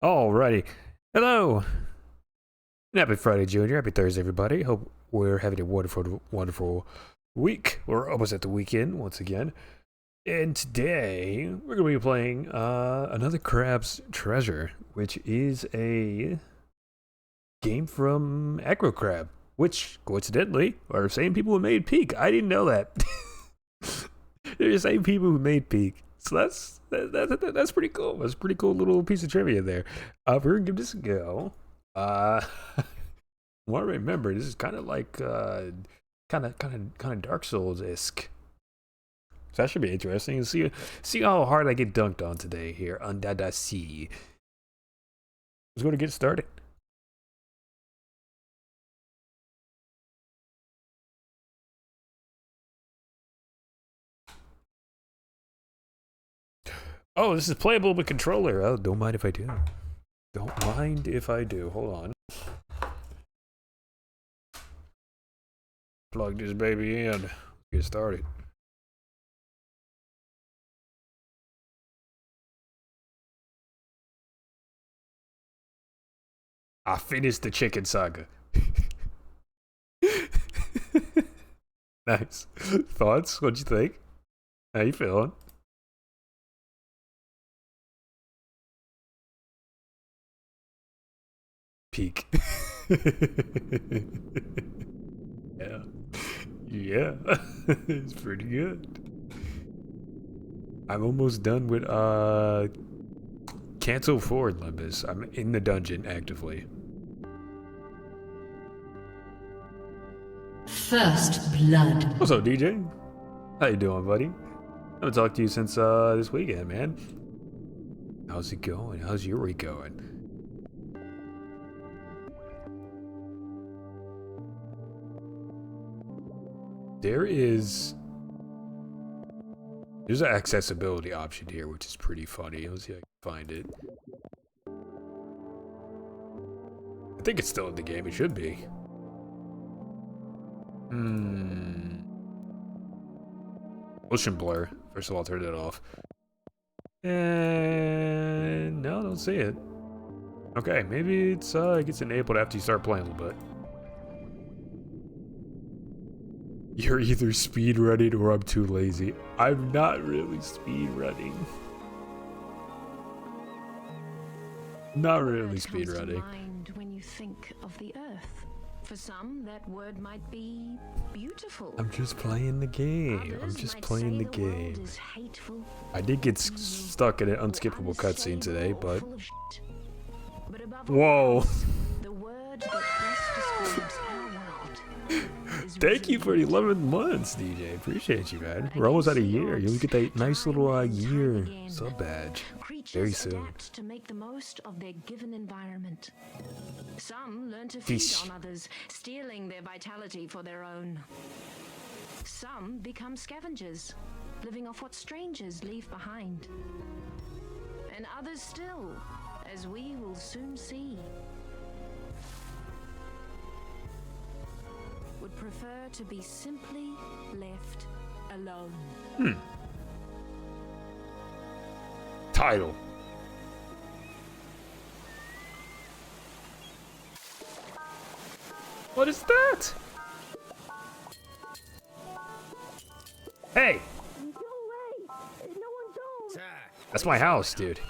Alrighty. Hello. Happy Friday, Junior. Happy Thursday, everybody. Hope we're having a wonderful, wonderful week. We're almost at the weekend once again. And today, we're going to be playing another Crab's Treasure, which is a game from Acro Crab, which, coincidentally, are the same people who made Peak. I didn't know that. They're the same people who made Peak. So that's pretty cool. That's a pretty cool little piece of trivia there. We're gonna give this a go. What I remember, this is kind of like kind of Dark Souls-esque. So that should be interesting. See how hard I get dunked on today here on Dada C. Let's go to get started. Oh, this is playable with controller. Oh, don't mind if I do. Don't mind if I do. Hold on. Plug this baby in. Let's get started. I finished the chicken saga. Nice. Thoughts? What'd you think? How you feeling? Peak. Yeah. Yeah. It's pretty good. I'm almost done with cancel forward limbus. I'm in the dungeon actively. First blood. What's up, DJ? How you doing, buddy? I haven't talked to you since this weekend, man. How's it going? How's your week going? There's an accessibility option here, which is pretty funny. Let's see if I can find it. I think it's still in the game. It should be. Motion blur. First of all, turn it off. And no, don't see it. Okay, maybe it gets enabled after you start playing a little bit. You're either speed running or I'm too lazy. I'm not really speed running. Not really speed running. When you think of the earth, for some that word might be beautiful. I'm just playing the game. I'm just playing the game. I did get stuck in an unskippable cutscene today, but whoa. The word that best describes our world. Thank you for 11 months, DJ. Appreciate you, man. We're almost at a year. You'll get that nice little year sub badge very soon. To make the most of their given environment. Some learn to feed on others, stealing their vitality for their own. Some become scavengers, living off what strangers leave behind. And others still, as we will soon see, would prefer to be simply left alone. Title. What is that? Hey! That's my house, dude.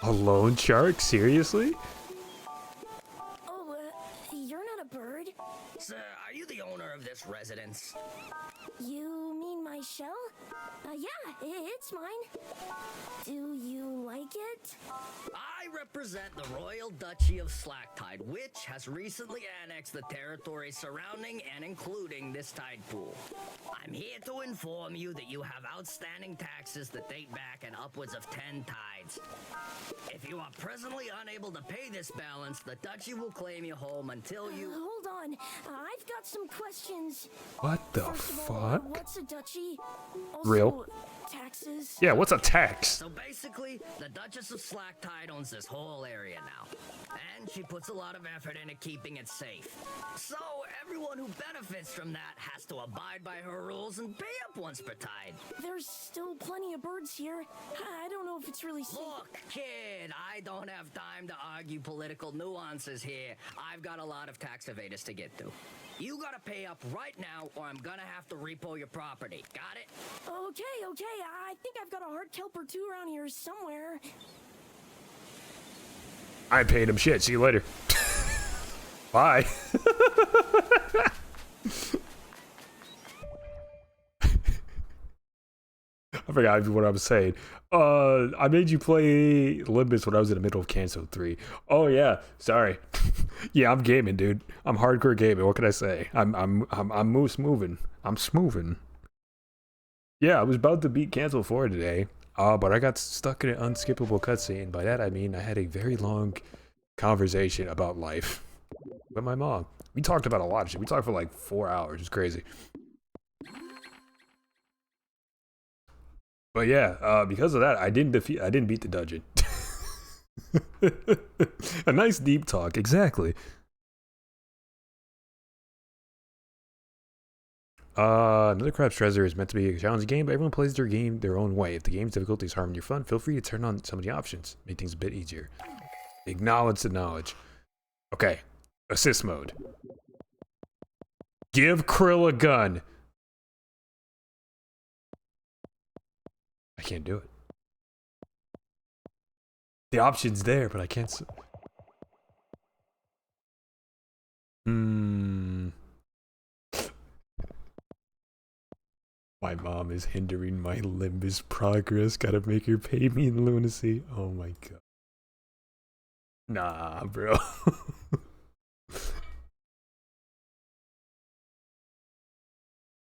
A lone shark? Seriously? Oh, you're not a bird. Sir, are you the owner of this residence? You mean my shell? Yeah, it's mine. Do you like it? I represent the Royal Duchy of Slacktide, which has recently annexed the territory surrounding and including this tide pool. I'm here to inform you that you have outstanding taxes that date back in upwards of 10 tides. If you are presently unable to pay this balance, the duchy will claim you home until you... Hold on, I've got some questions. What the First of all, fuck? what's a duchy? Also, Real? Taxes? Yeah, what's a tax? So basically, the Duchess of Slacktide owns this whole area now. And she puts a lot of effort into keeping it safe. So everyone who benefits from that has to abide by her rules and pay up once per tide. There's still plenty plenty of birds here. I don't know if it's really safe. Look, kid, I don't have time to argue political nuances here. I've got a lot of tax evaders to get to. You gotta pay up right now, or I'm gonna have to repo your property. Got it? Okay. I think I've got a hard kelp or two around here somewhere. I paid him shit. See you later. Bye. I forgot what I was saying. I made you play Limbus when I was in the middle of Canso 3. Oh yeah, sorry. Yeah, I'm gaming, dude. I'm hardcore gaming. What can I say? I'm moving. I'm smoothing. Yeah, I was about to beat Cancel 4 today. But I got stuck in an unskippable cutscene. By that I mean I had a very long conversation about life with my mom. We talked about a lot of shit. We talked for like 4 hours. It's crazy. But yeah, because of that, I didn't beat the dungeon. A nice deep talk, exactly. Another Crab's Treasure is meant to be a challenging game, but everyone plays their game their own way. If the game's difficulty is harming your fun, feel free to turn on some of the options. Make things a bit easier. Acknowledge the knowledge. Okay. Assist mode. Give Krill a gun. I can't do it. The option's there, but I can't. My mom is hindering my Limbus progress. Gotta make her pay me in lunacy. Oh my god. Nah, bro.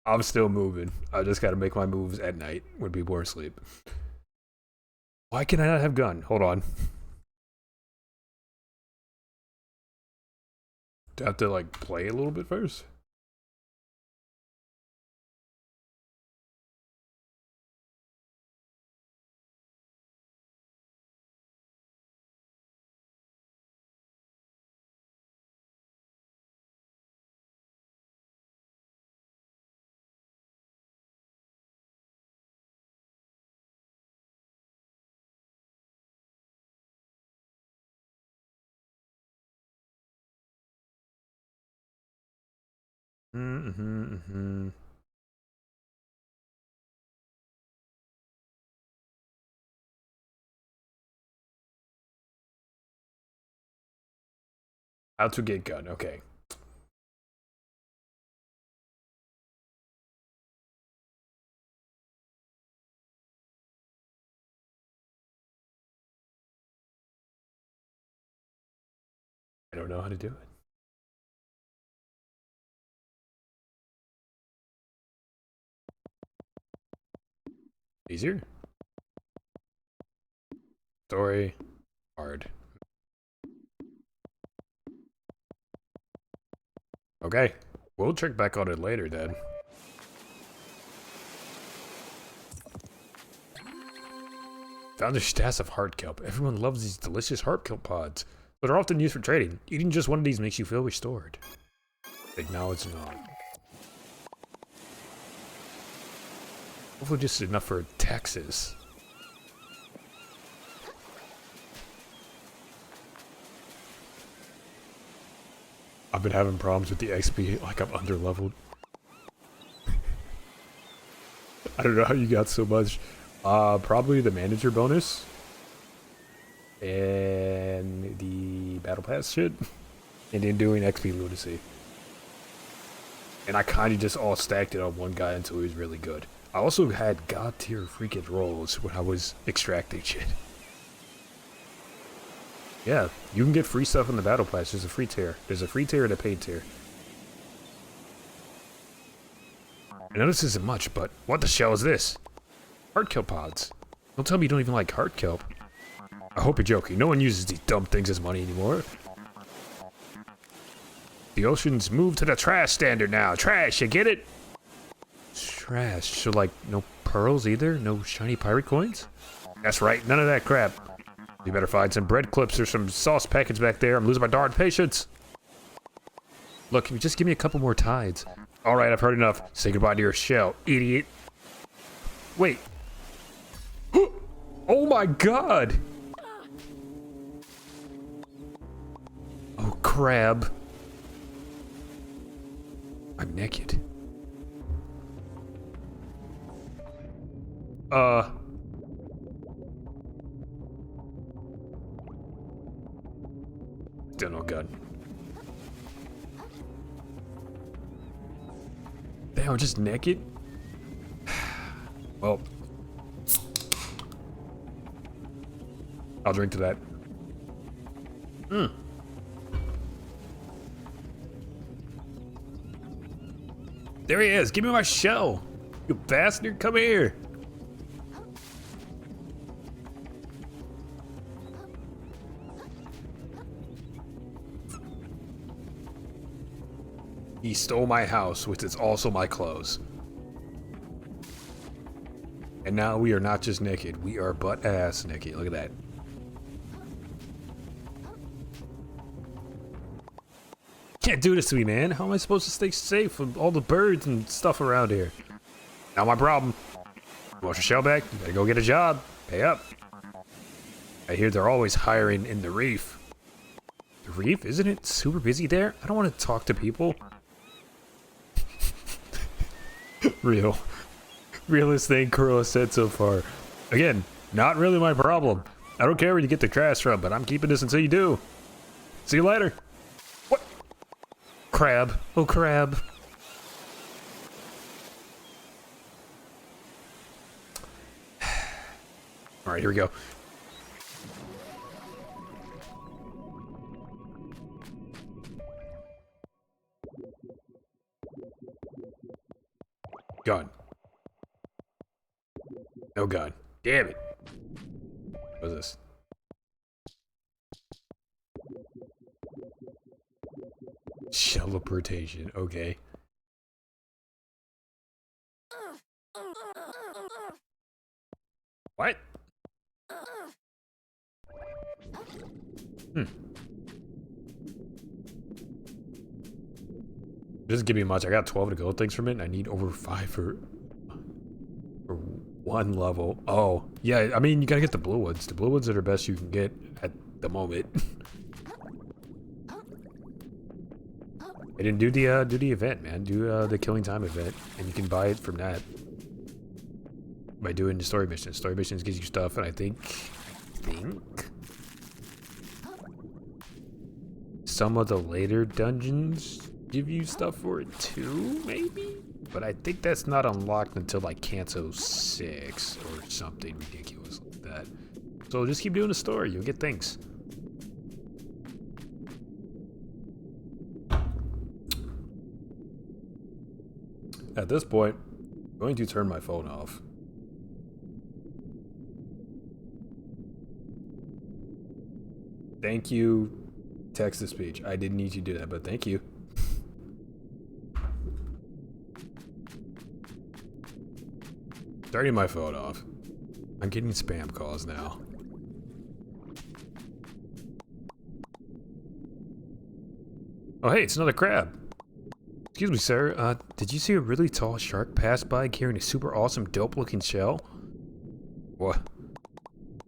I'm still moving. I just gotta make my moves at night when people are asleep. Why can I not have gun? Hold on. Do I have to like play a little bit first? How to get gun, okay. I don't know how to do it. Easier? Story. Hard. Okay. We'll check back on it later then. Found a stash of heart kelp. Everyone loves these delicious heart kelp pods, but are often used for trading. Eating just one of these makes you feel restored. Acknowledge not. Hopefully just enough for taxes. I've been having problems with the XP, like I'm under-leveled. I don't know how you got so much. Probably the manager bonus. And the battle pass shit. And then doing XP lunacy. And I kinda just all stacked it on one guy until he was really good. I also had god tier freaking rolls when I was extracting shit. Yeah, you can get free stuff in the battle pass. There's a free tier. There's a free tier and a paid tier. I know this isn't much, but what the shell is this? Heart kelp pods. Don't tell me you don't even like heart kelp. I hope you're joking. No one uses these dumb things as money anymore. The ocean's moved to the trash standard now. Trash, you get it? Trash. So like, no pearls either? No shiny pirate coins? That's right, none of that crap. You better find some bread clips or some sauce packets back there. I'm losing my darn patience. Look, can you just give me a couple more tides? Alright, I've heard enough. Say goodbye to your shell, idiot. Wait. my god! Oh, crab. I'm naked. Still no gun. Damn, I'm just naked? Well, I'll drink to that. There he is. Give me my shell. You bastard. Come here. He stole my house, which is also my clothes. And now we are not just naked. We are butt ass naked. Look at that. Can't do this to me, man. How am I supposed to stay safe from all the birds and stuff around here? Not my problem. You want your shell back? You better go get a job. Pay up. I hear they're always hiring in the reef. The reef? Isn't it super busy there? I don't want to talk to people. Realest thing Kuro said so far. Again, not really my problem. I don't care where you get the trash from, but I'm keeping this until you do. See you later. What? Crab. Oh, crab. Alright, here we go. Gun. No gun. Damn it. What's this? Teleportation. Okay. What? Doesn't give me much. I got 12 to gold things from it, and I need over 5 for one level. Oh, yeah, I mean, you gotta get the blue ones. The blue ones are the best you can get at the moment. I didn't do the event, man. Do the killing time event, and you can buy it from that by doing the story missions. Story missions gives you stuff, and I think some of the later dungeons give you stuff for it too, maybe? But I think that's not unlocked until like Kanto 6 or something ridiculous like that. So just keep doing the story, you'll get things. At this point, I'm going to turn my phone off. Thank you, text-to-speech. I didn't need you to do that, but thank you. Turning my phone off. I'm getting spam calls now. Oh hey, it's another crab. Excuse me, sir. Did you see a really tall shark pass by carrying a super awesome, dope-looking shell? What?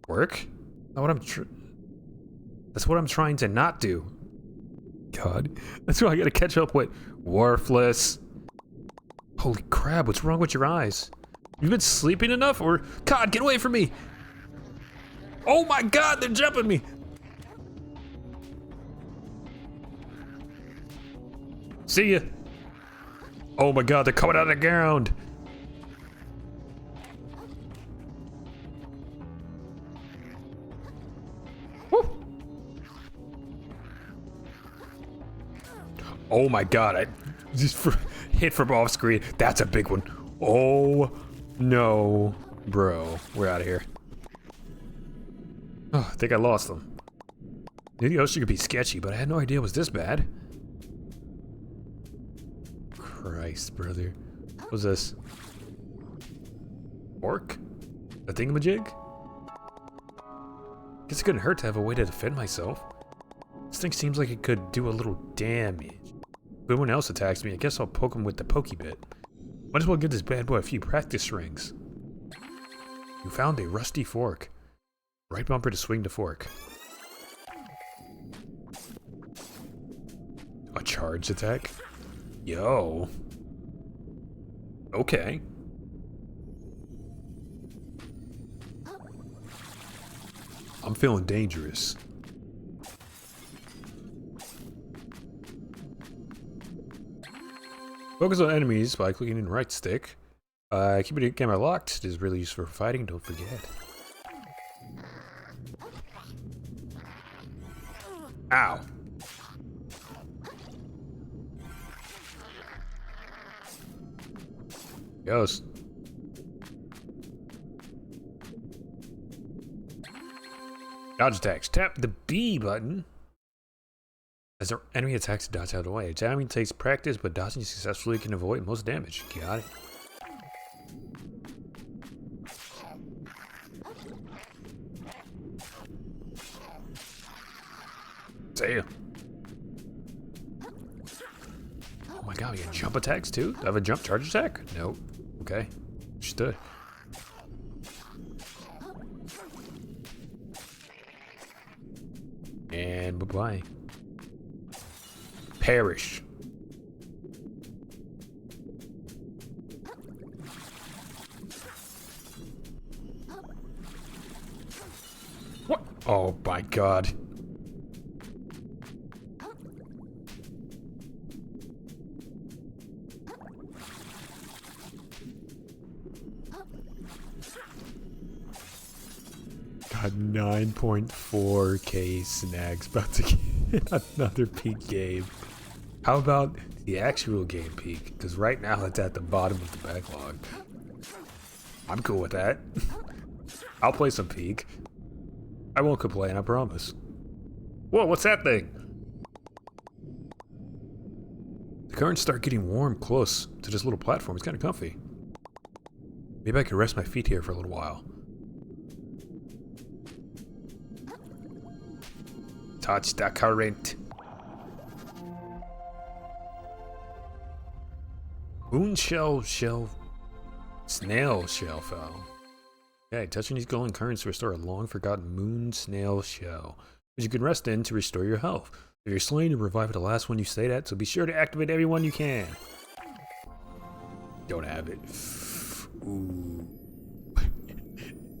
Work? Not what that's what I'm trying to not do. God, that's what I gotta catch up with. Worthless. Holy crap! What's wrong with your eyes? You've been sleeping enough, or God, get away from me! Oh my God, they're jumping me! See ya! Oh my God, they're coming out of the ground! Woo! Oh my God, I just hit from off screen. That's a big one. Oh no, bro. We're out of here. Oh, I think I lost them. Knew the ocean could be sketchy, but I had no idea it was this bad. Christ, brother. What's this? Orc? A thingamajig? Guess it couldn't hurt to have a way to defend myself. This thing seems like it could do a little damage. If anyone else attacks me, I guess I'll poke him with the pokey bit. Might as well give this bad boy a few practice rings. You found a rusty fork. Right bumper to swing the fork. A charge attack? Yo. Okay. I'm feeling dangerous. Focus on enemies by clicking in right stick. Keeping the camera locked is really useful for fighting, don't forget. Ow. Goes. Dodge attacks. Tap the B button. As their enemy attacks, dodge out of the way. Timing takes practice, but dodging successfully can avoid most damage. Got it. Damn. Oh my god, we got jump attacks too? Do I have a jump charge attack? Nope. Okay. Understood. And bye-bye. Perish. What? Oh my god. God, 9.4k snags about to get another peak game. How about the actual game peak? Because right now it's at the bottom of the backlog. I'm cool with that. I'll play some peak. I won't complain, I promise. Whoa, what's that thing? The currents start getting warm close to this little platform. It's kind of comfy. Maybe I could rest my feet here for a little while. Touch the current. Moonshell shell. Snail shell fell. Okay, touching these glowing currents to restore a long forgotten moon snail shell, which you can rest in to restore your health. If you're slain, you revive the last one you stayed at, so be sure to activate every one you can. Don't have it. Ooh.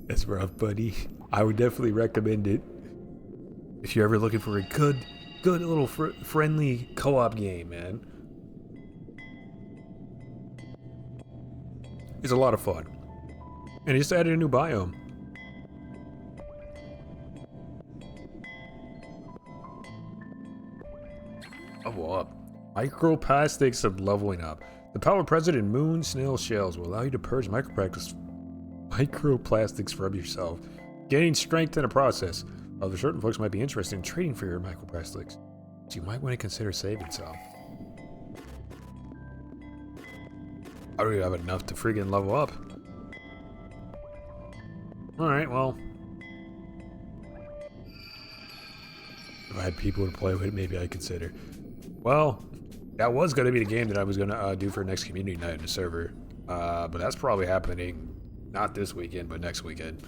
That's rough, buddy. I would definitely recommend it. If you're ever looking for a good little friendly co-op game, man. It's a lot of fun. And he just added a new biome. Level up. Microplastics of leveling up. The power present in moon snail shells will allow you to purge microplastics from yourself, gaining strength in the process. Although certain folks might be interested in trading for your microplastics, so you might want to consider saving some. I don't even have enough to friggin' level up. Alright, well. If I had people to play with, maybe I'd consider. Well, that was going to be the game that I was going to do for next community night in the server. But that's probably happening, not this weekend, but next weekend.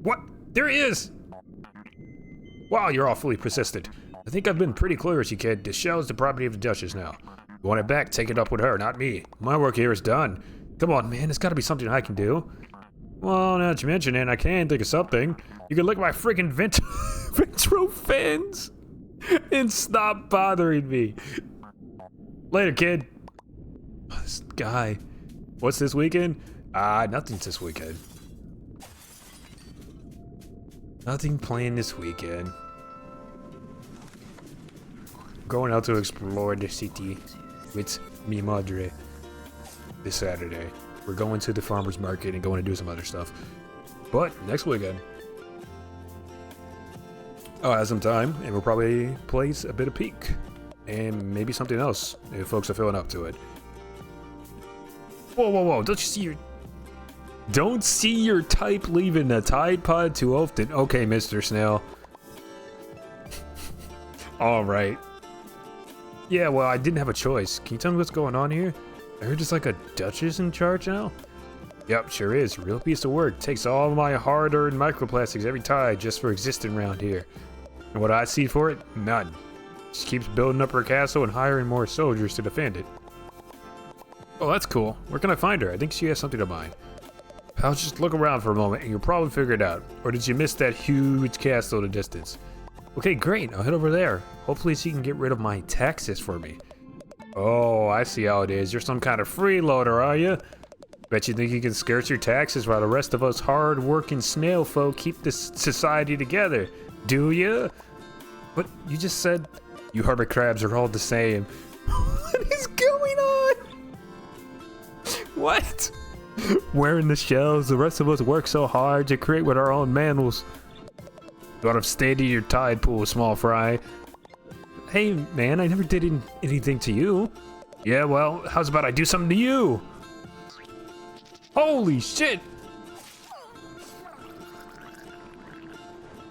What? There he is! Wow, you're awfully persistent. I think I've been pretty clear with you, kid. The shell is the property of the Duchess now. You want it back, take it up with her, not me. My work here is done. Come on, man, there's gotta be something I can do. Well, now that you mention it, I can think of something. You can lick my freaking ventro fins and stop bothering me. Later, kid. This guy. What's this weekend? Nothing's this weekend. Nothing planned this weekend. Going out to explore the city with mi madre this Saturday. We're going to the farmer's market and going to do some other stuff. But next weekend, I'll have some time and we'll probably play a bit of Peak and maybe something else if folks are feeling up to it. Whoa, whoa, whoa! Don't see your type leaving the Tide Pod too often. Okay, Mr. Snail. All right. Yeah, well, I didn't have a choice. Can you tell me what's going on here? I heard there's like a Duchess in charge now? Yep, sure is. Real piece of work. Takes all my hard-earned microplastics every tide just for existing around here. And what I see for it? None. She keeps building up her castle and hiring more soldiers to defend it. Oh, that's cool. Where can I find her? I think she has something of mine. I'll just look around for a moment and you'll probably figure it out. Or did you miss that huge castle in the distance? Okay, great. I'll head over there. Hopefully she can get rid of my taxes for me. Oh, I see how it is. You're some kind of freeloader, are you? Bet you think you can skirt your taxes while the rest of us hard-working snail folk keep this society together, do you? But you just said you hermit crabs are all the same. What is going on? What? Wearing the shells, the rest of us work so hard to create with our own manuals. Thought of staying in your tide pool, small fry. Hey, man, I never did anything to you. Yeah, well, how's about I do something to you? Holy shit!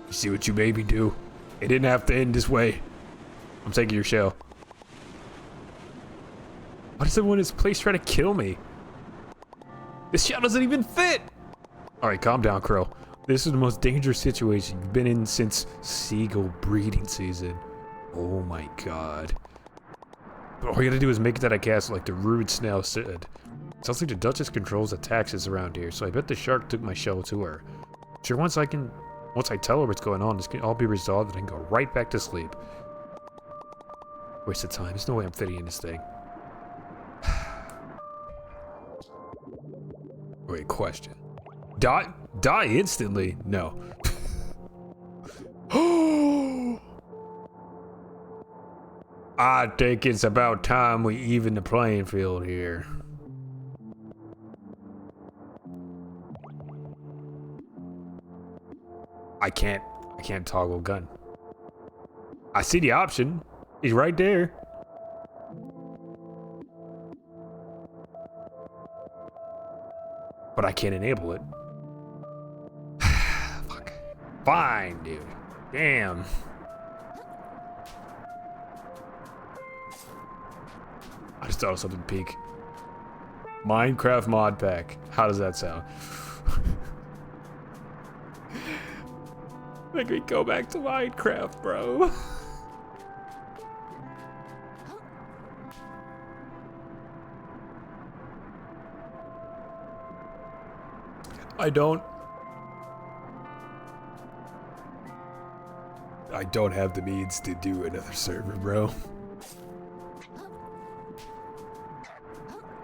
You see what you made me do? It didn't have to end this way. I'm taking your shell. Why does everyone in this place try to kill me? This shell doesn't even fit! Alright, calm down, Crow. This is the most dangerous situation you've been in since seagull breeding season. Oh my god. But all you gotta do is make it to that castle like the rude snail said. Sounds like the Duchess controls the taxes around here, so I bet the shark took my shell to her. Sure, once I tell her what's going on, this can all be resolved and I can go right back to sleep. Waste of time. There's no way I'm fitting in this thing. Wait, question. Die instantly? No. I think it's about time we even the playing field here. I can't toggle gun. I see the option. It's right there. But I can't enable it. Fuck. Fine, dude. Damn. I just thought of something peak. Minecraft mod pack. How does that sound? Make me go back to Minecraft, bro. I don't have the means to do another server, bro.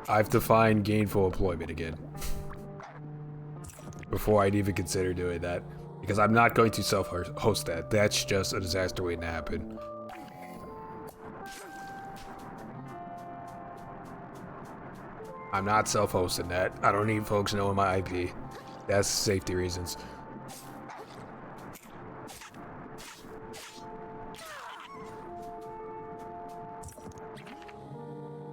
I have to find gainful employment again before I'd even consider doing that. Because I'm not going to self-host that. That's just a disaster waiting to happen. I'm not self-hosting that. I don't need folks knowing my IP. That's safety reasons.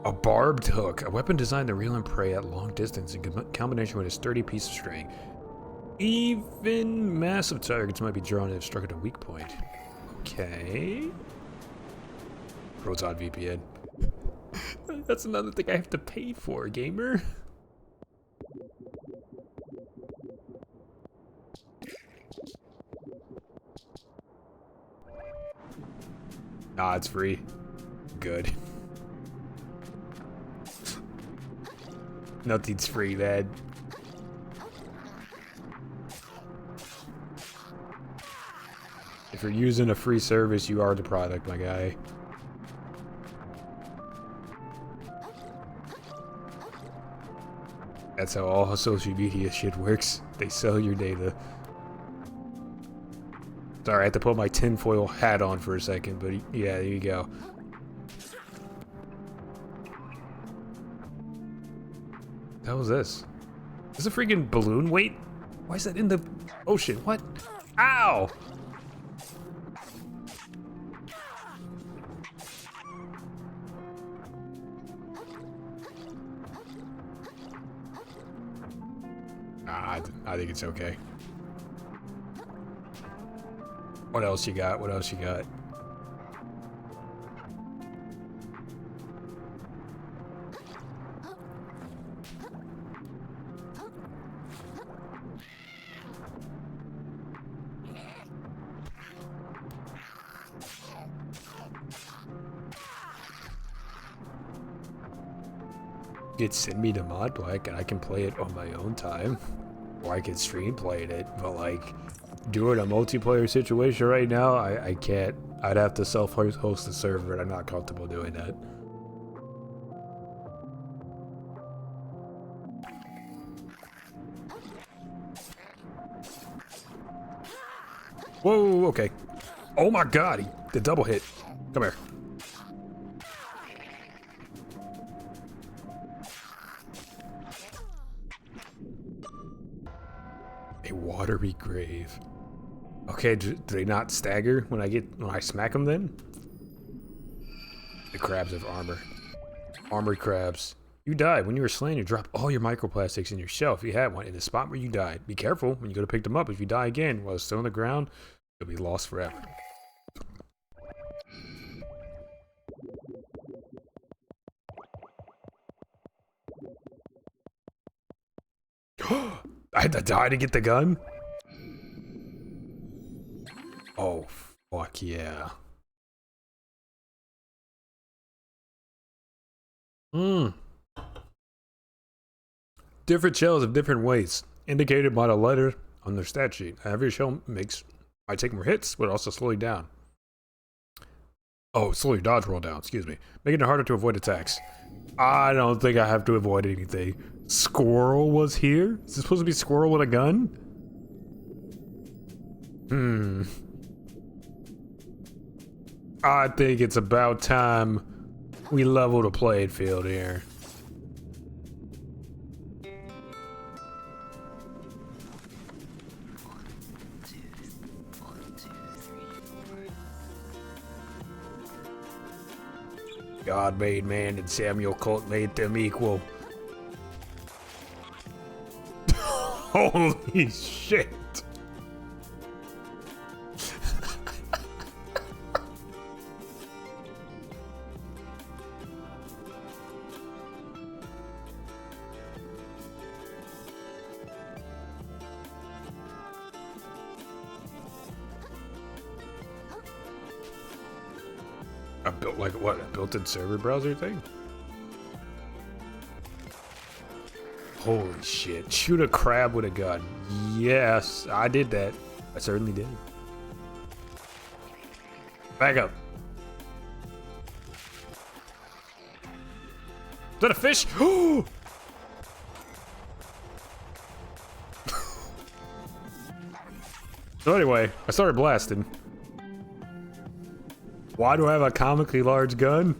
A barbed hook. A weapon designed to reel in prey at long distance in combination with a sturdy piece of string. Even massive targets might be drawn if struck at a weak point. Okay. Proton VPN. That's another thing I have to pay for, gamer. Nah, it's free. Good. Nothing's free, man. If you're using a free service, you are the product, my guy. That's how all social media shit works. They sell your data. Sorry, I had to put my tinfoil hat on for a second, but yeah, there you go. How was this? Is this a freaking balloon weight? Why is that in the ocean? What? Ow! Nah, I think it's okay. What else you got? What else you got? could send me the mod pack and I can play it on my own time. Or I could stream playing it, but like doing a multiplayer situation right now, I can't. I'd have to self-host the server and I'm not comfortable doing that. Whoa, okay. Oh my god, the double hit. Come here. A watery grave. Okay, do they not stagger when I smack them then? The crabs have armor. Armored crabs. You died. When you were slain, you dropped all your microplastics in your shell if you had one in the spot where you died. Be careful when you go to pick them up. If you die again while it's still on the ground, you'll be lost forever. I had to die to get the gun? Oh, fuck yeah. Different shells have different weights, indicated by the letter on their stat sheet. Every shell might take more hits, but also slow you down. Oh, slow your dodge roll down, excuse me. Making it harder to avoid attacks. I don't think I have to avoid anything. Squirrel was here? Is this supposed to be squirrel with a gun? I think it's about time we level the playing field here. God made man and Samuel Colt made them equal. Holy shit. I built like what? A built-in server browser thing? Holy shit. Shoot a crab with a gun. Yes, I did that. I certainly did. Back up. Is that a fish? So anyway, I started blasting. Why do I have a comically large gun?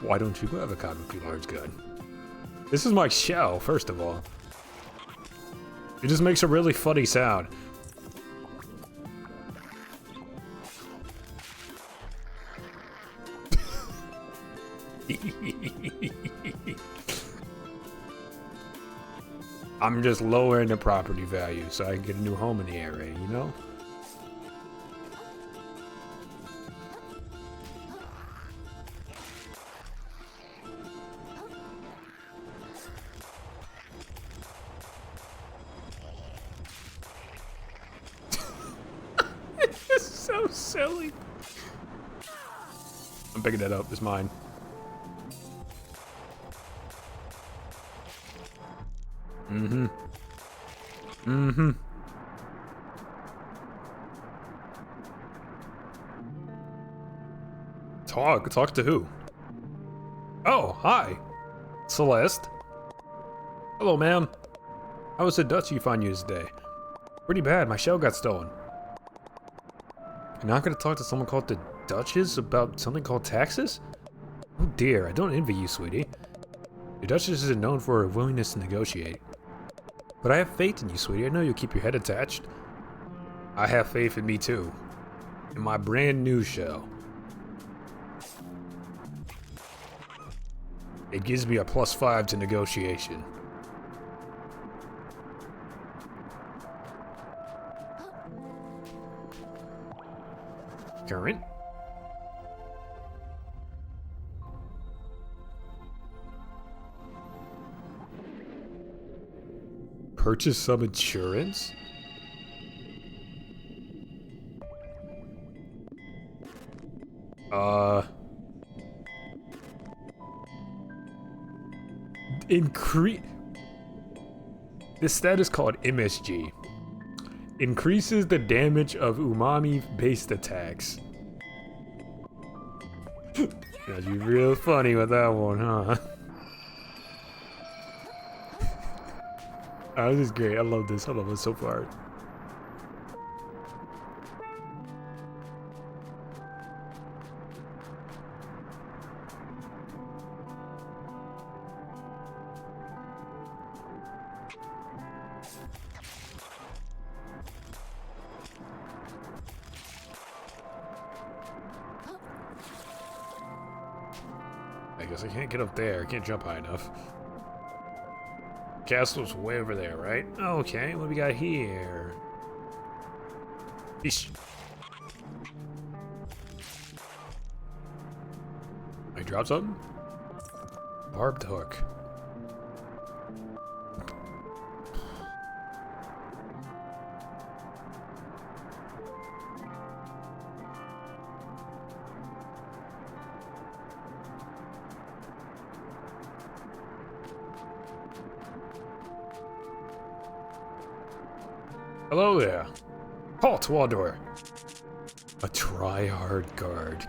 Why don't you have a comically large gun? This is my shell, first of all. It just makes a really funny sound. I'm just lowering the property value so I can get a new home in the area, you know? So silly. I'm picking that up. It's mine. Talk to who? Oh, hi. Celeste. Hello, ma'am. How was the Dutch you find you today? Pretty bad. My shell got stolen. You're not gonna talk to someone called the Duchess about something called taxes? Oh dear, I don't envy you, sweetie. The Duchess isn't known for her willingness to negotiate. But I have faith in you, sweetie. I know you'll keep your head attached. I have faith in me too. In my brand new shell. It gives me a +5 to negotiation. Current. Purchase some insurance? Increase. This stat is called MSG. Increases the damage of umami-based attacks. Got you real funny with that one, huh? Oh, this is great. I love this. I love it so far. I guess I can't get up there. I can't jump high enough. Castle's way over there, right? Okay, what do we got here? Eesh. I dropped something? Barbed hook. Hello there. Halt, Waldor. A try-hard guard.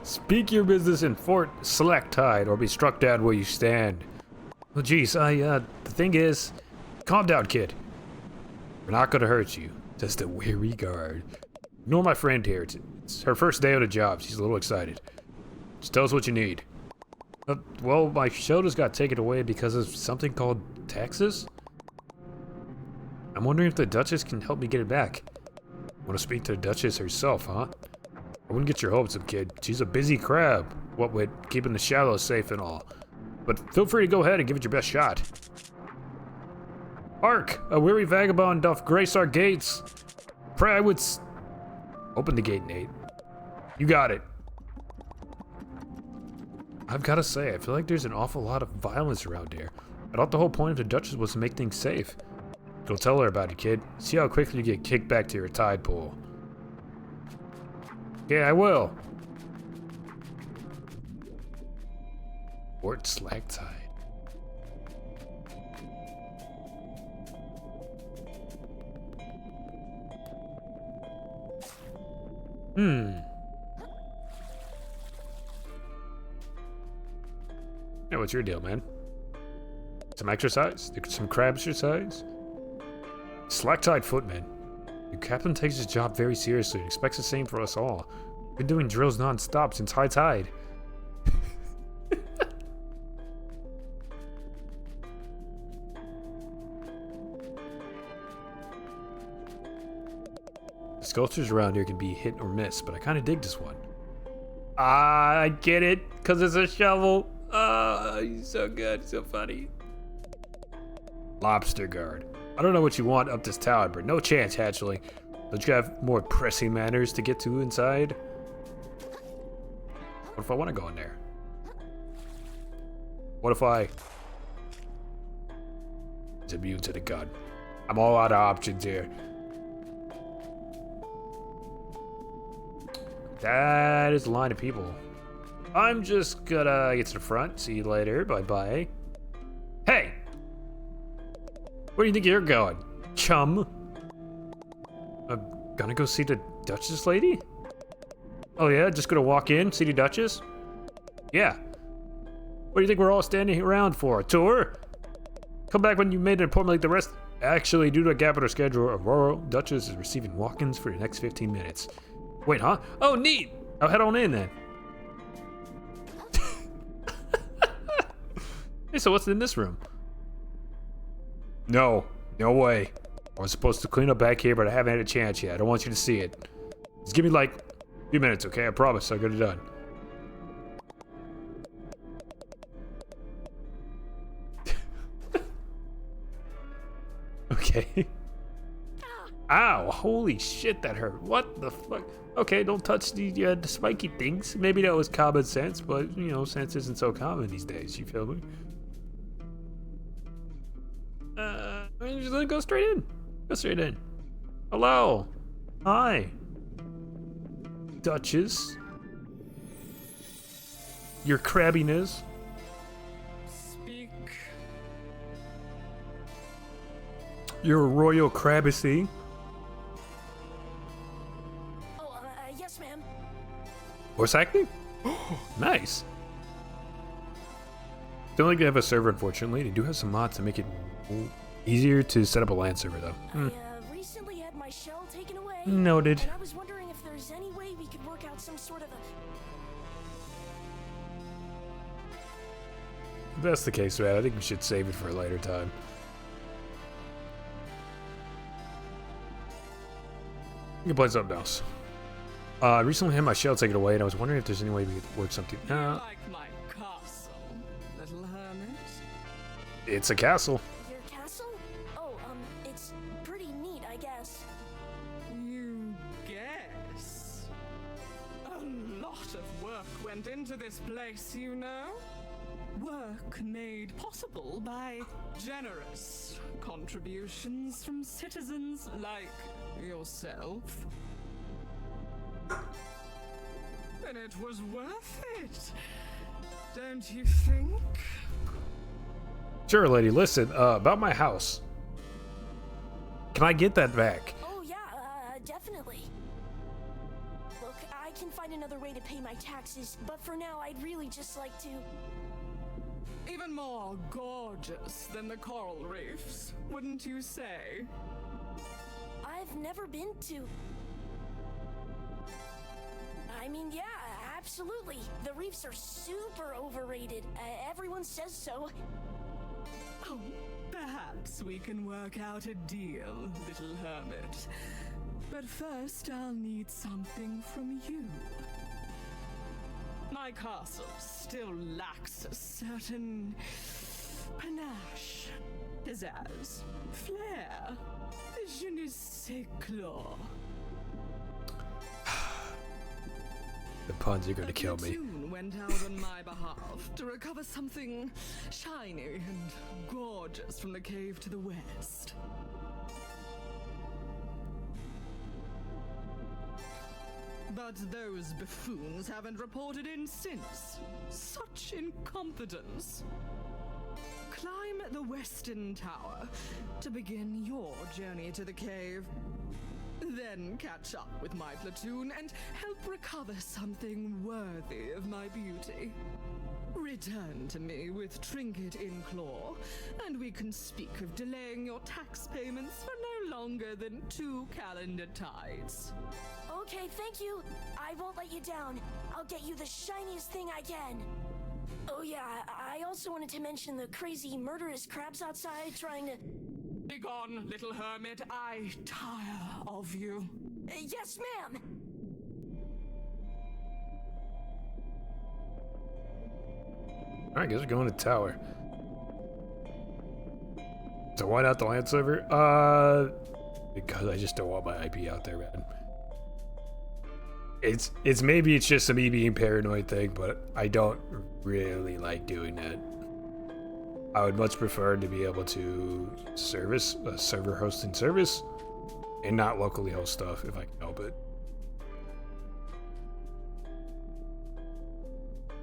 Speak your business in Fort Slack-Tide or be struck down where you stand. Well, geez, the thing is... Calm down, kid. We're not gonna hurt you. Just a weary guard. Ignore my friend here. It's her first day on the job. She's a little excited. Just tell us what you need. Well, my shoulders got taken away because of something called taxes? I'm wondering if the Duchess can help me get it back. Want to speak to the Duchess herself, huh? I wouldn't get your hopes up, kid. She's a busy crab, what with keeping the shallows safe and all. But feel free to go ahead and give it your best shot. Hark! A weary vagabond doth grace our gates. Pray I would open the gate, Nate. You got it. I've got to say, I feel like there's an awful lot of violence around here. I thought the whole point of the Duchess was to make things safe. Go tell her about it, kid. See how quickly you get kicked back to your tide pool. Yeah, I will. Fort Slack-Tide. Yeah, what's your deal, man? Some exercise? Some crab exercise? Slack-Tide footman. Your captain takes his job very seriously and expects the same for us all. Been doing drills non-stop since high tide. The sculptures around here can be hit or miss, but I kind of dig this one. Ah, I get it, because it's a shovel. Ah, he's so good, so funny. Lobster guard. I don't know what you want up this tower, but no chance, hatchling. Don't you have more pressing matters to get to inside? What if I want to go in there? What if I... It's immune to the gun. I'm all out of options here. That is a line of people. I'm just gonna get to the front. See you later. Bye-bye. Hey! Where do you think you're going, chum? I'm gonna go see the Duchess lady? Oh yeah, just gonna walk in, see the Duchess? Yeah. What do you think we're all standing around for, a tour? Come back when you made an appointment like the rest. Actually, due to a gap in our schedule, Aurora Duchess is receiving walk-ins for the next 15 minutes. Wait, huh? Oh, neat! I'll head on in then. Hey, so what's in this room? No way. I was supposed to clean up back here, but I haven't had a chance yet. I don't want you to see it. Just give me like a few minutes, okay? I promise I'll get it done. Okay. Ow, holy shit, that hurt. What the fuck? Okay, don't touch the spiky things. Maybe that was common sense, but, you know, sense isn't so common these days, you feel me? I'm just gonna go straight in. Go straight in. Hello. Hi. Duchess. Your crabbiness. Your royal crabacy. Oh, yes, ma'am. Voice acting? Nice. Don't like to have a server, unfortunately. They do have some mods to make it easier to set up a LAN server, though. I recently had my shell taken away. Noted. And I was wondering if there's any way we could work out some sort of a... If that's the case, man, I think we should save it for a later time. You can play something else. I recently had my shell taken away, and I was wondering if there's any way we could work something. You like my castle, little hermit? It's a castle. Your castle? Oh, it's pretty neat, I guess. You guess? A lot of work went into this place, you know? Work made possible by generous contributions from citizens like yourself. And it was worth it, don't you think? Sure, lady. Listen, about my house. Can I get that back? Oh, yeah, definitely. Look, I can find another way to pay my taxes, but for now, I'd really just like to... Even more gorgeous than the coral reefs, wouldn't you say? I've never been to... I mean, yeah, absolutely. The reefs are super overrated. Everyone says so. Oh, perhaps we can work out a deal, little hermit. But first, I'll need something from you. My castle still lacks a certain panache, pizzazz, flair, je ne sais quoi. The puns are gonna kill me. A platoon went out on my behalf to recover something shiny and gorgeous from the cave to the west. But those buffoons haven't reported in since. Such incompetence. Climb the western tower to begin your journey to the cave. Then catch up with my platoon and help recover something worthy of my beauty. Return to me with trinket in claw, and we can speak of delaying your tax payments for no longer than 2 calendar tides. Okay, thank you. I won't let you down. I'll get you the shiniest thing I can. Oh yeah, I also wanted to mention the crazy murderous crabs outside trying to... Begone, little hermit. I tire of you. Yes, ma'am! Alright, guess we're going to tower. So why not the LAN server? Because I just don't want my IP out there, man. It's maybe it's just a me being paranoid thing, but I don't really like doing that. I would much prefer to be able to service a server hosting service and not locally host stuff if I can help it.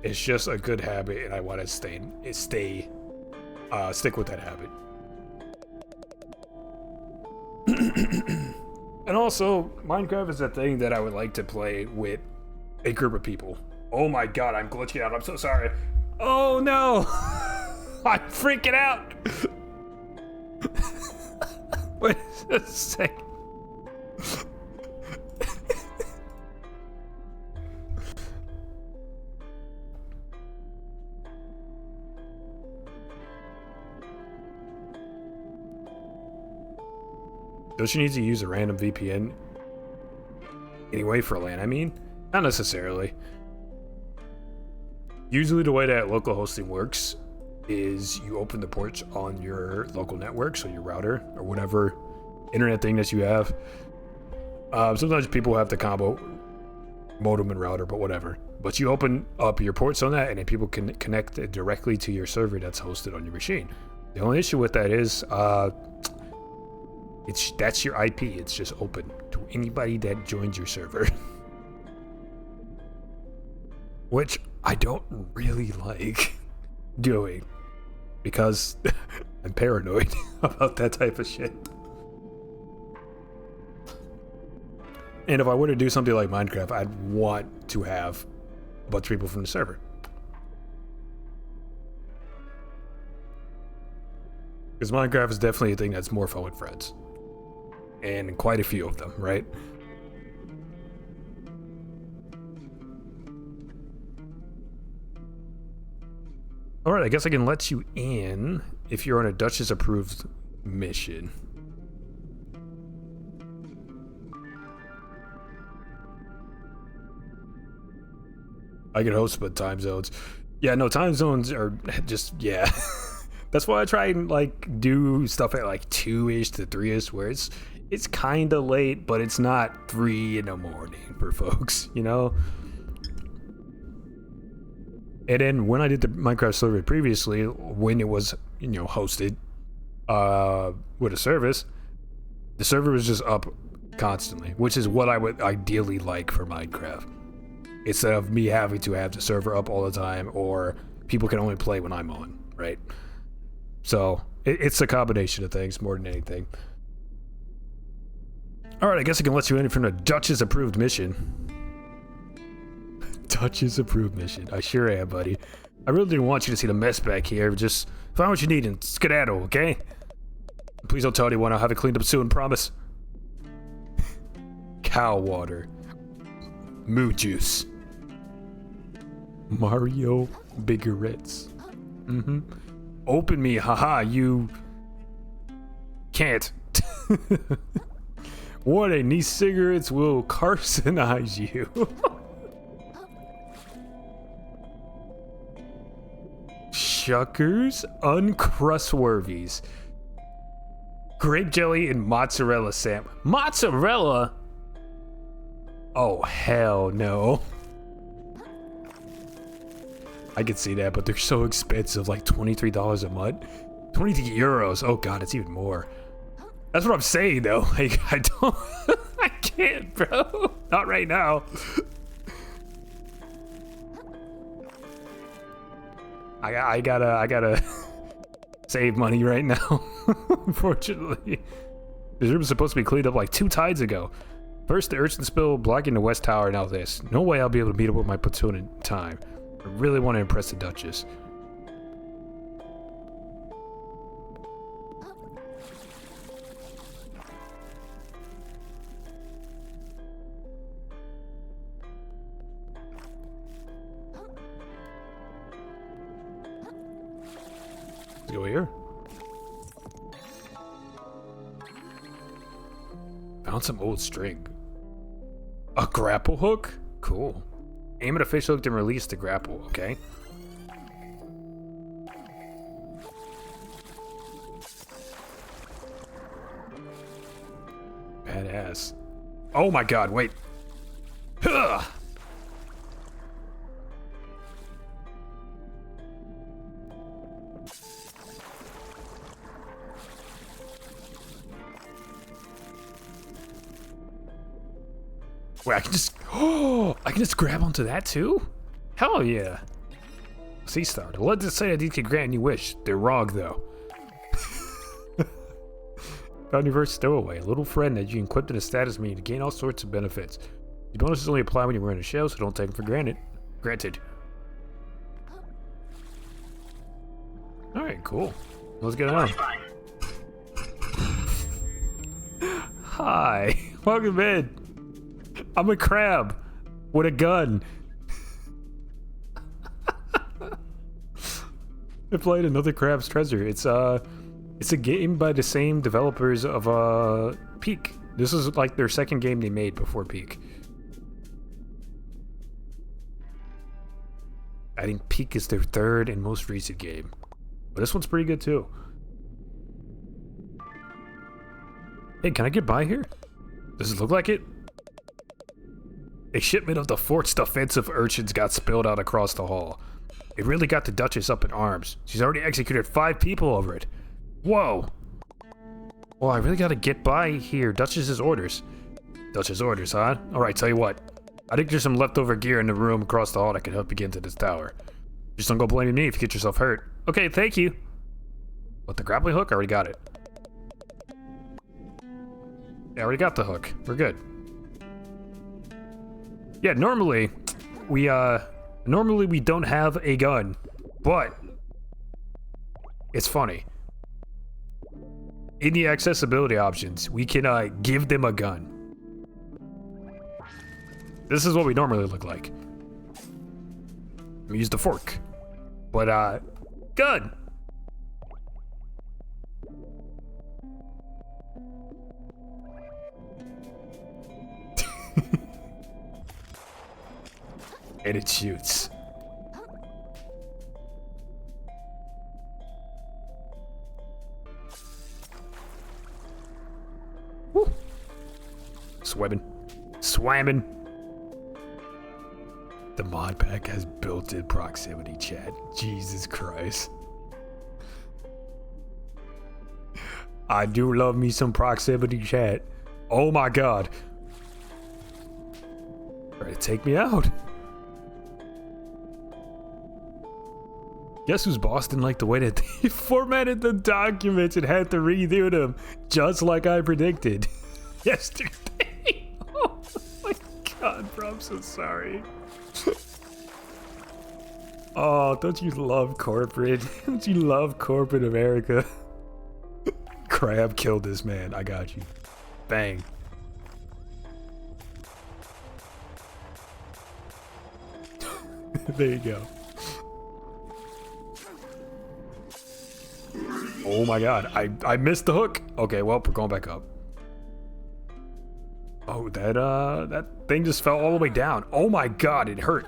It's just a good habit, and I want to stick with that habit. And also, Minecraft is a thing that I would like to play with a group of people. Oh my god, I'm glitching out. I'm so sorry. Oh no! I'm freaking out! Wait a second. Don't you need to use a random VPN anyway for LAN? I mean, not necessarily. Usually the way that local hosting works is you open the ports on your local network, so your router or whatever internet thing that you have. Sometimes people have the combo modem and router, but whatever. But you open up your ports on that, and then people can connect it directly to your server that's hosted on your machine. The only issue with that is that's your IP. It's just open to anybody that joins your server. Which I don't really like doing because I'm paranoid about that type of shit. And if I were to do something like Minecraft, I'd want to have a bunch of people from the server. Because Minecraft is definitely a thing that's more fun with friends. And quite a few of them, right? Alright, I guess I can let you in if you're on a Duchess approved mission. I can host, but time zones. Yeah, no, time zones are just, yeah. That's why I try and like do stuff at like 2-ish to 3-ish where it's kind of late, but it's not 3 in the morning for folks, you know? And then when I did the Minecraft server previously, when it was, you know, hosted with a service, the server was just up constantly, which is what I would ideally like for Minecraft. Instead of me having to have the server up all the time, or people can only play when I'm on, right? So it's a combination of things more than anything. Alright, I guess I can let you in from the Duchess approved mission. Duchess approved mission. I sure am, buddy. I really didn't want you to see the mess back here. Just find what you need and skedaddle, okay? Please don't tell anyone. I'll have it cleaned up soon, promise. Cow water. Moo juice. Mario Bigarettes. Open me, haha, you can't. Warning, these cigarettes will carcinize you. Shuckers, Uncrustworthies. Grape jelly and mozzarella sandwich. Mozzarella? Oh, hell no. I could see that, but they're so expensive, like $23 a month. 23 euros. Oh god, it's even more. That's what I'm saying though. Like, I don't, I can't, bro. Not right now. I gotta save money right now, unfortunately. This room was supposed to be cleaned up like 2 tides ago. First the urchin spill blocking the west tower, now this. No way I'll be able to meet up with my platoon in time. I really want to impress the Duchess. Let's go here. Found some old string. A grapple hook? Cool. Aim at a fish hook and release the grapple, okay? Badass. Oh my god, wait. Ugh. Wait, I can just, oh, I can just grab onto that too? Hell yeah. Sea Star. The legends say that these can grant any wish. They're wrong though. Found your first stowaway, a little friend that you can equip in a status menu to gain all sorts of benefits. These bonuses only apply when you're wearing a shell, so don't take them for granted. Granted. Alright, cool. Let's get on. Hi. Welcome in. I'm a crab with a gun. I played Another Crab's Treasure. It's a game by the same developers of Peak. This is like their second game they made before Peak. I think Peak is their third and most recent game. But this one's pretty good too. Hey, can I get by here? Does it look like it? A shipment of the fort's defensive urchins got spilled out across the hall. It really got the Duchess up in arms. She's already executed 5 people over it. Whoa! Well, I really gotta get by here. Duchess's orders. Duchess's orders, huh? Alright, tell you what. I think there's some leftover gear in the room across the hall that can help you get into this tower. Just don't go blaming me if you get yourself hurt. Okay, thank you. What, the grappling hook? I already got it. Yeah, I already got the hook. We're good. Yeah, normally we don't have a gun, but it's funny. In the accessibility options, we can give them a gun. This is what we normally look like. We use the fork. But gun. And it shoots. Woo. Swimming. Swamming. The mod pack has built-in proximity chat. Jesus Christ. I do love me some proximity chat. Oh my god. Try to take me out. Guess who's boss didn't like the way that they formatted the documents and had to redo them, just like I predicted yesterday. Oh my god, bro, I'm so sorry. Oh, don't you love corporate? Don't you love corporate America? Crab killed this man. I got you. Bang. There you go. Oh my god, I missed the hook. Okay, well, we're going back up. Oh, that thing just fell all the way down. Oh my god, it hurt.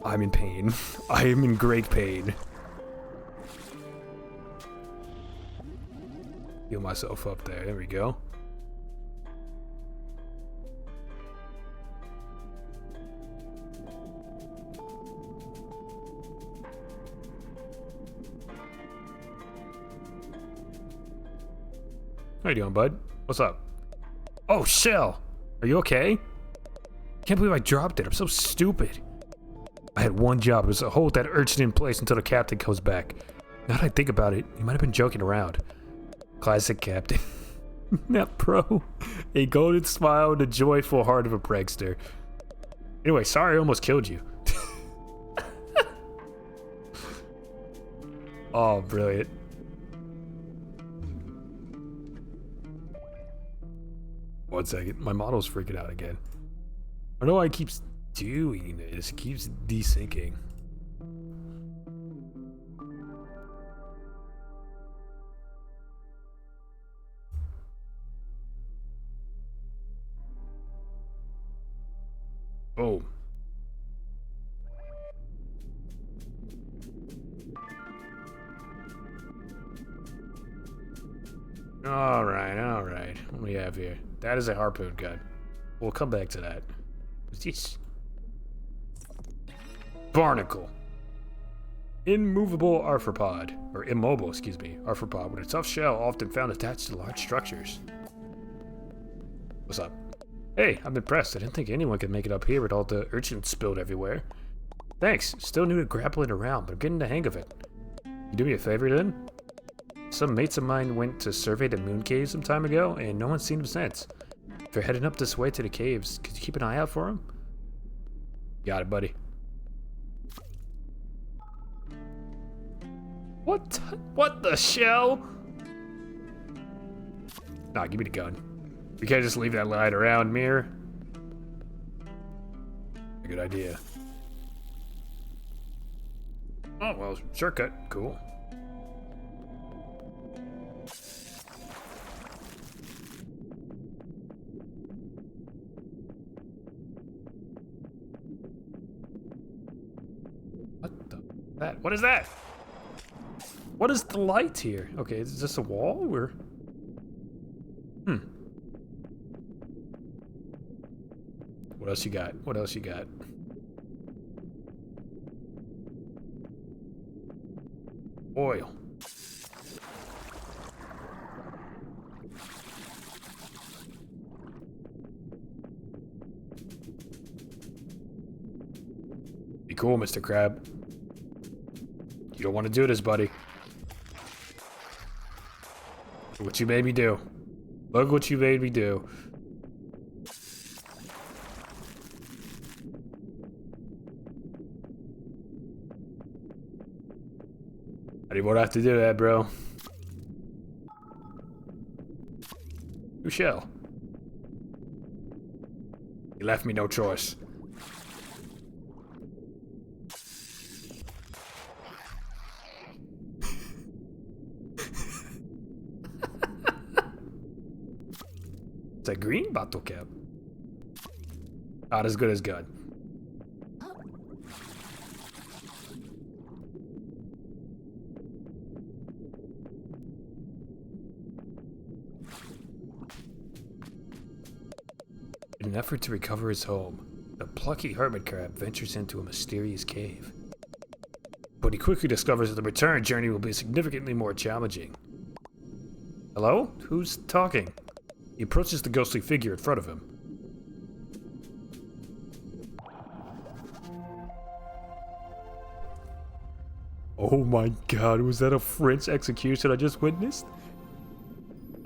I'm in pain. I am in great pain. Heal myself up there. There we go. How you doing, bud? What's up? Oh, Shell! Are you okay? Can't believe I dropped it. I'm so stupid. I had one job. It was to hold that urchin in place until the captain comes back. Now that I think about it, he might have been joking around. Classic captain. Not pro. A golden smile and a joyful heart of a prankster. Anyway, sorry I almost killed you. Oh, brilliant. One second. My model's freaking out again. I know why it keeps doing this. It keeps desyncing. Oh. Alright. What do we have here? That is a harpoon gun. We'll come back to that. What's this? Barnacle. Immovable arthropod. Or immobile, excuse me. Arthropod with a tough shell often found attached to large structures. What's up? Hey, I'm impressed. I didn't think anyone could make it up here with all the urchins spilled everywhere. Thanks. Still new to grappling around, but I'm getting the hang of it. You do me a favor then? Some mates of mine went to survey the moon caves some time ago, and no one's seen them since. If you're heading up this way to the caves, could you keep an eye out for them? Got it, buddy. What the shell? Nah, give me the gun. We can't just leave that lying around, Mirror. A good idea. Oh, well, shortcut. Cool. What the? That? What is that? What is the light here? Okay, is this a wall or? What else you got? What else you got? Oil. Be cool, Mr. Crab. You don't want to do this, buddy. Look what you made me do. Look what you made me do. You won't have to do that, bro. You shall. You left me no choice. It's a green bottle cap. Not as good as good. In an effort to recover his home, the plucky hermit crab ventures into a mysterious cave. But he quickly discovers that the return journey will be significantly more challenging. Hello? Who's talking? He approaches the ghostly figure in front of him. Oh my god, was that a French execution I just witnessed?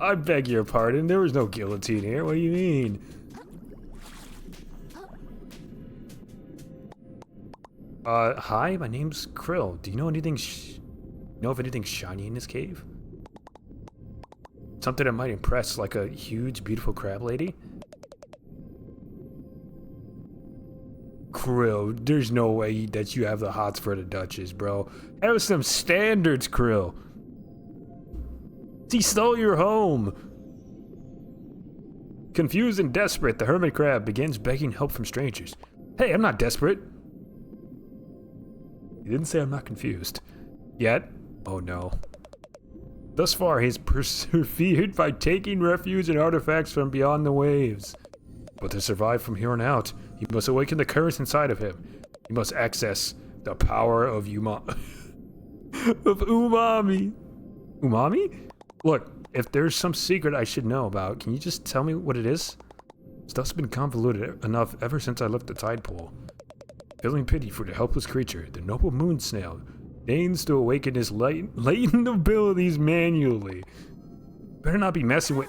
I beg your pardon, there was no guillotine here, what do you mean? Hi, my name's Krill. Do you know anything know of anything shiny in this cave? Something that might impress, like a huge, beautiful crab lady? Krill, there's no way that you have the hots for the Duchess, bro. Have some standards, Krill. He stole your home. Confused and desperate, the hermit crab begins begging help from strangers. Hey, I'm not desperate. He didn't say I'm not confused. Yet? Oh no. Thus far, he's persevered by taking refuge in artifacts from beyond the waves. But to survive from here on out, he must awaken the currents inside of him. He must access the power of umami. Umami? Look, if there's some secret I should know about, can you just tell me what it is? Stuff's been convoluted enough ever since I left the tide pool. Feeling pity for the helpless creature, the noble moon snail deigns to awaken his latent abilities manually. Better not be messing with...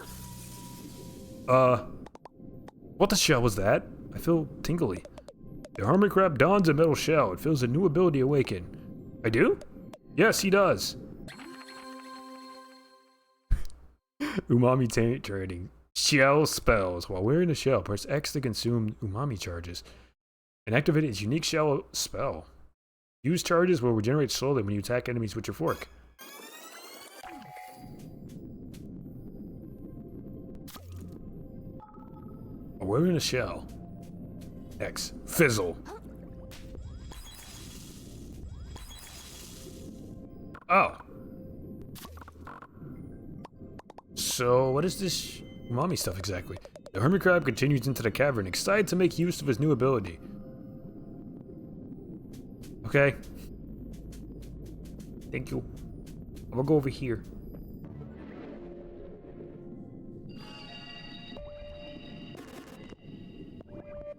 What the shell was that? I feel tingly. The hermit crab dons a metal shell. It feels a new ability awaken. I do? Yes, he does. Umami training. Shell spells. While wearing the shell, press X to consume umami charges and activate its unique shell spell. Use charges will regenerate slowly when you attack enemies with your fork. Wearing a shell. X. Fizzle. Oh. So, what is this umami stuff exactly? The hermit crab continues into the cavern, excited to make use of his new ability. Okay. Thank you. I'm gonna go over here.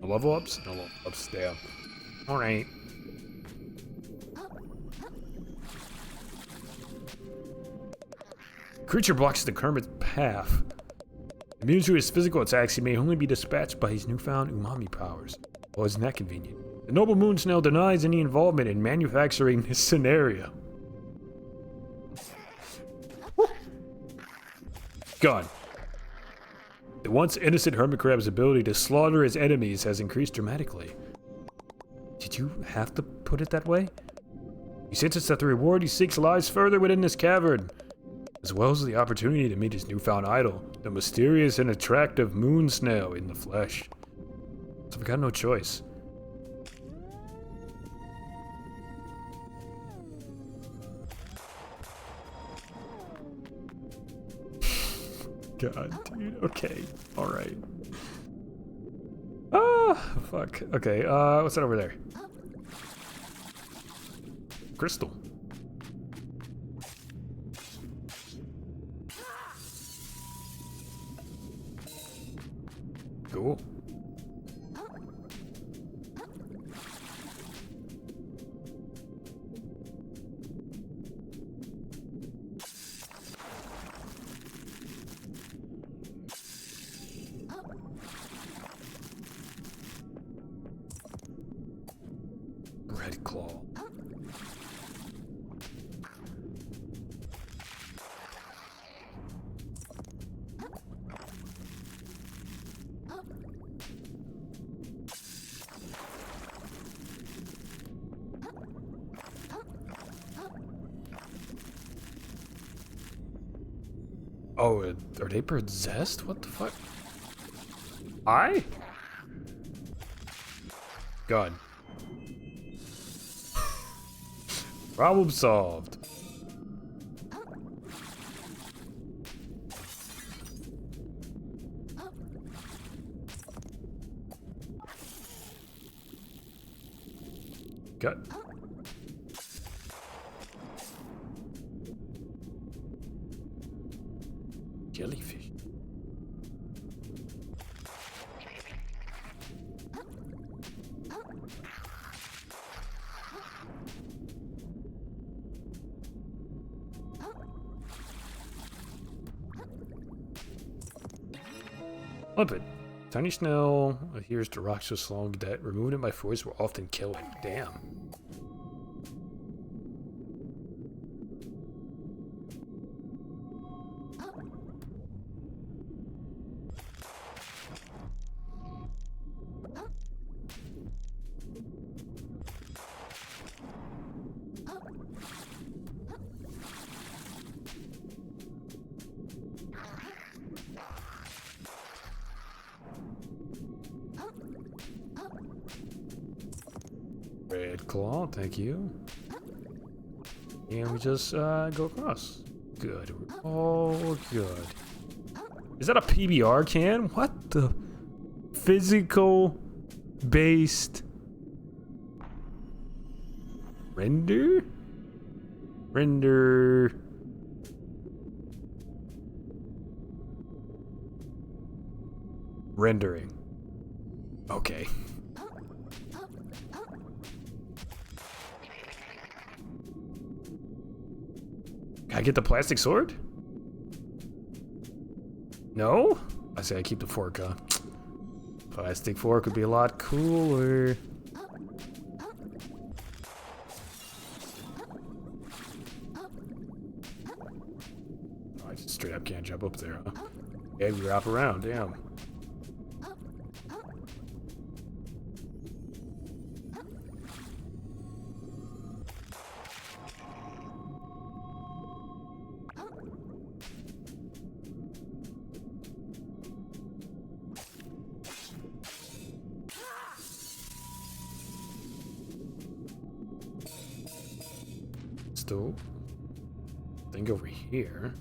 No level ups? No level ups, damn. Alright. Creature blocks the hermit's path. Immune to his physical attacks, he may only be dispatched by his newfound umami powers. Well, isn't that convenient? The noble moon snail denies any involvement in manufacturing this scenario. Gone. The once innocent hermit crab's ability to slaughter his enemies has increased dramatically. Did you have to put it that way? He senses that the reward he seeks lies further within this cavern, as well as the opportunity to meet his newfound idol, the mysterious and attractive moon snail in the flesh. So I've got no choice. God, dude. Okay. Alright. Ah, fuck. Okay, what's that over there? Crystal. Cool. Red claw. Oh, are they possessed? What the fuck? God. Problem solved. Got. Jellyfish. Limpet. Tiny snail adheres to rocks so long that removing it by force will often kill it. Damn. Red claw, thank you. And we just go across. Good. Oh, good. Is that a PBR can? What the? Physical based render? Render. Rendering. Okay. Can I get the plastic sword? No? I say I keep the fork, huh? Plastic fork would be a lot cooler. Oh, I just straight up can't jump up there, huh? Yeah, we wrap around, damn. Still, thing over here.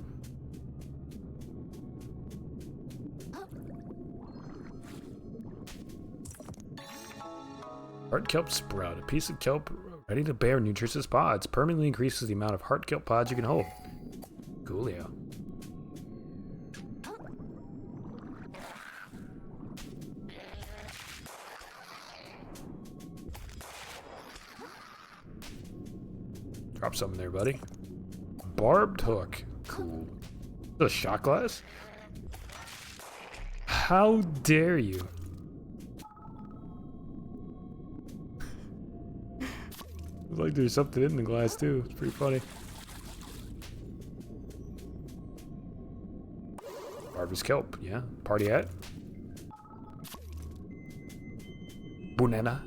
Heart kelp sprout. A piece of kelp ready to bear nutritious pods. Permanently increases the amount of heart kelp pods you can hold. Coolio. Drop something there, buddy. Barbed hook. Cool. The shot glass? How dare you? Looks like there's something in the glass too. It's pretty funny. Barber's kelp, yeah. Party hat. Banana.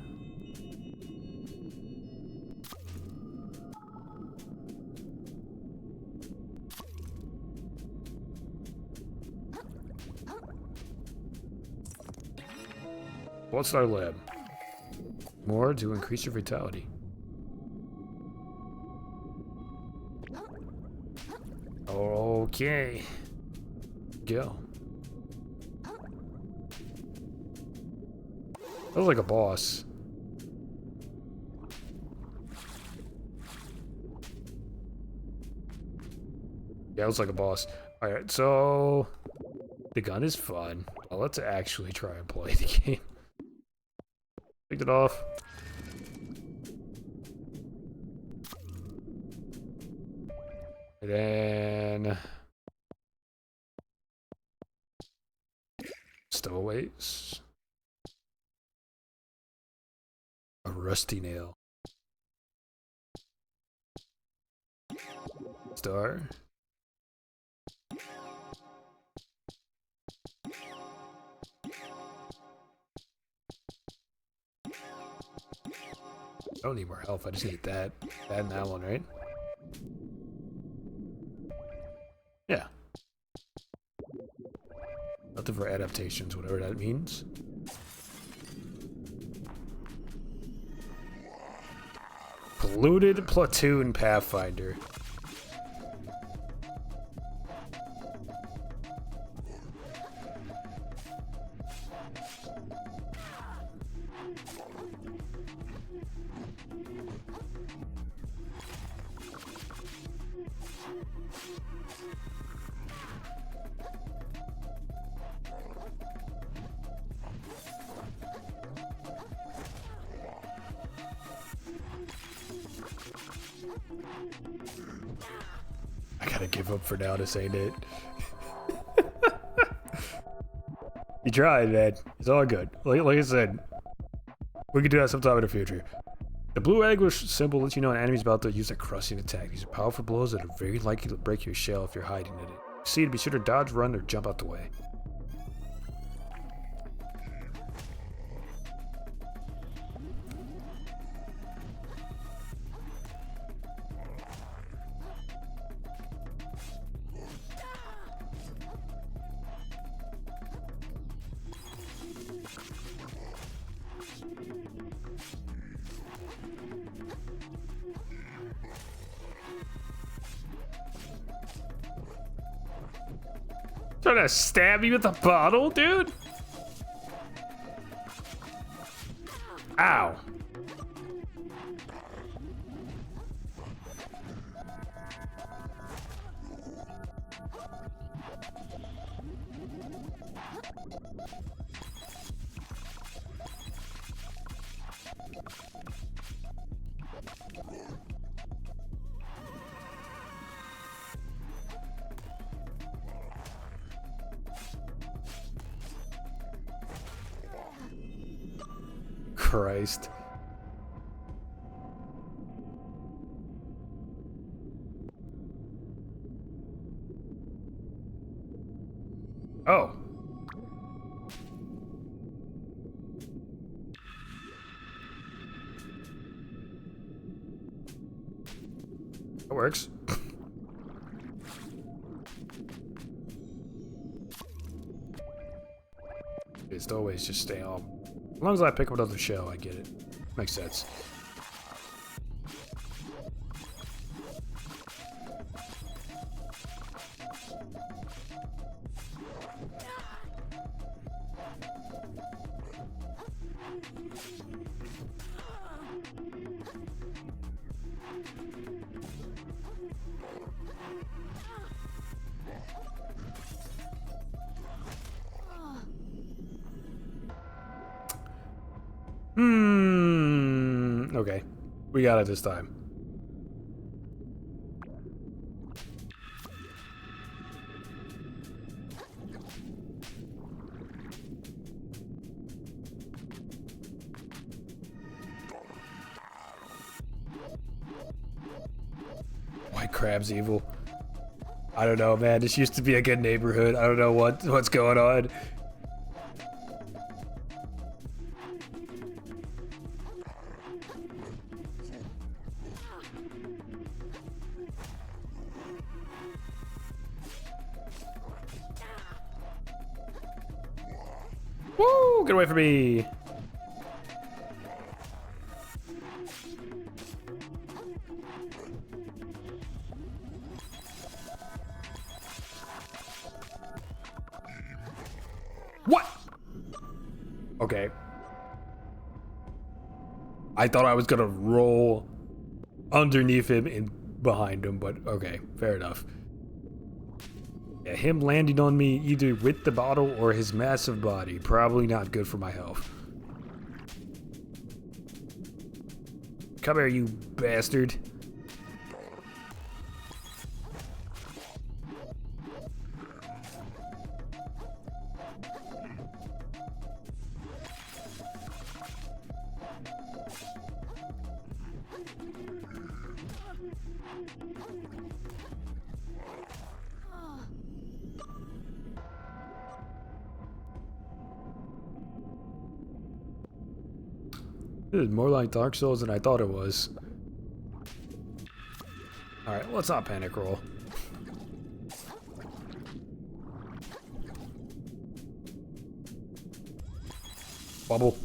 What's our lab? More to increase your vitality. Okay. Go. That was like a boss. Yeah, it was like a boss. Alright, so the gun is fun. Well, let's actually try and play the game. Picked it off. And then stowaways. A rusty nail. Star. I don't need more health, I just need that. That and that one, right? Yeah. Nothing for adaptations, whatever that means. Polluted Platoon Pathfinder. I gotta give up for now, this ain't it. You tried, man. It's all good. Like I said, we can do that sometime in the future. The blue egg symbol lets you know an enemy's about to use a crushing attack. These are powerful blows that are very likely to break your shell if you're hiding in it. See, to be sure to dodge, run, or jump out the way. Trying to stab me with a bottle, dude? Ow. Christ. Oh. That works. It's always just stay on. As long as I pick up another shell, I get it. Makes sense. Okay. We got it this time. White crab's evil. I don't know, man. This used to be a good neighborhood. I don't know what's going on. Woo! Get away from me! What? Okay. I thought I was gonna roll underneath him and behind him, but okay, fair enough. Yeah, him landing on me either with the bottle or his massive body, probably not good for my health. Come here, you bastard. This is more like Dark Souls than I thought it was. Alright, let's not panic roll. Bubble.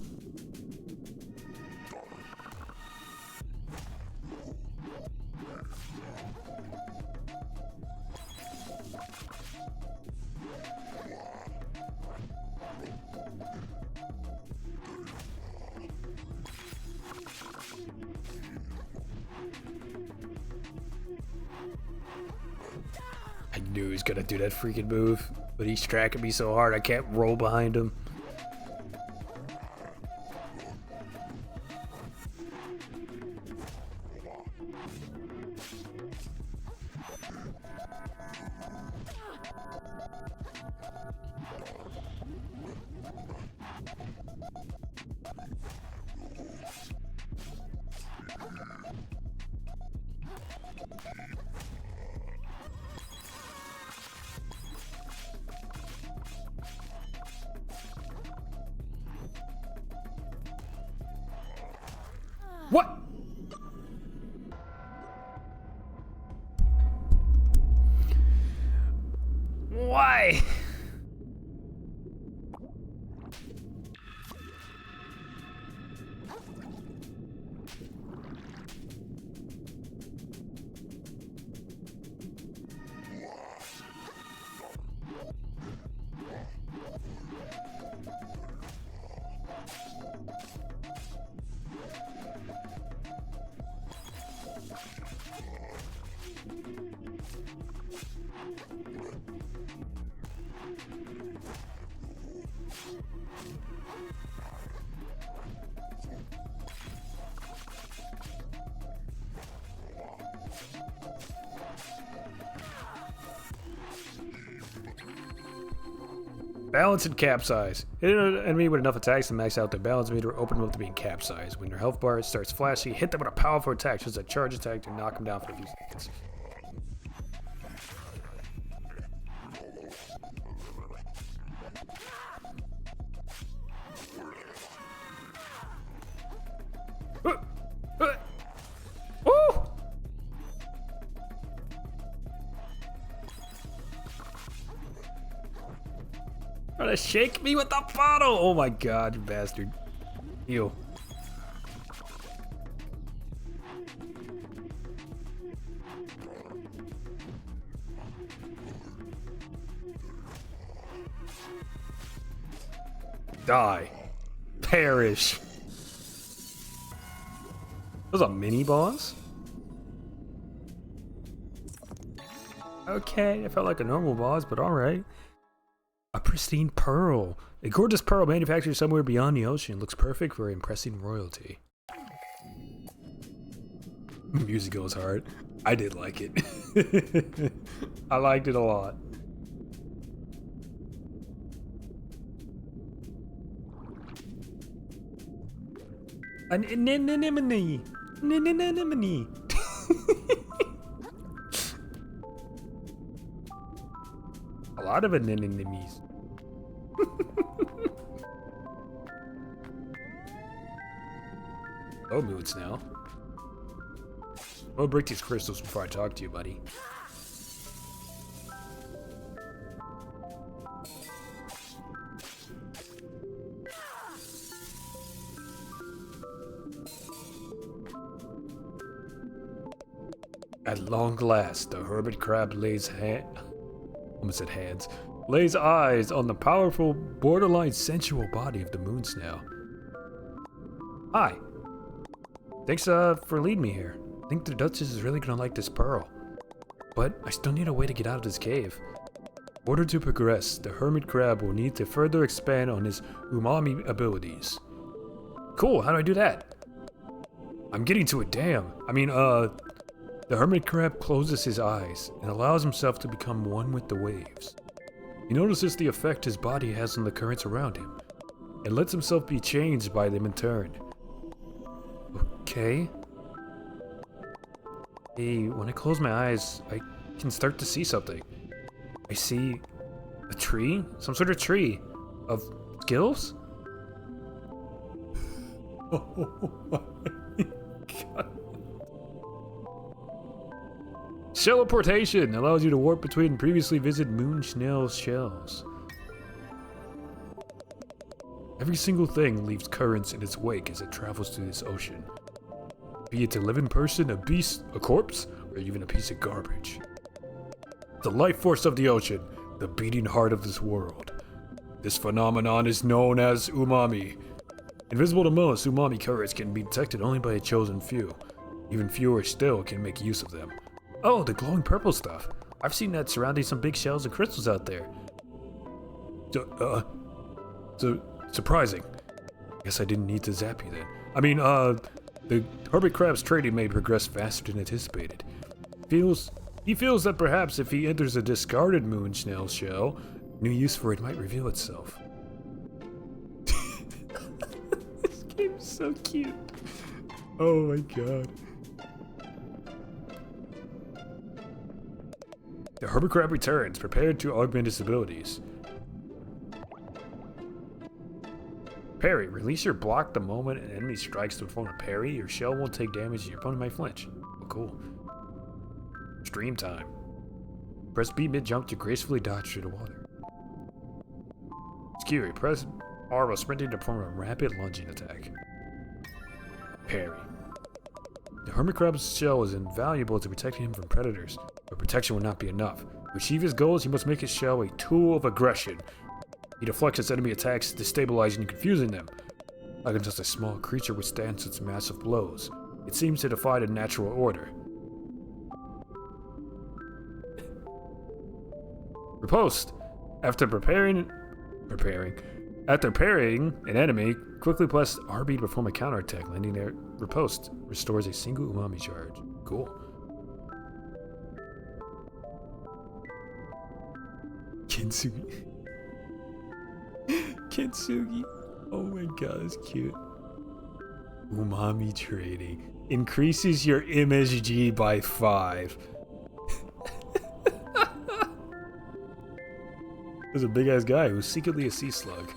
I knew he was gonna do that freaking move, but he's tracking me so hard I can't roll behind him. What? Why? Balance and capsize. Hit an enemy with enough attacks to max out their balance meter, open them up to being capsized. When their health bar starts flashing, hit them with a powerful attack, such as a charge attack to knock them down for a few seconds. Woo! Trying to shake me with the bottle! Oh my god, you bastard. Ew. Die. Perish. That was a mini boss? Okay, it felt like a normal boss, but alright. A pristine pearl. A gorgeous pearl manufactured somewhere beyond the ocean. Looks perfect for impressing royalty. Music goes hard. I did like it. I liked it a lot. An anemone. An anemone. A lot of anemones. Oh, moods now. I'll break these crystals before I talk to you, buddy. At long last, the hermit crab lays almost said hands. Lays eyes on the powerful, borderline sensual body of the moon snail. Hi. Thanks for leading me here. I think the Duchess is really gonna like this pearl. But I still need a way to get out of this cave. In order to progress, the hermit crab will need to further expand on his umami abilities. Cool, how do I do that? I'm getting to it, damn. The hermit crab closes his eyes and allows himself to become one with the waves. He notices the effect his body has on the currents around him, and lets himself be changed by them in turn. Okay. Hey, when I close my eyes, I can start to see something. I see a tree? Some sort of tree. Of skills? Oh my god. Teleportation allows you to warp between previously visited moon snail shells. Every single thing leaves currents in its wake as it travels through this ocean. Be it a living person, a beast, a corpse, or even a piece of garbage. The life force of the ocean, the beating heart of this world. This phenomenon is known as umami. Invisible to most, umami currents can be detected only by a chosen few. Even fewer still can make use of them. Oh, the glowing purple stuff. I've seen that surrounding some big shells and crystals out there. So surprising. Guess I didn't need to zap you then. I mean, the hermit crab's trading may progress faster than anticipated. He feels that perhaps if he enters a discarded moon snail shell, new use for it might reveal itself. This game's so cute. Oh my god. The hermit crab returns, prepared to augment its abilities. Parry. Release your block the moment an enemy strikes to perform a parry. Your shell won't take damage and your opponent might flinch. Oh, cool. Stream time. Press B mid-jump to gracefully dodge through the water. Skewery. Press R while sprinting to perform a rapid lunging attack. Parry. The hermit crab's shell is invaluable to protecting him from predators, but protection will not be enough. To achieve his goals, he must make his shell a tool of aggression. He deflects its enemy attacks, destabilizing and confusing them. Like just a small creature withstands its massive blows. It seems to defy the natural order. Riposte. After parrying an enemy, quickly press RB to perform a counterattack, landing their riposte. Restores a single umami charge. Cool. Kintsugi. Kintsugi. Oh my god, that's cute. Umami trading. Increases your MSG by 5. There's a big ass guy who's secretly a sea slug.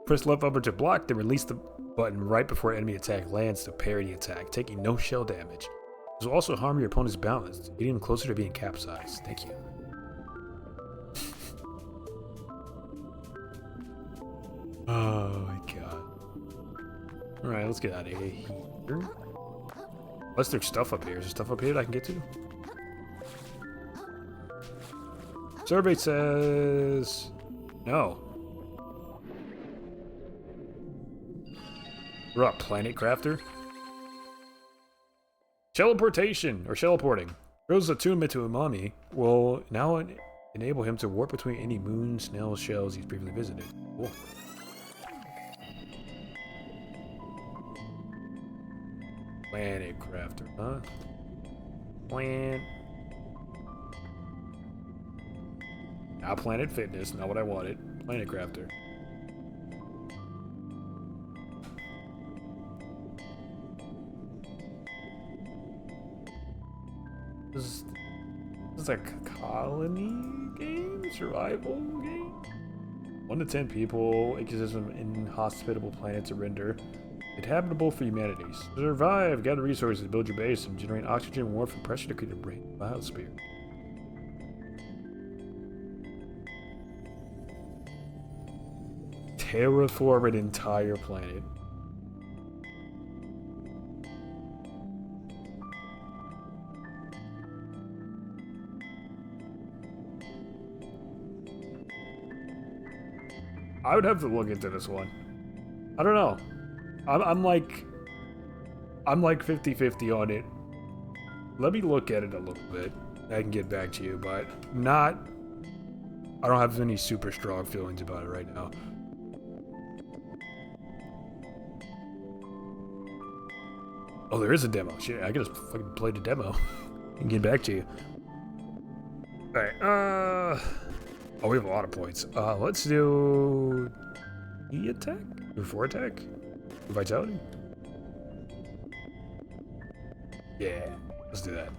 Press left bumper to block, then release the button right before enemy attack lands to parry the attack, taking no shell damage. This will also harm your opponent's balance, getting him closer to being capsized. Thank you. Oh my god. Alright, let's get out of here. Unless there's stuff up here. Is there stuff up here that I can get to? Survey says... no. We're up, Planet Crafter. Teleportation, or teleporting. Rose attunement to Umami will now enable him to warp between any moon snail shells he's previously visited. Cool. Planet Crafter, huh? Now Planet Fitness, not what I wanted. Planet Crafter. This is a colony game? Survival game? 1 to 10 people, ecosystem inhospitable planet to render. Inhabitable for humanities. To survive, gather resources, build your base, and generate oxygen and warp from pressure to create a brain biosphere. Terraform an entire planet. I would have to look into this one. I don't know. I'm like 50-50 on it. Let me look at it a little bit. I can get back to you, but I don't have any super strong feelings about it right now. Oh, there is a demo. Shit, I can just fucking play the demo and get back to you. Alright, oh, we have a lot of points. Let's do... E-attack? Or 4 attack? Vitality? Yeah, let's do that.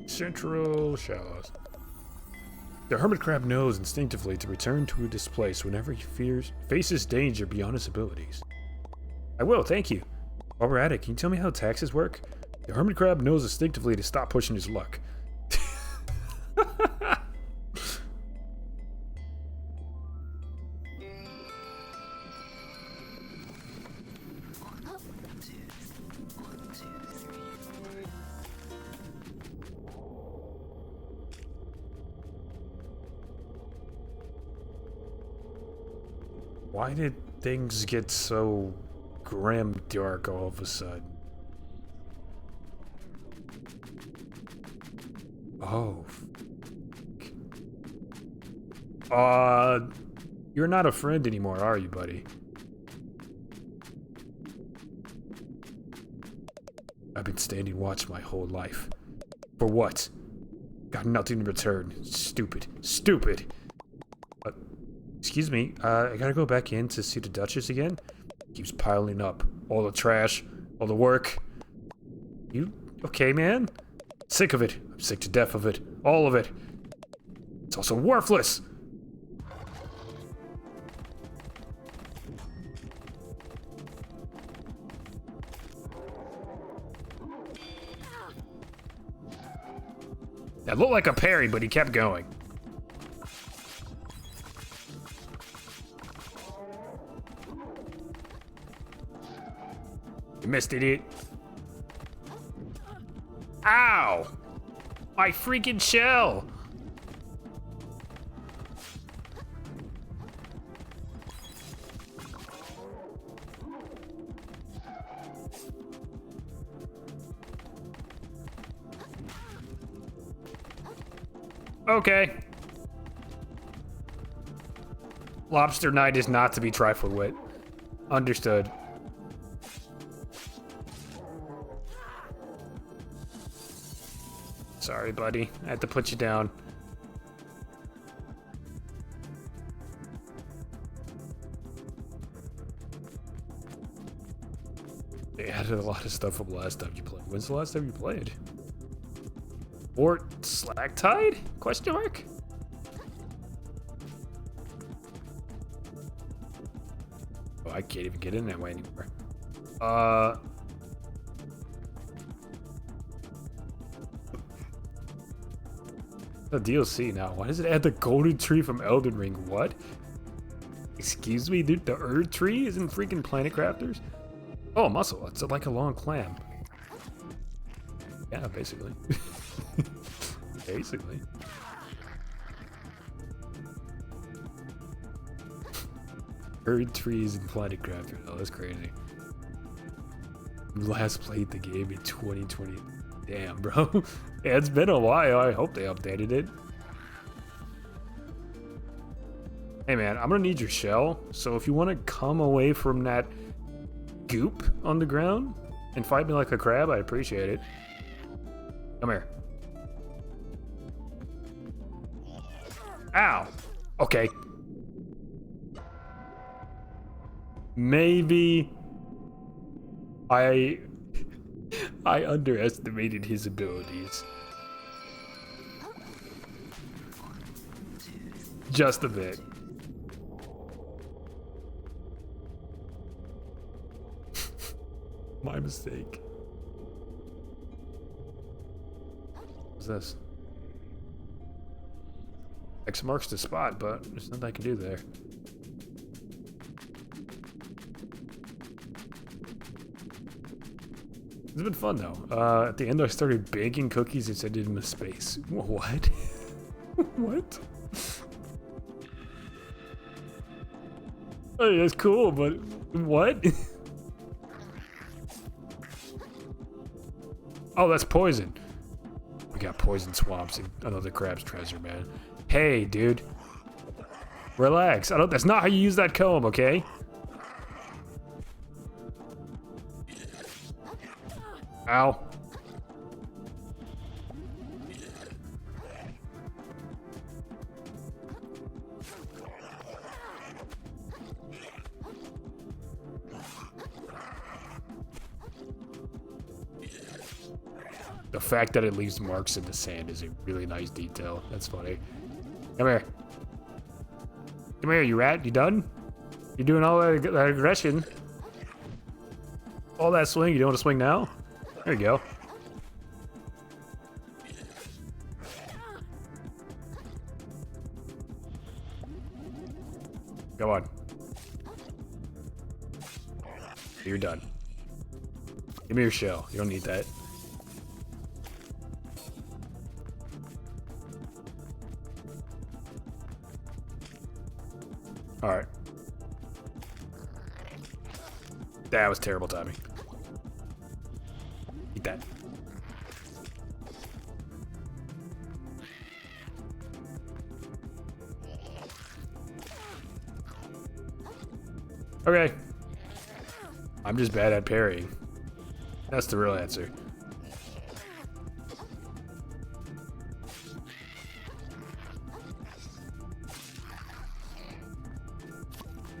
Central Shallows. The hermit crab knows instinctively to return to this place whenever he faces danger beyond his abilities. I will, thank you. While we're at it, can you tell me how taxes work? The hermit crab knows instinctively to stop pushing his luck. Why did things get so grim dark all of a sudden? Oh. You're not a friend anymore, are you, buddy? I've been standing watch my whole life. For what? Got nothing in return. Stupid. Stupid! Excuse me, I gotta go back in to see the Duchess again. Keeps piling up. All the trash, all the work. You okay, man? Sick of it. I'm sick to death of it. All of it. It's also worthless! That looked like a parry, but he kept going. You missed it. Ow! My freaking shell! Okay. Lobster Knight is not to be trifled with. Understood. Sorry, buddy. I had to put you down. They added a lot of stuff from last time you played. When's the last time you played? Fort Slacktide? Question mark? Oh, I can't even get in that way anymore. The DLC now. Why does it add the golden tree from Elden Ring? What? Excuse me, dude. The Erd tree isn't freaking Planet Crafters? Oh, muscle. It's like a long clam. Yeah, basically. Basically. Erd trees and Planet Crafters. Oh, that's crazy. Last played the game in 2020. Damn, bro. Yeah, it's been a while. I hope they updated it. Hey, man, I'm gonna need your shell. So if you want to come away from that goop on the ground and fight me like a crab, I appreciate it. Come here. Ow. Okay. Maybe I underestimated his abilities. Just a bit. My mistake. What's this? X marks the spot, but there's nothing I can do there. It's been fun though. At the end I started baking cookies and sent it into space. What? What? Hey, that's cool, but what? Oh, that's poison. We got poison swamps and another crab's treasure, man. Hey, dude. Relax. That's not how you use that comb, okay? Ow. The fact that it leaves marks in the sand is a really nice detail. That's funny. Come here. Come here, you rat. You done? You're doing all that aggression. All that swing. You don't want to swing now? There you go. Come on. You're done. Give me your shell. You don't need that. Alright. That was terrible timing. Eat that. Okay. I'm just bad at parrying. That's the real answer.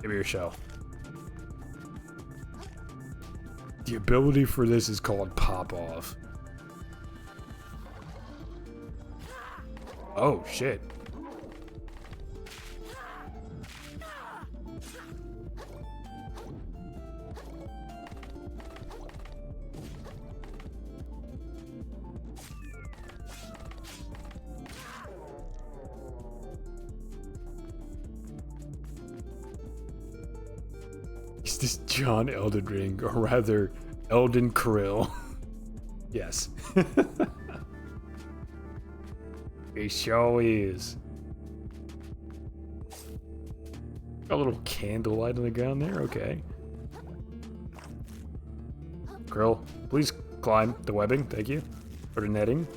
Give me your shell. The ability for this is called Pop Off. Oh, shit. Is this John Elden Ring, or rather, Elden Krill? Yes. He sure is. Got a little candle light on the ground there, okay. Krill, please climb the webbing, thank you. For the netting.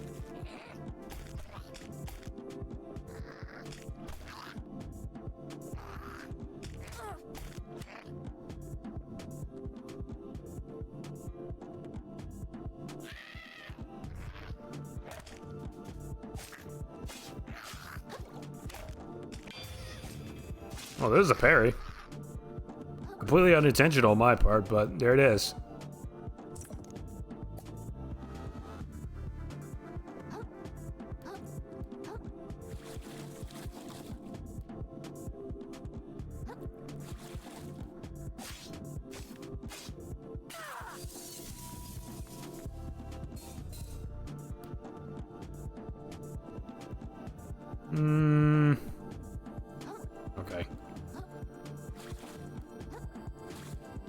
Oh, this is a parry. Completely unintentional on my part, but there it is. Okay.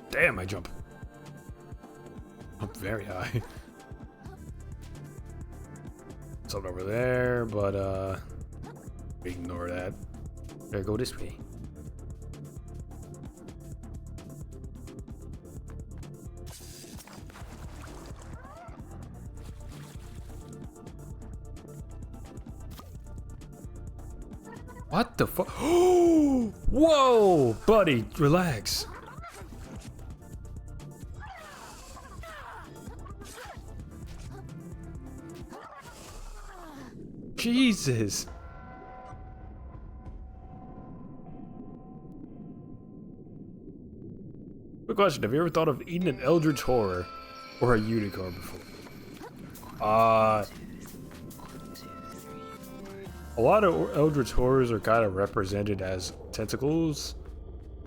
Damn, I jump. Up very high. Something over there, but ignore that. Better go this way. What the fuck? Whoa, buddy, relax. Jesus. Quick question, have you ever thought of eating an eldritch horror or a unicorn before? A lot of eldritch horrors are kind of represented as tentacles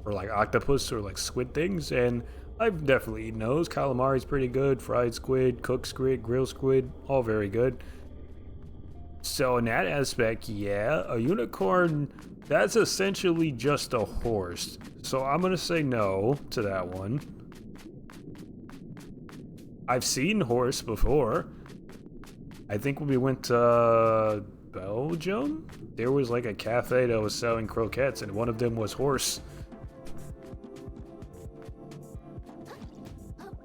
or like octopus or like squid things, and I've definitely eaten those. Calamari's pretty good, fried squid, cooked squid, grilled squid, all very good. So in that aspect, yeah, a unicorn, that's essentially just a horse. So I'm gonna say no to that one. I've seen horse before. I think when we went to Belgium, there was like a cafe that was selling croquettes, and one of them was horse.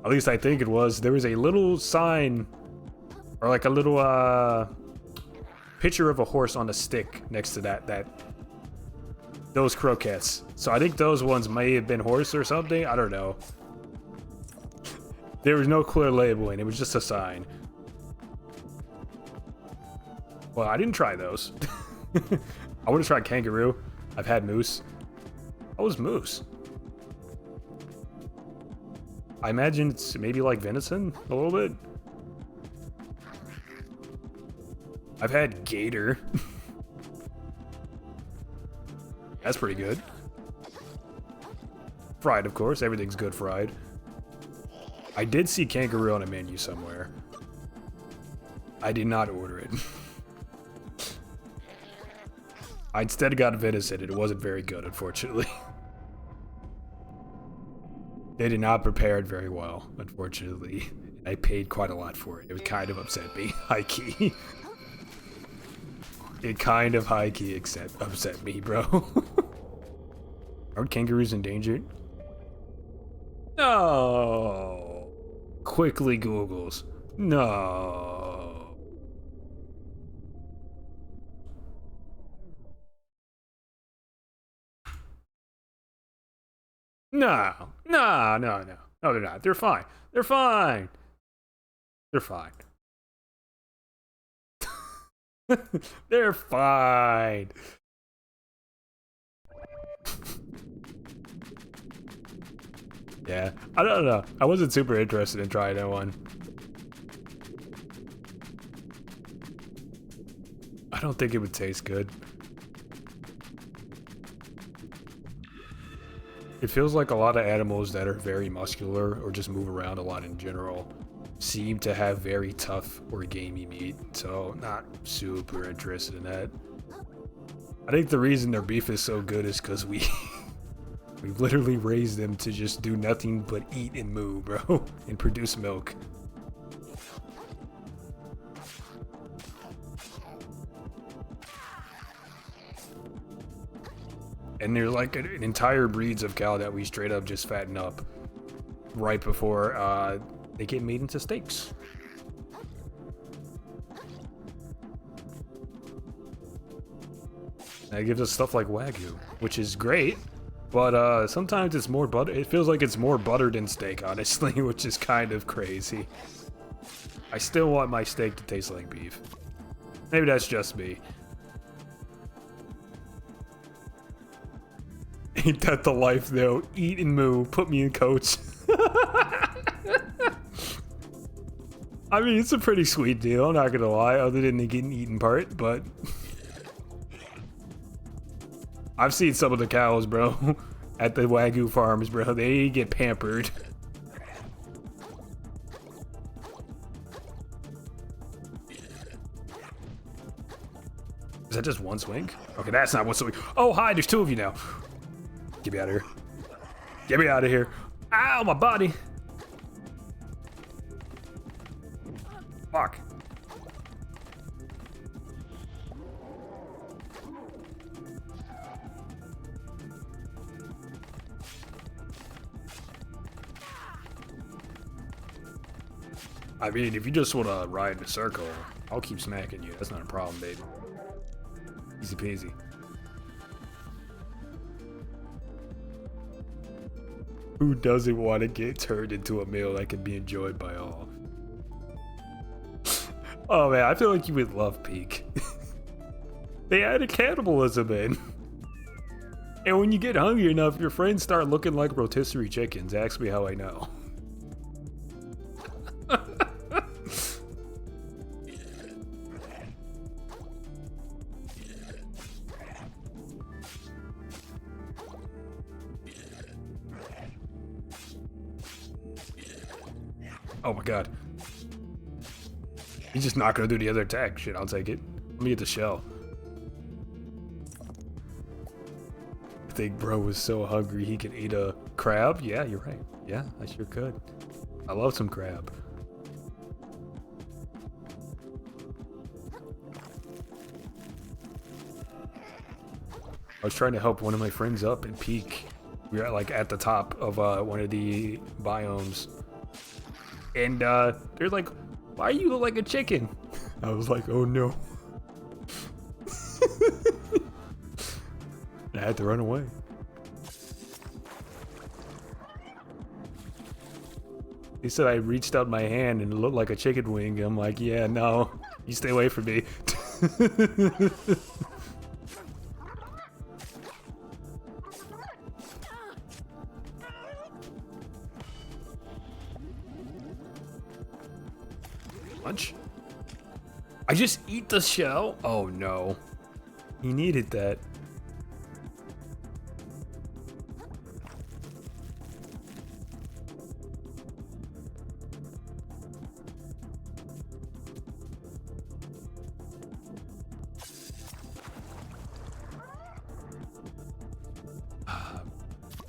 At least I think it was. There was a little sign, or like a little picture of a horse on a stick next to those croquettes. So I think those ones may have been horse or something. I don't know. There was no clear labeling. It was just a sign. Well, I didn't try those. I would have tried kangaroo. I've had moose. What was moose? I imagine it's maybe like venison a little bit. I've had gator. That's pretty good. Fried, of course. Everything's good fried. I did see kangaroo on a menu somewhere. I did not order it. I instead got venison. It wasn't very good, unfortunately. They did not prepare it very well, unfortunately. I paid quite a lot for it. It would kind of upset me, high-key. It kind of high-key upset me, bro. Aren't kangaroos endangered? No. Quickly Googles. No. No. No, no, no. No, they're not. They're fine. They're fine. They're fine. They're fine. Yeah, I don't know. I wasn't super interested in trying that one. I don't think it would taste good. It feels like a lot of animals that are very muscular or just move around a lot in general seem to have very tough or gamey meat, so not super interested in that. I think the reason their beef is so good is because we've literally raised them to just do nothing but eat and moo, bro, and produce milk. And there's like an entire breeds of cow that we straight up just fatten up right before they get made into steaks. That gives us stuff like Wagyu, which is great, but sometimes it's more butter. It feels like it's more butter than steak, honestly, which is kind of crazy. I still want my steak to taste like beef. Maybe that's just me. Ain't that the life, though? Eat and moo. Put me in, coach. I mean, it's a pretty sweet deal, I'm not gonna lie, other than the getting eaten part, but... I've seen some of the cows, bro, at the Wagyu farms, bro. They get pampered. Is that just one swing? Okay, that's not one swing. Oh, hi, there's two of you now. Get me out of here. Get me out of here. Ow, my body. Fuck. I mean, if you just want to ride in a circle, I'll keep smacking you. That's not a problem, baby. Easy peasy. Who doesn't want to get turned into a meal that can be enjoyed by all? Oh man, I feel like you would love Peak. They added cannibalism in. And when you get hungry enough, your friends start looking like rotisserie chickens. Ask me how I know. Oh my god. He's just not gonna do the other attack. Shit, I'll take it. Let me get the shell. I think bro was so hungry he could eat a crab. Yeah, you're right. Yeah, I sure could. I love some crab. I was trying to help one of my friends up and Peak. We were like at the top of one of the biomes. And they're like, why you look like a chicken? I was like, oh no. I had to run away. He said I reached out my hand and it looked like a chicken wing. I'm like, yeah, no, you stay away from me. Lunch? I just eat the shell? Oh no. He needed that.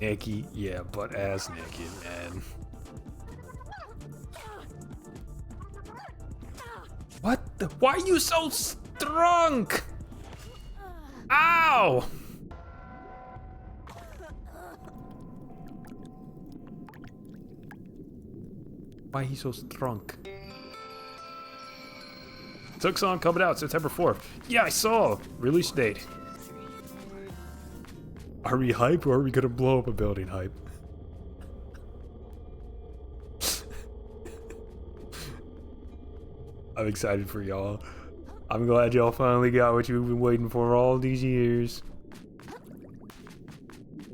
Nikki, yeah, butt ass naked, man. What the? Why are you so strong? Ow! Why he so strong? Tucson coming out September 4th. Yeah, I saw. Release date. Are we hype or are we gonna blow up a building hype? I'm excited for y'all. I'm glad y'all finally got what you've been waiting for all these years.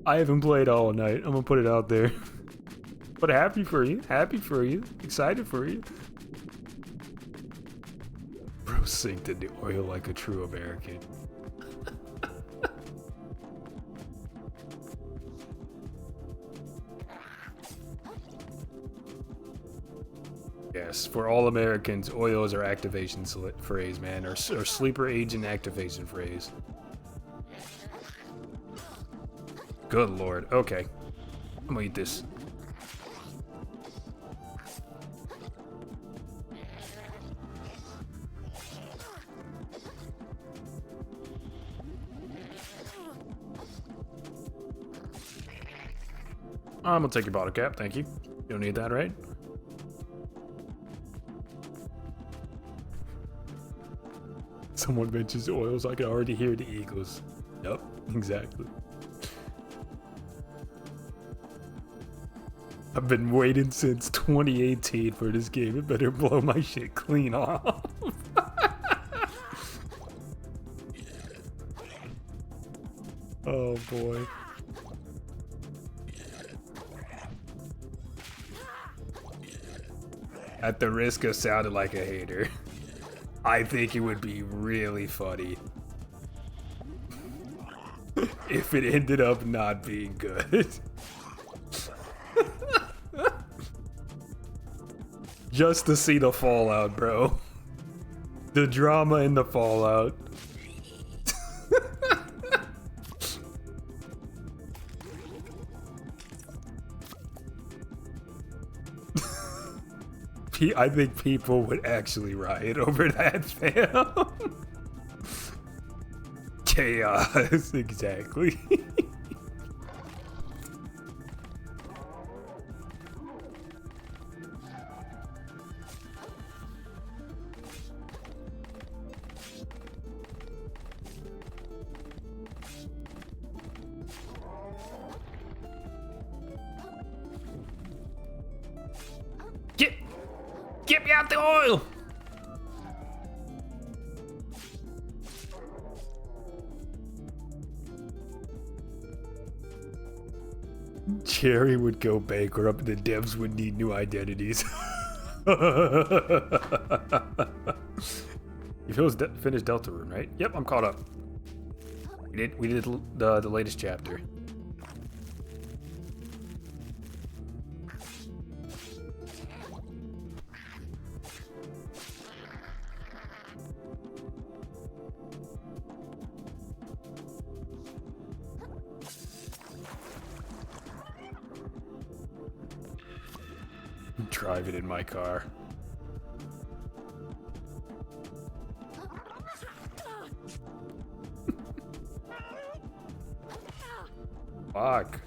I haven't played all night. I'm gonna put it out there. But happy for you. Happy for you. Excited for you. Bro synced in the oil like a true American. Yes, for all Americans, oil is our activation phrase, man. Our sleeper agent activation phrase. Good lord. Okay. I'm gonna eat this. I'm gonna take your bottle cap, thank you. You don't need that, right? Someone mentions oils, I can already hear the eagles. Yep, exactly. I've been waiting since 2018 for this game. It better blow my shit clean off. Oh boy. At the risk of sounding like a hater, I think it would be really funny if it ended up not being good. Just to see the fallout, bro. The drama in the fallout. I think people would actually riot over that, fam. Chaos, exactly. Get me out the oil! Cherry would go bankrupt and the devs would need new identities. You finished Delta Rune, right? Yep, I'm caught up. We did the latest chapter. Drive it in my car. Fuck.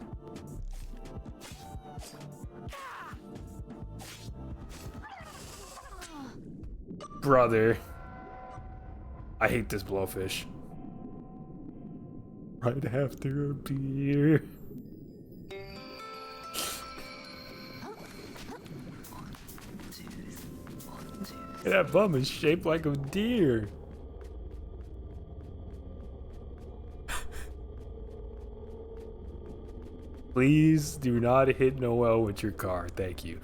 Brother. I hate this blowfish. Right after a beer. That bum is shaped like a deer. Please do not hit Noel with your car. Thank you.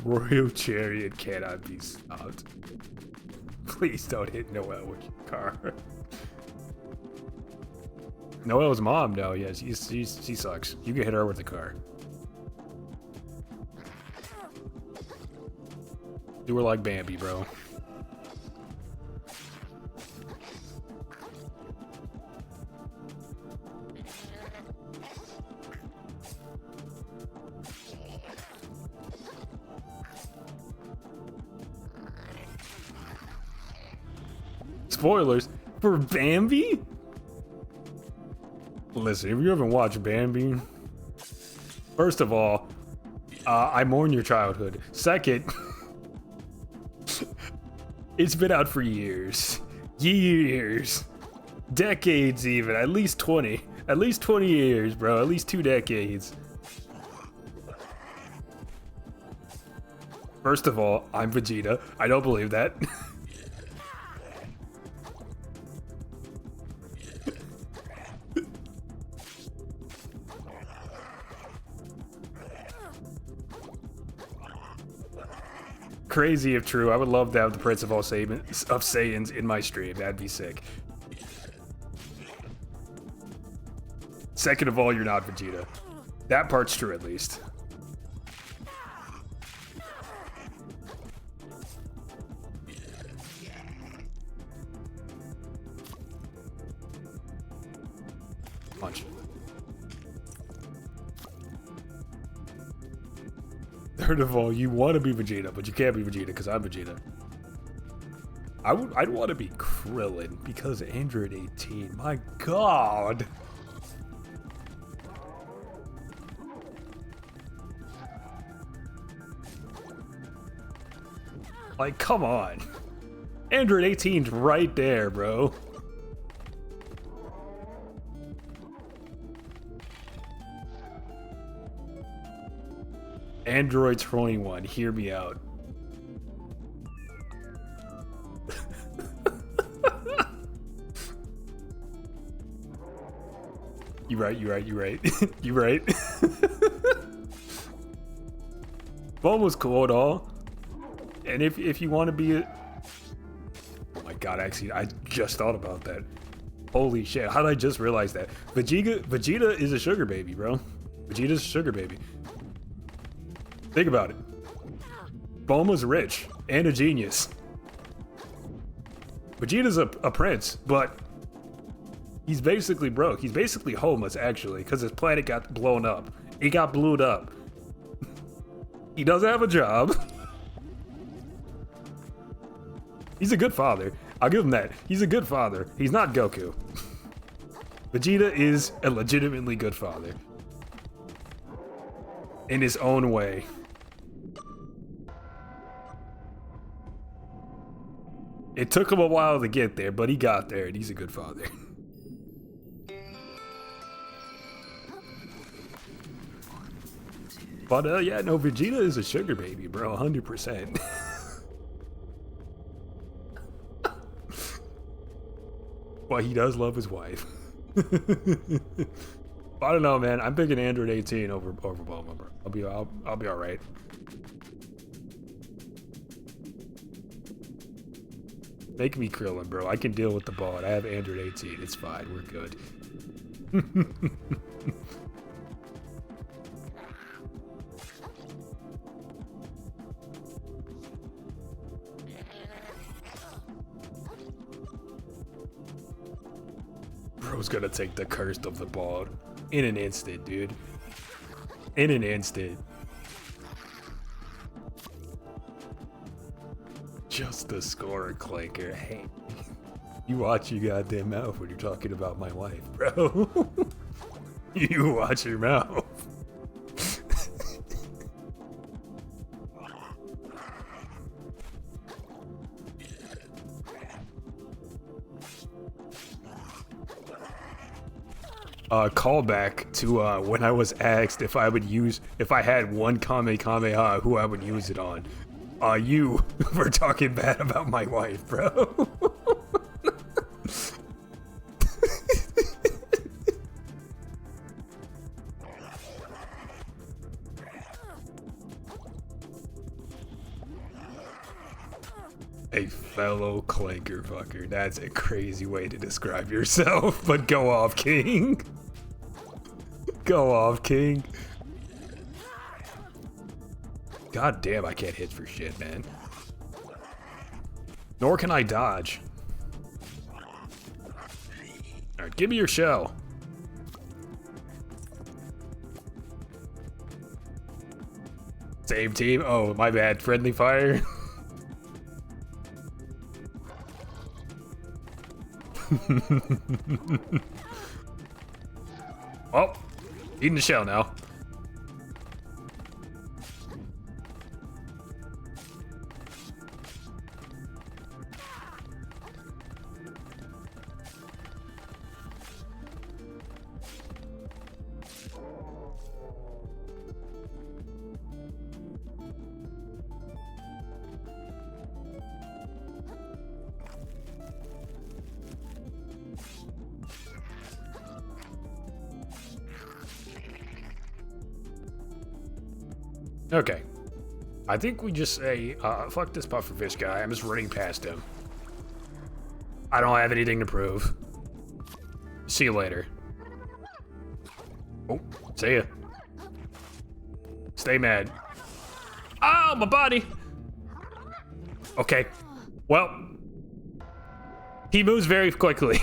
Royal Chariot cannot be stopped. Please don't hit Noel with your car. Noel's mom, though, yeah, she sucks. You can hit her with the car. Do her like Bambi, bro. Spoilers for Bambi? Listen, if you haven't watched Bambi, first of all, I mourn your childhood. Second, it's been out for years. Years. Decades even. At least 20. At least 20 years, bro. At least 2 decades. First of all, I'm Vegeta. I don't believe that. Crazy if true. I would love to have the Prince of all Saiyans in my stream. That'd be sick. Second of all, you're not Vegeta. That part's true at least. Punch. Third of all, you want to be Vegeta, but you can't be Vegeta because I'm Vegeta. I'd want to be Krillin because Android 18. My God. Like, come on. Android 18's right there, bro. Android 21, hear me out. You right. You right. Bone was cool at all. And if you want to be a... Oh my God, actually, I just thought about that. Holy shit, how did I just realize that? Vegeta is a sugar baby, bro. Vegeta's a sugar baby. Think about it. Bulma's rich and a genius. Vegeta's a prince, but he's basically broke. He's basically homeless, actually, because his planet got blown up. It got blew up. He doesn't have a job. He's a good father. I'll give him that. He's a good father. He's not Goku. Vegeta is a legitimately good father. In his own way. It took him a while to get there, but he got there, and he's a good father. But yeah, no, Vegeta is a sugar baby, bro, 100%. But he does love his wife. I don't know, man. I'm picking Android 18 over Bulma, bro. I'll be all right. Make me Krillin, bro. I can deal with the ball. I have Android 18. It's fine. We're good. Bro's gonna take the curse of the ball in an instant, dude. In an instant. Just the score, Clanker. Hey, you watch your goddamn mouth when you're talking about my wife, bro. You watch your mouth. Callback to when I was asked if I had one Kamehameha, who I would use it on. You for talking bad about my wife, bro. A fellow clanker fucker. That's a crazy way to describe yourself, but go off, King. Go off, King. God damn, I can't hit for shit, man. Nor can I dodge. Alright, give me your shell. Same team? Oh, my bad. Friendly fire. Oh, eating the shell now. Okay. I think we just say, fuck this pufferfish guy. I'm just running past him. I don't have anything to prove. See you later. Oh, see ya. Stay mad. Oh, my body! Okay. Well, he moves very quickly.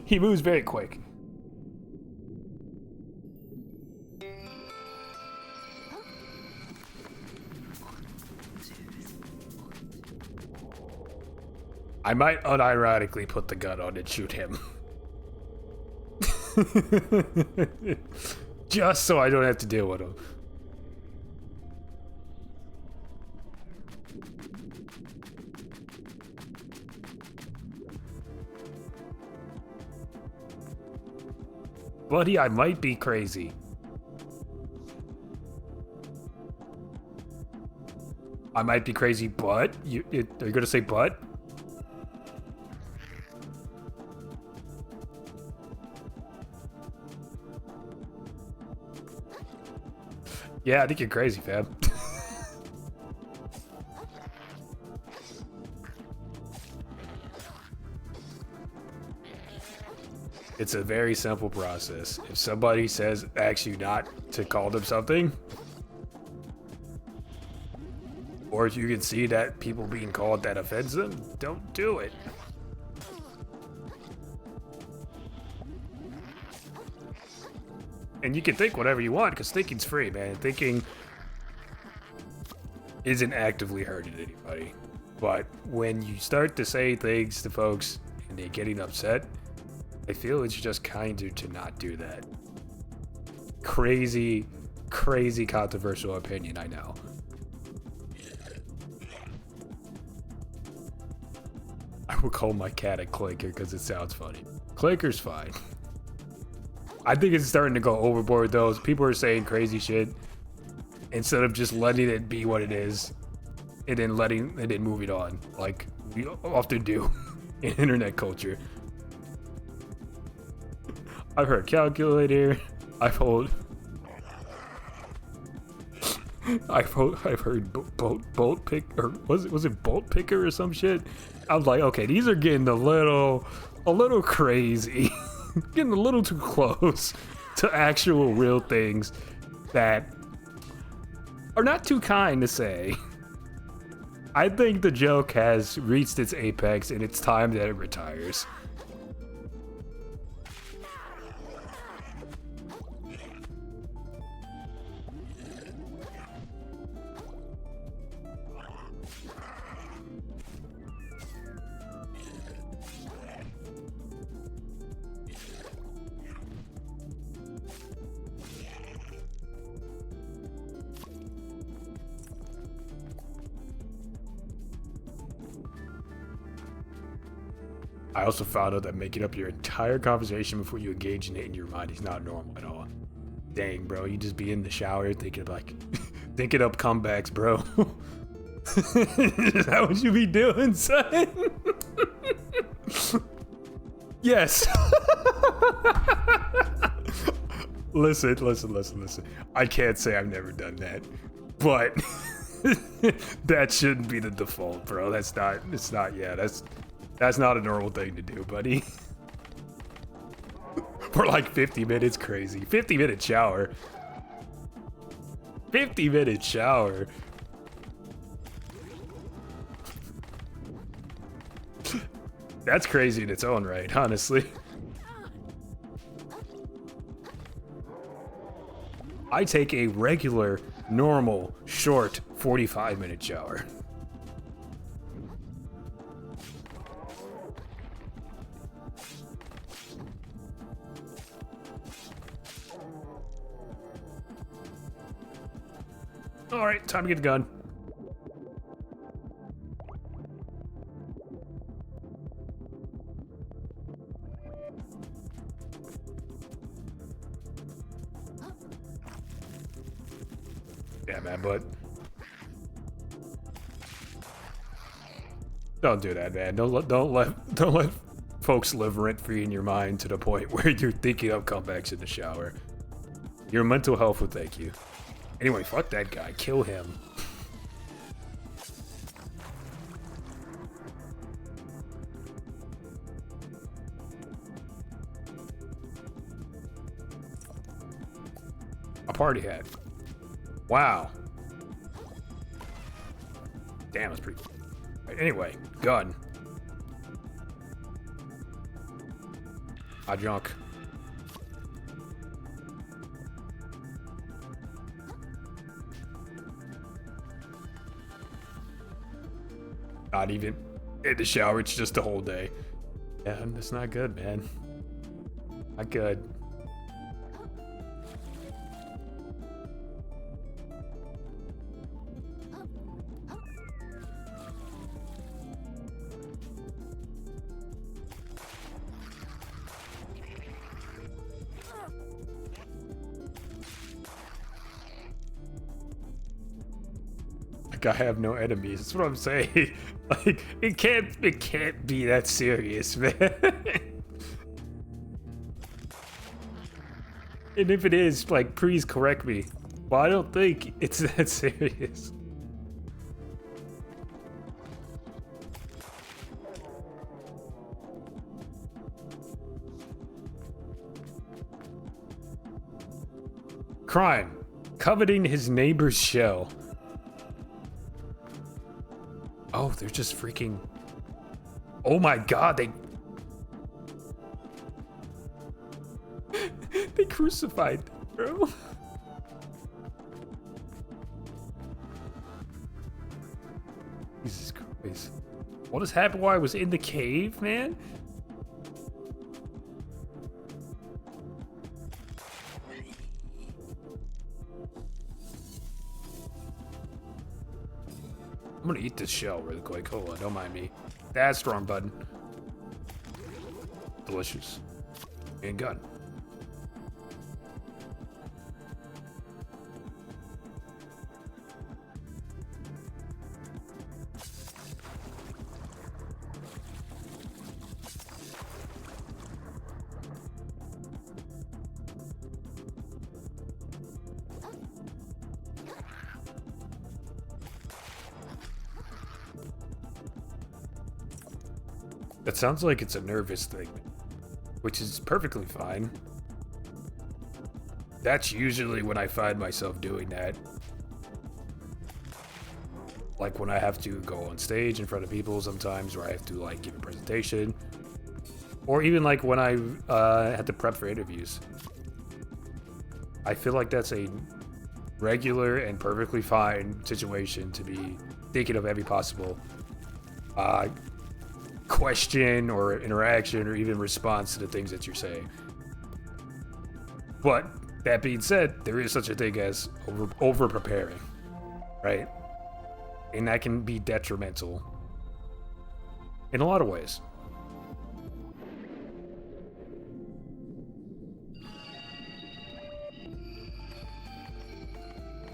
He moves very quick. I might unironically put the gun on and shoot him. Just so I don't have to deal with him. Buddy, I might be crazy. I might be crazy, but are you gonna say but? Yeah, I think you're crazy, fam. It's a very simple process. If somebody asks you not to call them something, or if you can see that people being called that offends them, don't do it. And you can think whatever you want, because thinking's free, man. Thinking isn't actively hurting anybody. But when you start to say things to folks and they're getting upset, I feel it's just kinder to not do that. Crazy, crazy controversial opinion, I know. I will call my cat a Clinker because it sounds funny. Clinker's fine. I think it's starting to go overboard though. People are saying crazy shit instead of just letting it be what it is and then moving on like we often do in internet culture. I've heard calculator. I've heard bolt pick, or was it bolt picker or some shit? I was like, okay, these are getting a little crazy. Getting a little too close to actual real things that are not too kind to say. I think the joke has reached its apex and it's time that it retires. I also found out that making up your entire conversation before you engage in it in your mind is not normal at all. Dang, bro, you just be in the shower thinking up comebacks, bro. Is that what you be doing, son? Yes. Listen. I can't say I've never done that, but that shouldn't be the default, bro. That's not a normal thing to do, buddy. For like 50 minutes, crazy. 50-minute shower. 50-minute shower. That's crazy in its own right, honestly. I take a regular, normal, short 45-minute shower. Alright, time to get the gun. Yeah, man, but don't do that, man. Don't let folks live rent free in your mind to the point where you're thinking of comebacks in the shower. Your mental health will thank you. Anyway, fuck that guy. Kill him. A party hat. Wow. Damn, that's pretty. Right, anyway, gun. Junk. Not even in the shower, it's just the whole day. Yeah, that's not good, man. Not good. Like, I have no enemies. That's what I'm saying. Like, it can't be that serious, man. And if it is, like, please correct me. But I don't think it's that serious. Crime. Coveting his neighbor's shell. Oh, they're just freaking... Oh my god, they... They crucified, bro. Jesus Christ. What just happened while I was in the cave, man? I'm gonna eat this shell really quick. Hold on, don't mind me. That's strong button. Delicious. And gun. That sounds like it's a nervous thing, which is perfectly fine. That's usually when I find myself doing that. Like when I have to go on stage in front of people sometimes, or I have to like give a presentation, or even like when I had to prep for interviews. I feel like that's a regular and perfectly fine situation to be thinking of every possible question or interaction or even response to the things that you're saying. But that being said, there is such a thing as over preparing, right? And that can be detrimental in a lot of ways.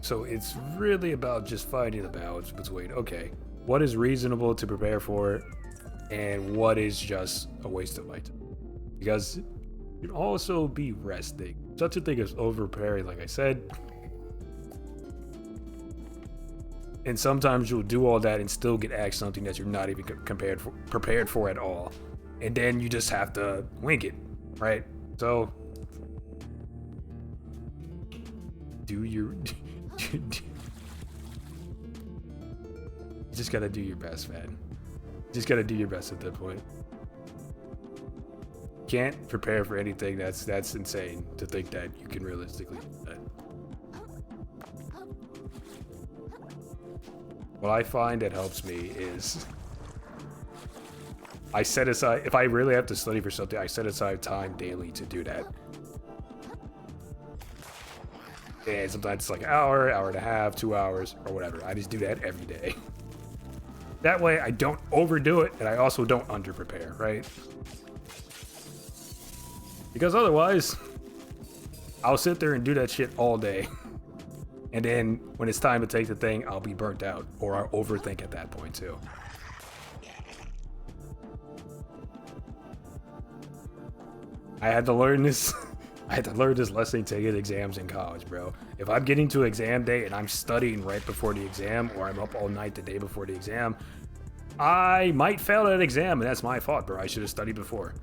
So it's really about just finding the balance between, okay, what is reasonable to prepare for and what is just a waste of my time. Because you can also be resting. Such a thing as over preparing, like I said. And sometimes you'll do all that and still get asked something that you're not even prepared for at all. And then you just have to wing it, right? So do your you just gotta do your best, man. Just gotta do your best at that point. Can't prepare for anything. That's insane to think that you can realistically do that. What I find that helps me is I set aside, if I really have to study for something, I set aside time daily to do that. And sometimes it's like an hour, hour and a half, 2 hours, or whatever. I just do that every day. That way I don't overdo it, and I also don't under-prepare, right? Because otherwise, I'll sit there and do that shit all day. And then when it's time to take the thing, I'll be burnt out, or I'll overthink at that point too. I had to learn this. I had to learn this lesson taking exams in college, bro. If I'm getting to exam day and I'm studying right before the exam, or I'm up all night the day before the exam, I might fail that exam, and that's my fault, bro. I should have studied before.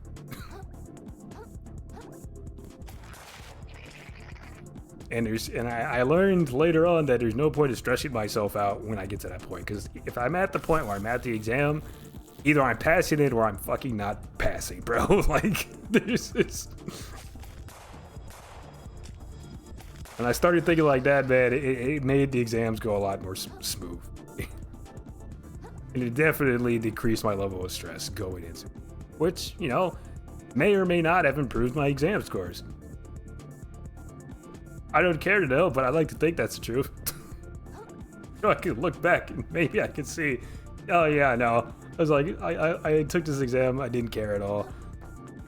And I learned later on that there's no point in stressing myself out when I get to that point. Because if I'm at the point where I'm at the exam, either I'm passing it or I'm fucking not passing, bro. Like, there's this. When I started thinking like that, man, it made the exams go a lot more smooth. And it definitely decreased my level of stress going into it. Which, you know, may or may not have improved my exam scores. I don't care to know, but I like to think that's the truth. So I can look back and maybe I can see, oh yeah, no. I was like, I took this exam, I didn't care at all.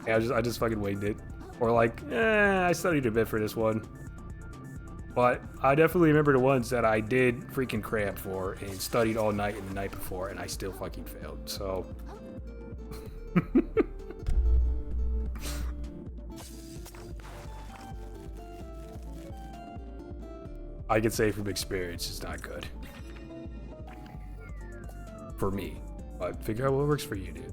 Yeah, I just fucking winged it. Or like, I studied a bit for this one. But I definitely remember the ones that I did freaking cram for and studied all night and the night before, and I still fucking failed. So I can say from experience it's not good. For me. But figure out what works for you, dude.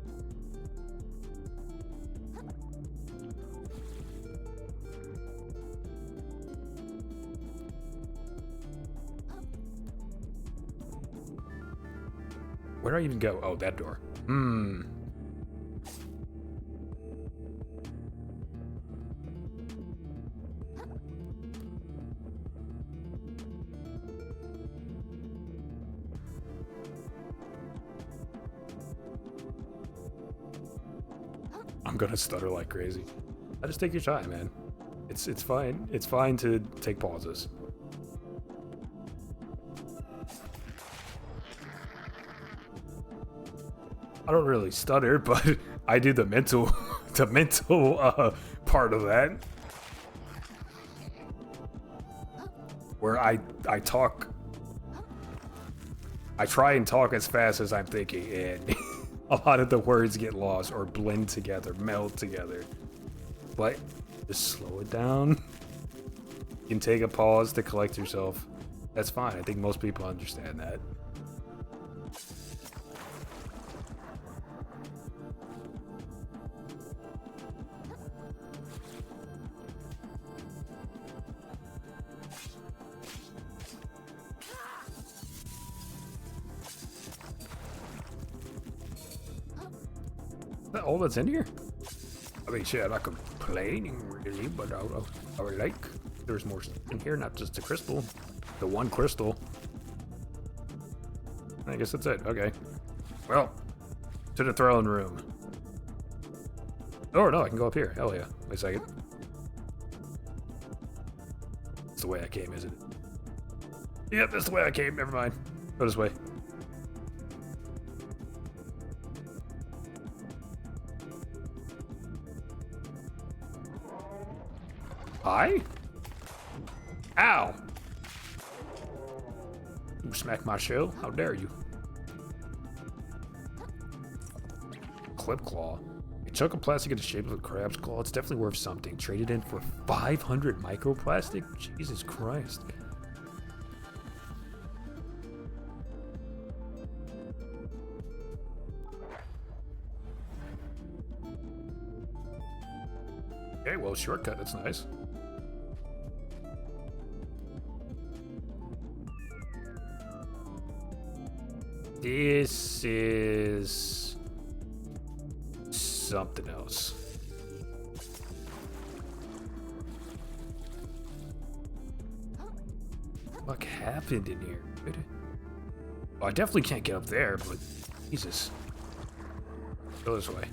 Where do I even go? Oh, that door. I'm gonna stutter like crazy. I just take your time, man. It's fine. It's fine to take pauses. I don't really stutter, but I do the mental, part of that, where I talk. I try and talk as fast as I'm thinking, and a lot of the words get lost or blend together, meld together. But just slow it down. You can take a pause to collect yourself. That's fine. I think most people understand that. Is that all that's in here? I mean, shit, I'm not complaining really, but I would like there's more in here, not just the crystal. The one crystal. I guess that's it. Okay. Well, to the throne room. Oh, no, I can go up here. Hell yeah. Wait a second. That's the way I came, isn't it? Yep, that's the way I came. Never mind. Go this way. Hi? Ow! You smack my shell? How dare you? Clip claw. A chunk of plastic in the shape of a crab's claw. It's definitely worth something. Traded in for 500 microplastic? Jesus Christ. Okay, well, shortcut. That's nice. This is something else. What happened in here? Well, I definitely can't get up there, but Jesus. Go this way.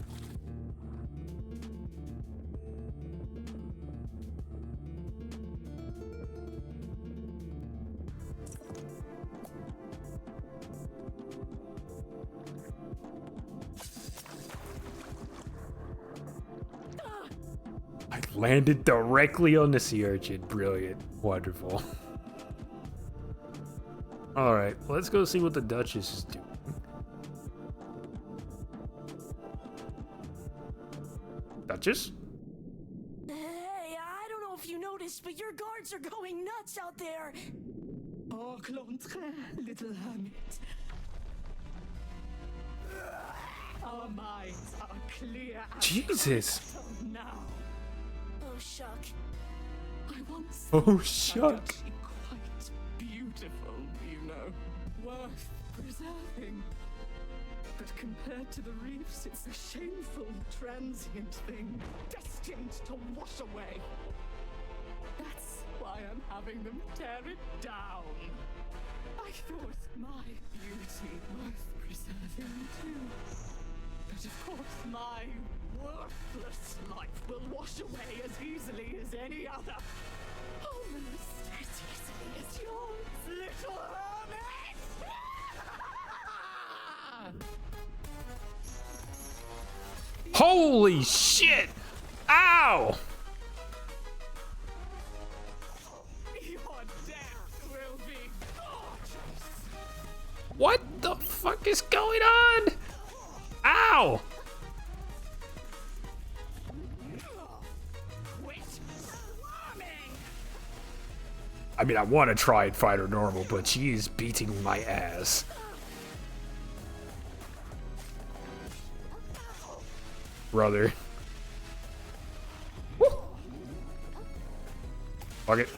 landed directly on the sea urchin. Brilliant. Wonderful. Alright, let's go see what the Duchess is doing. Duchess? Hey, I don't know if you noticed, but your guards are going nuts out there. Oh, l'entrée, little hermit. Our minds are clear. Jesus. Now, Oh, shuck. I once Oh, found shuck. actually quite beautiful, you know, worth preserving. But compared to the reefs, it's a shameful, transient thing, destined to wash away. That's why I'm having them tear it down. I thought my beauty worth preserving too. But of course, my worthless life will wash away as easily as any other. Almost as easily as yours, little hermit! Holy shit! Ow! Your death will be gorgeous! What the fuck is going on? Ow! Quit swarming! I mean, I want to try and fight her normal, but she is beating my ass. Brother. Woo! Fuck it.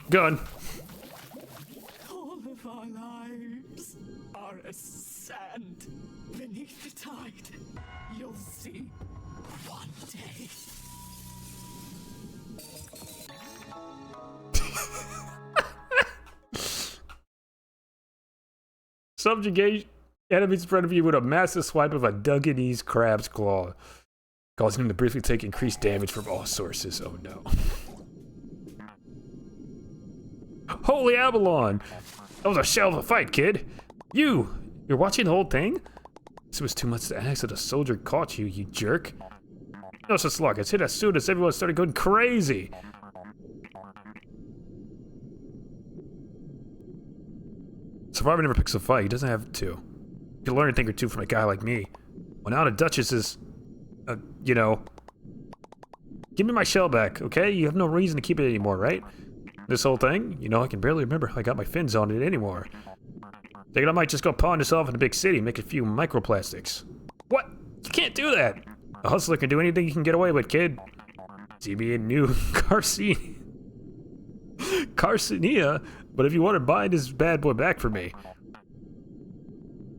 Gun. All of our lives are as sand beneath the tide. You'll see one day. Subjugate enemies in front of you with a massive swipe of a Dungenese crab's claw, causing them to briefly take increased damage from all sources. Oh no. Holy Avalon! That was a shell of a fight, kid! You're watching the whole thing? This was too much to ask that a soldier caught you, you jerk. No such luck, it's hit as soon as everyone started going crazy! Survivor never picks a fight, he doesn't have to. You can learn a thing or two from a guy like me. Well, now the Duchess is... you know... Give me my shell back, okay? You have no reason to keep it anymore, right? This whole thing? You know, I can barely remember how I got my fins on it anymore. Thinking I might just go pawn this off in the big city and make a few microplastics. What? You can't do that! A hustler can do anything you can get away with, kid. See me in New Carcinia, but if you want to buy this bad boy back for me.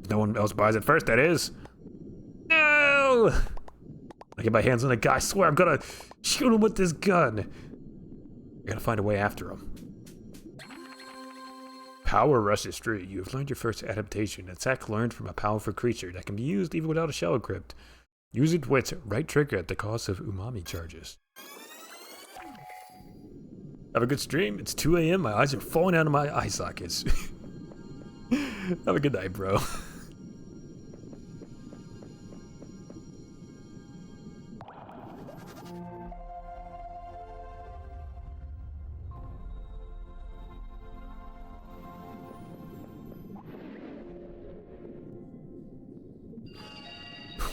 If no one else buys it first, that is. No! I get my hands on the guy, I swear I'm gonna shoot him with this gun. I gotta find a way after him. Power rushes through. You have learned your first adaptation. Attack learned from a powerful creature that can be used even without a shell equipped. Use it with right trigger at the cost of umami charges. Have a good stream. It's 2 a.m. My eyes are falling out of my eye sockets. Have a good night, bro.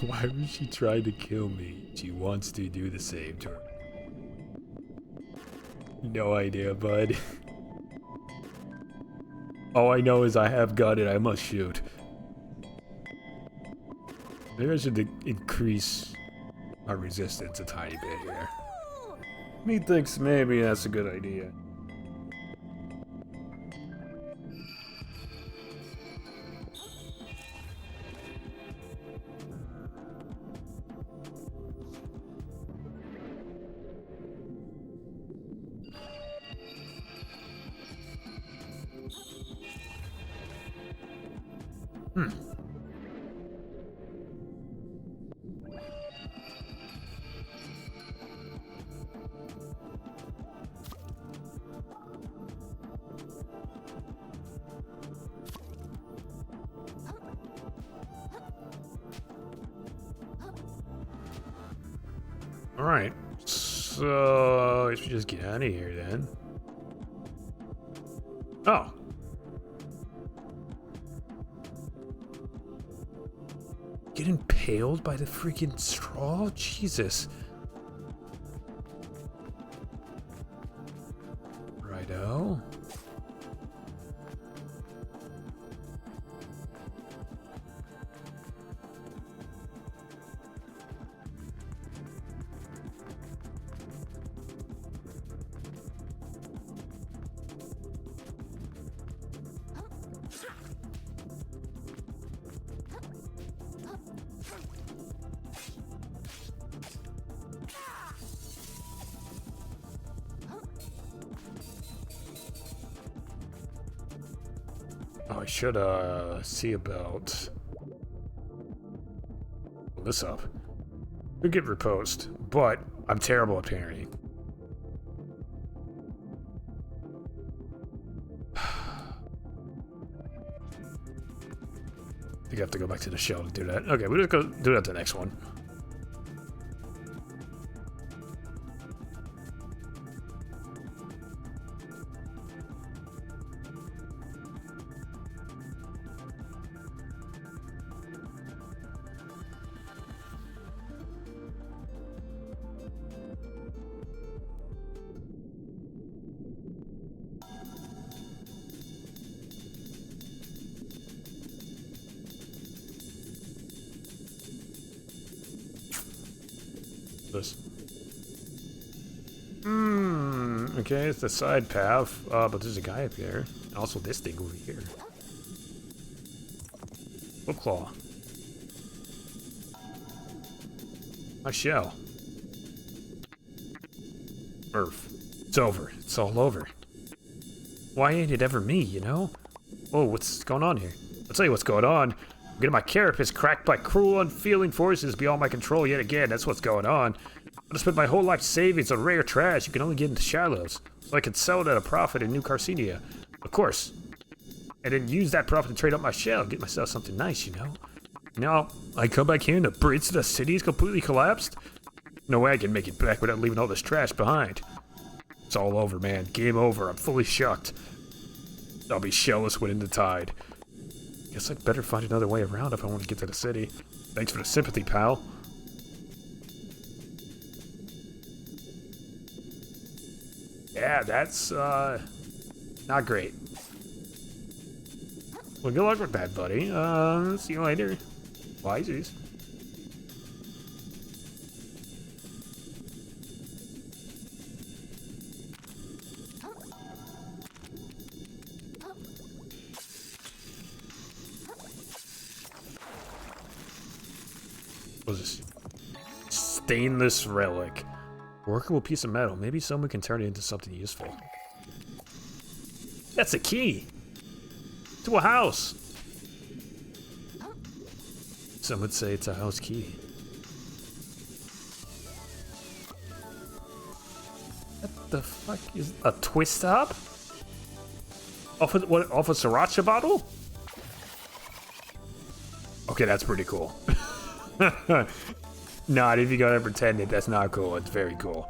Why would she try to kill me? She wants to do the same to her. No idea, bud. All I know is I have gun and I must shoot. Maybe I should increase our resistance a tiny bit here. Methinks maybe that's a good idea. Alright, so So, I should just get out of here then. Oh. Get impaled by the freaking straw? Jesus. Righto. Oh, I should see about pull this up. Could get repost, but I'm terrible at parrying. I think I have to go back to the shell to do that. Okay, we'll just go do that the next one. This. Okay, it's the side path, but there's a guy up here. And also this thing over here. Foot claw. My shell. Earth. It's over. It's all over. Why ain't it ever me, you know? Oh, what's going on here? I'll tell you what's going on. I'm getting my carapace cracked by cruel, unfeeling forces beyond my control yet again. That's what's going on. I spent my whole life savings on rare trash you can only get into Shallows, so I could sell it at a profit in New Carcinia. Of course. And then use that profit to trade up my shell, get myself something nice, you know? Now, I come back here and the bridge to the city is completely collapsed? No way I can make it back without leaving all this trash behind. It's all over, man. Game over. I'm fully shocked. I'll be shellless when in the tide. Guess I'd better find another way around if I want to get to the city. Thanks for the sympathy, pal. Yeah, that's, not great. Well, good luck with that, buddy. See you later. Wisies. What is this? Stainless relic. Workable piece of metal. Maybe someone can turn it into something useful. That's a key to a house. Some would say it's a house key. What the fuck is a twist top? Off of what? Off a sriracha bottle? Okay, that's pretty cool. Not if you're gonna pretend that that's not cool. It's very cool.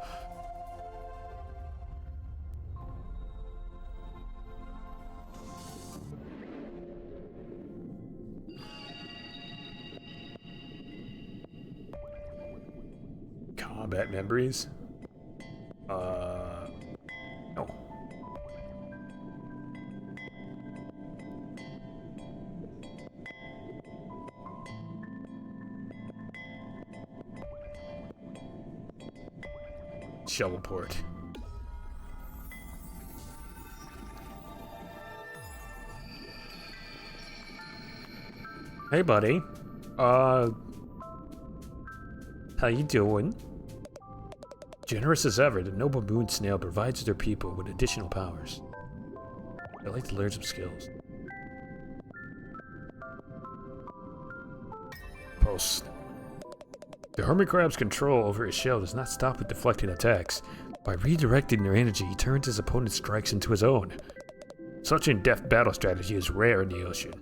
Combat memories. No. Shovelport. Hey, buddy. How you doing? Generous as ever, the noble moon snail provides their people with additional powers. I'd like to learn some skills. Post. The hermit crab's control over his shell does not stop with deflecting attacks. By redirecting their energy, he turns his opponent's strikes into his own. Such in-depth battle strategy is rare in the ocean.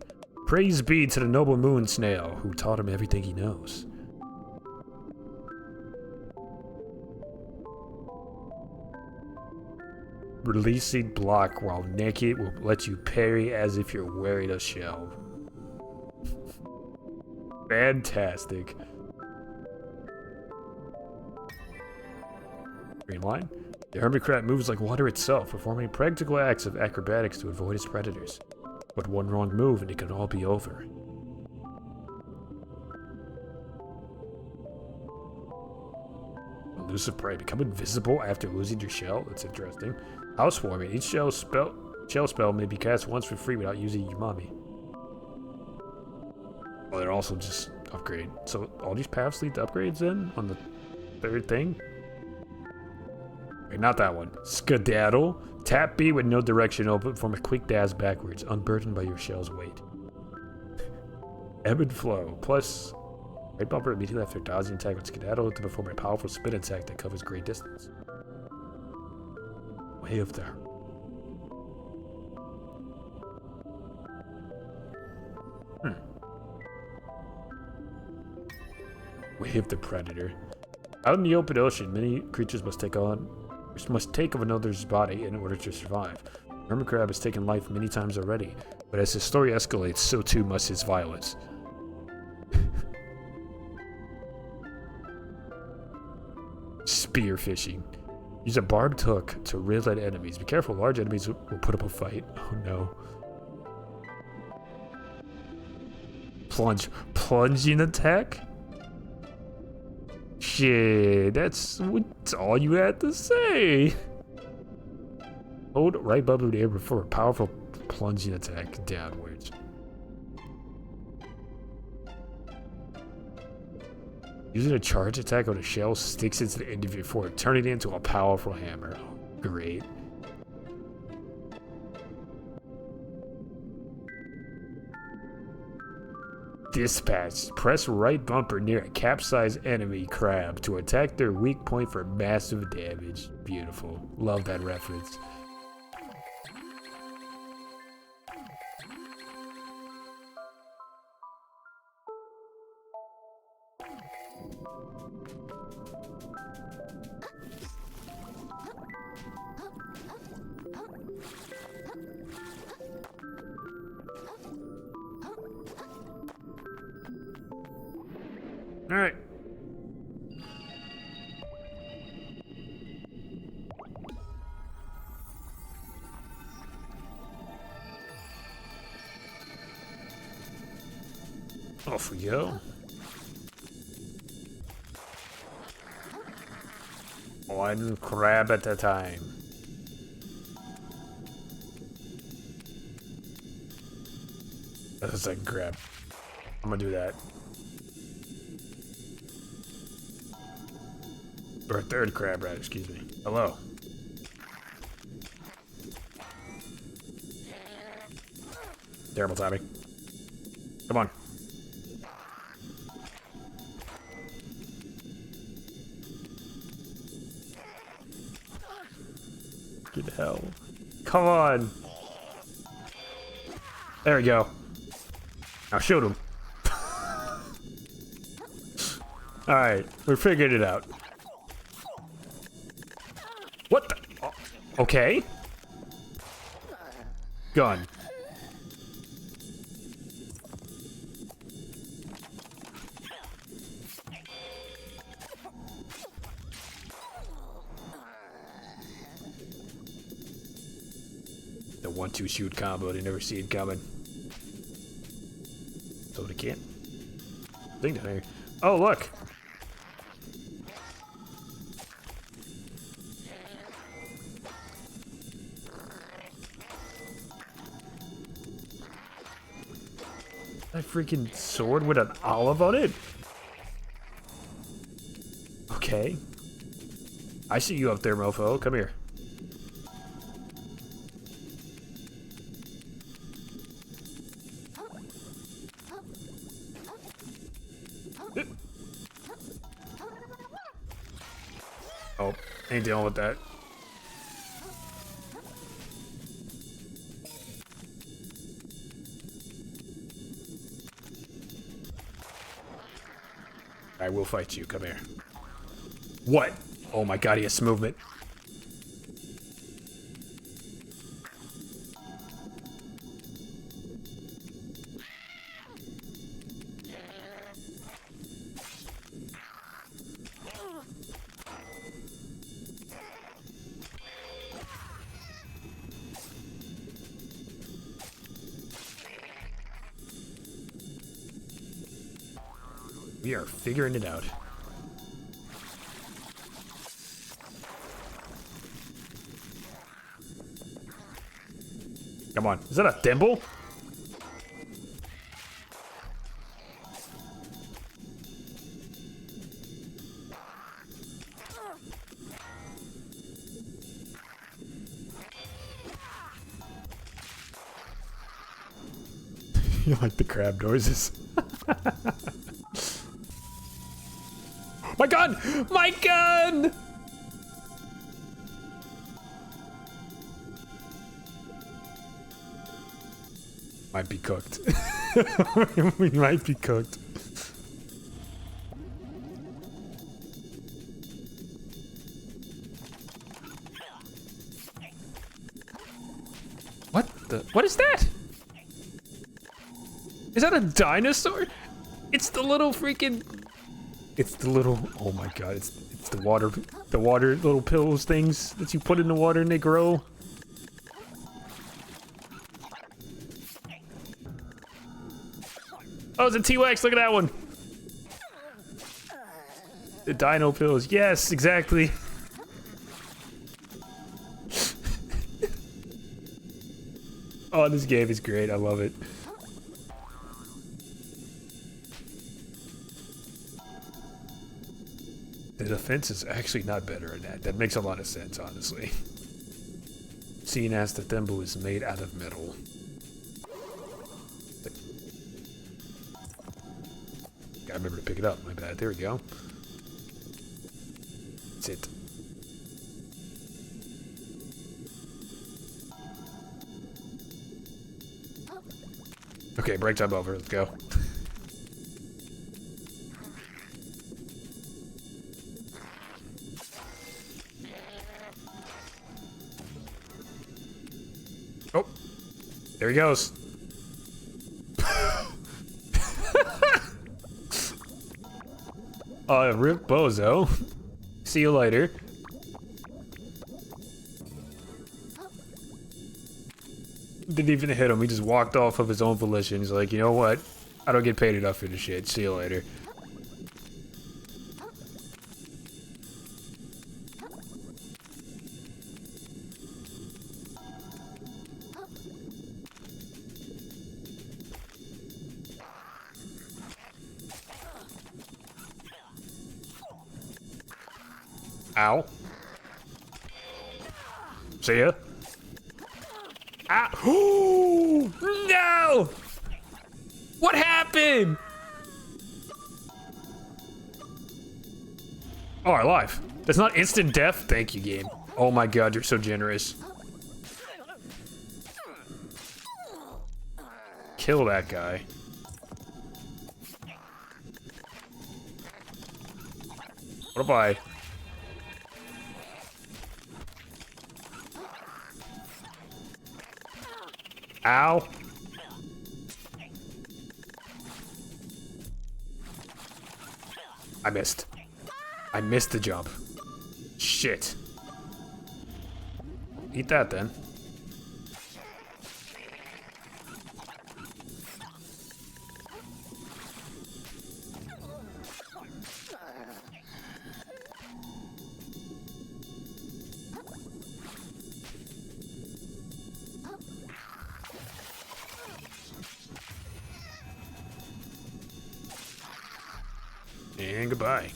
Praise be to the noble moon snail, who taught him everything he knows. releasing block while naked will let you parry as if you're wearing a shell. Fantastic. Green line. The hermit crab moves like water itself, performing practical acts of acrobatics to avoid its predators. But one wrong move and it could all be over. Elusive prey. Become invisible after losing your shell. That's interesting. Housewarming. Each shell spell may be cast once for free without using umami. Oh, they're also just upgrade. So all these paths lead to upgrades then on the third thing? Wait, not that one. Skedaddle. Tap B with no direction open. Form a quick dash backwards, unburdened by your shell's weight. Ebb and flow. Plus, right bumper immediately after dodging attack with skedaddle to perform a powerful spin attack that covers great distance. Way of the... Way of the Predator. Out in the open ocean, many creatures must take of another's body in order to survive. Hermit crab has taken life many times already, but as his story escalates, so too must his violence. Spearfishing. Use a barbed hook to reel at enemies. Be careful, large enemies will put up a fight. Oh no. Plunging attack? Shit, that's all you had to say. Hold right button to air before a powerful plunging attack downwards. Using a charge attack on a shell sticks into the end of your fork, turning it into a powerful hammer. Great. Dispatch. Press right bumper near a capsized enemy crab to attack their weak point for massive damage. Beautiful. Love that reference. All right. Off we go. One crab at a time. That's a second crab. I'm gonna do that. Or a third crab rat, excuse me. Hello. Terrible timing. Come on. Get hell. Come on. There we go. Now shoot him. Alright, we're figuring it out. What the? Oh, okay. Gun. The 1-2 shoot combo, they never see it coming. So they can't. Thing down here. Oh, look. That freaking sword with an olive on it? Okay. I see you up there, mofo. Come here. Oh, ain't dealing with that. I will fight you. Come here. What? Oh my god, he has movement. We are figuring it out. Come on. Is that a thimble? You like the crab noises? My gun! My gun! Might be cooked. We might be cooked. What the? What is that? Is that a dinosaur? It's the little freaking. It's the little. Oh my god! It's the water little pills things that you put in the water and they grow. Oh, it's a T-Rex. Look at that one. The dino pills. Yes, exactly. Oh, this game is great. I love it. The defense is actually not better in that. That makes a lot of sense, honestly. Seeing as the thimble is made out of metal. I remember to pick it up. My bad. There we go. That's it. Okay, break time over. Let's go. Oh, there he goes. Rip Bozo. See you later. Didn't even hit him. He just walked off of his own volition. He's like, you know what? I don't get paid enough for this shit. See you later. Ow. See ya. Ah. Oh, no! What happened? Oh, I'm alive. That's not instant death? Thank you, game. Oh my god, you're so generous. Kill that guy. What if I... Ow. I missed. I missed the jump. Shit. Eat that then. And goodbye.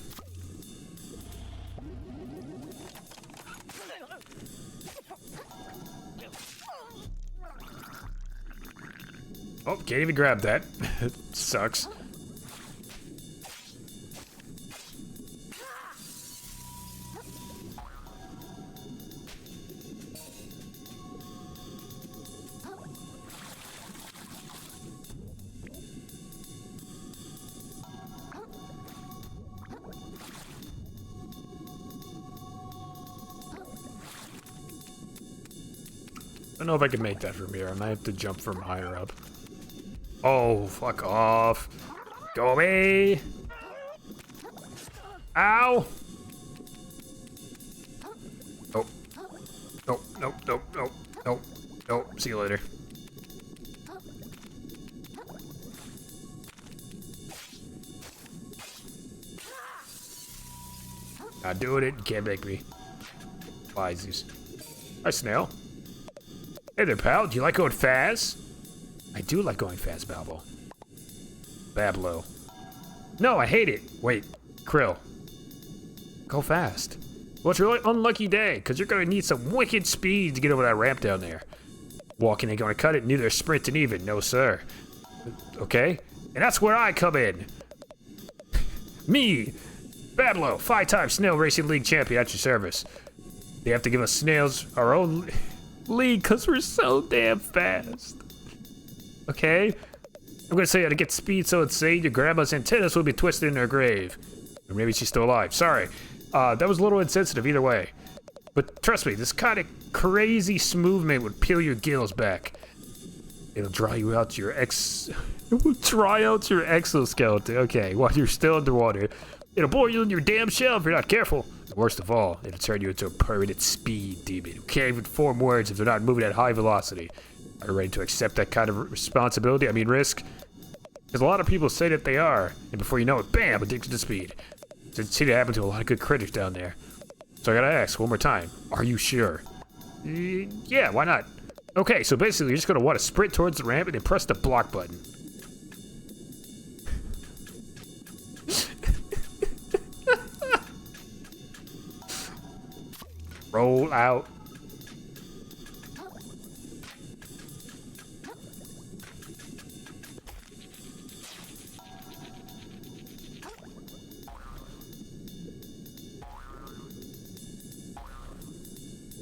Oh, can't even grab that. Sucks. I don't know if I can make that from here. I might have to jump from higher up. Oh, fuck off. Go away. Ow. Oh. Nope, nope, nope, nope, nope, nope. See you later. Not doing it. You can't make me. Lies. Hi, Snail. Hey there, pal. Do you like going fast? I do like going fast, Balbo. Bablo. No, I hate it. Wait, Krill. Go fast. Well, it's a really unlucky day, because you're going to need some wicked speed to get over that ramp down there. Walking ain't going to cut it, neither is sprinting even. No, sir. Okay? And that's where I come in. Me, Bablo, 5-time Snail Racing League champion at your service. They have to give us snails our own league because we're so damn fast. Okay? I'm gonna say to get speed so insane your grandma's antennas will be twisted in her grave. Or maybe she's still alive. Sorry. That was a little insensitive either way. But trust me, this kind of crazy movement would peel your gills back. It'll dry you out your It will dry out your exoskeleton. Okay, while you're still underwater. It'll bore you in your damn shell if you're not careful. And worst of all, it'll turn you into a permanent speed demon who can't even form words if they're not moving at high velocity. Are you ready to accept that kind of responsibility? I mean, risk? Because a lot of people say that they are, and before you know it, bam, addicted to speed. It's seen it happen to a lot of good critters down there. So I gotta ask one more time, are you sure? Yeah, why not? Okay, so basically you're just gonna want to sprint towards the ramp and then press the block button. Roll out.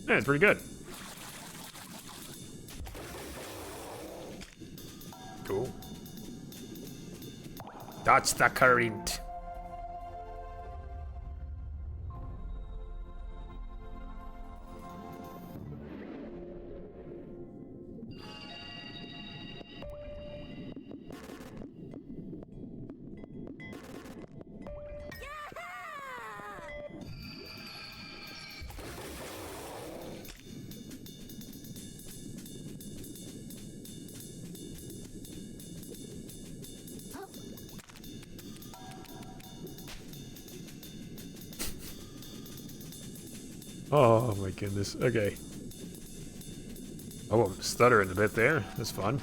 Yeah, it's pretty good. Cool. That's the current. Oh my goodness. Okay. Oh, I'm stuttering a bit there. That's fun.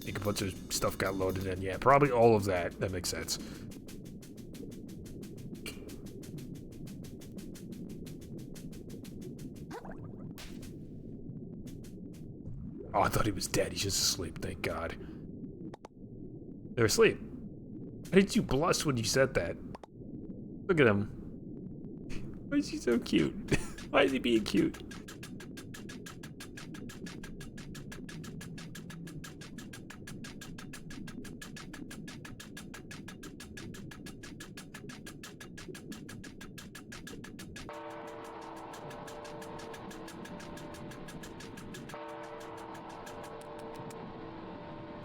I think a bunch of stuff got loaded in. Yeah, probably all of that. That makes sense. Oh, I thought he was dead. He's just asleep. Thank God. They're asleep. Why did you blush when you said that? Look at him. Why is he so cute? Why is he being cute?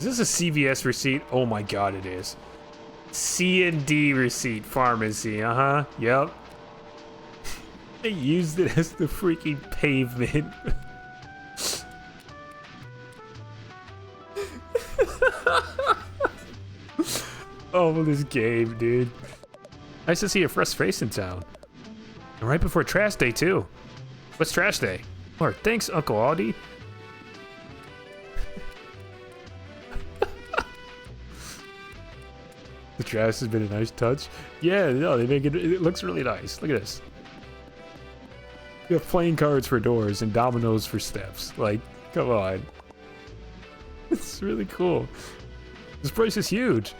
Is this a CVS receipt? Oh my God, it is. C&D receipt pharmacy. Yep. They used it as the freaking pavement. Oh, this game, dude. Nice to see a fresh face in town. And right before trash day, too. What's trash day? Or thanks, Uncle Aldi. The trash has been a nice touch. Yeah, no, they make it. It looks really nice. Look at this. We have playing cards for doors and dominoes for steps. Like, come on. It's really cool. This place is huge.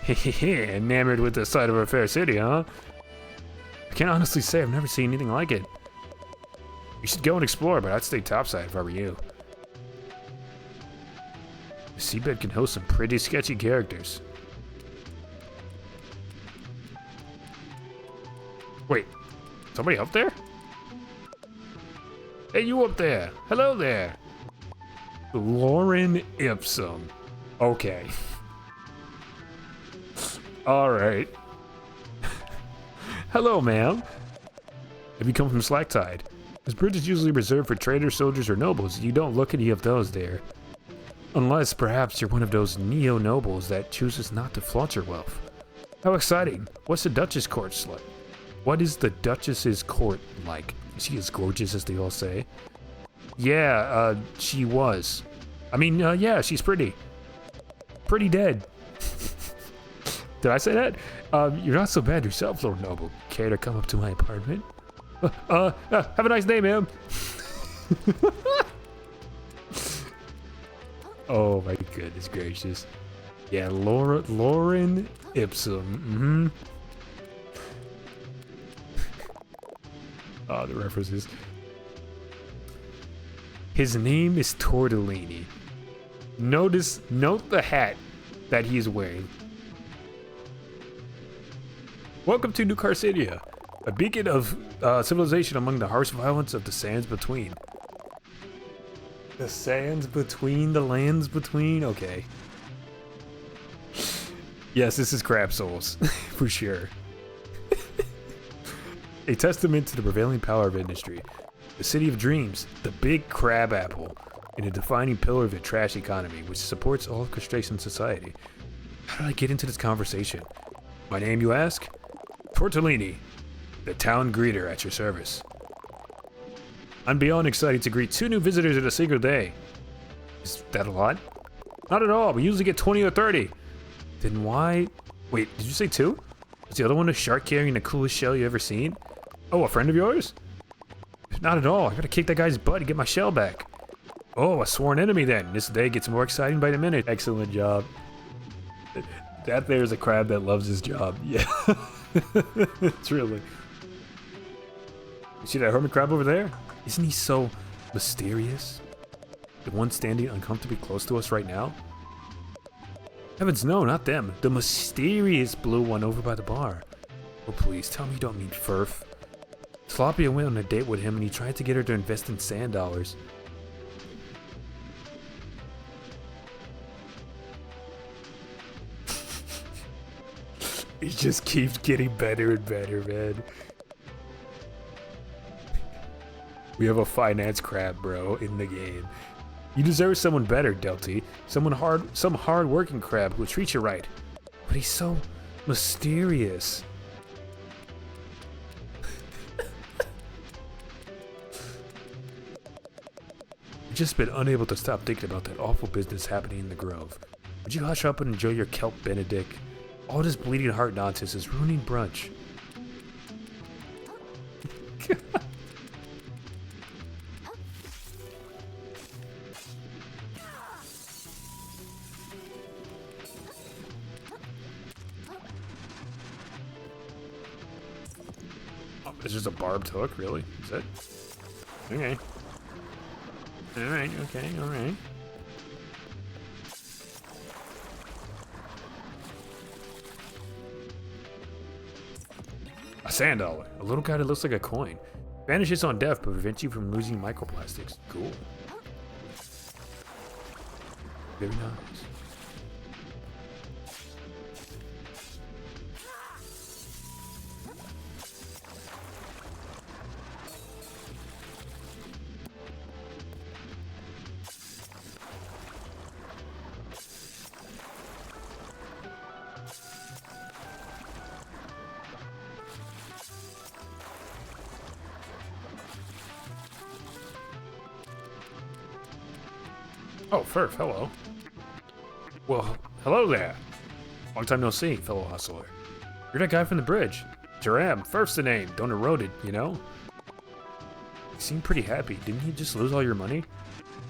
Hehehe, enamored with the sight of our fair city, huh? I can't honestly say I've never seen anything like it. You should go and explore, but I'd stay topside if I were you. The seabed can host some pretty sketchy characters. Wait, somebody up there? Hey, you up there. Hello there. Lauren Ipsum. Okay. Alright. Hello, ma'am. Have you come from Slacktide? This bridge is usually reserved for traders, soldiers, or nobles. You don't look any of those there. Unless, perhaps, you're one of those neo-nobles that chooses not to flaunt your wealth. How exciting. What's the Duchess court like? What is the Duchess's court like? Is she as gorgeous as they all say? Yeah, she was. I mean, yeah, she's pretty. Pretty dead. Did I say that? You're not so bad yourself, Lord Noble. Care to come up to my apartment? Have a nice day, ma'am. Oh my goodness gracious. Yeah, Lauren Ipsum. Oh, the references. His name is Tortellini. Note the hat that he is wearing. Welcome to New Carcidia, a beacon of civilization among the harsh violence of the sands between. The sands between, the lands between? Okay. Yes, this is Crab Souls, for sure. A testament to the prevailing power of industry. The city of dreams, the big crab apple, and a defining pillar of a trash economy which supports all of crustacean society. How did I get into this conversation? My name, you ask? Tortellini, the town greeter at your service. I'm beyond excited to greet 2 new visitors in a single day. Is that a lot? Not at all. We usually get 20 or 30. Then why? Wait, did you say 2? Was the other one a shark carrying the coolest shell you ever seen? Oh, a friend of yours? Not at all. I gotta kick that guy's butt to get my shell back. Oh, a sworn enemy then. This day gets more exciting by the minute. Excellent job. That there's a crab that loves his job. Yeah. Truly. You see that hermit crab over there? Isn't he so mysterious? The one standing uncomfortably close to us right now? Heavens no, not them. The mysterious blue one over by the bar. Oh please, tell me you don't mean Furf. Sloppy went on a date with him and he tried to get her to invest in sand dollars. It just keeps getting better and better, man. We have a finance crab, bro, in the game. You deserve someone better, Delty. Some hard-working crab who treats you right. But he's so mysterious. I've just been unable to stop thinking about that awful business happening in the Grove. Would you hush up and enjoy your kelp Benedict? All this bleeding heart nonsense is ruining brunch. Oh, it's just a barbed hook, really? Is it? Okay. Alright, okay, alright. A sand dollar. A little guy that looks like a coin. Vanishes on death but prevents you from losing microplastics. Cool. Very nice. Oh, Furf, hello. Well, hello there. Long time no see, fellow hustler. You're that guy from the bridge. Jaram, Furf's the name. Don't erode it, you know? You seem pretty happy. Didn't you just lose all your money?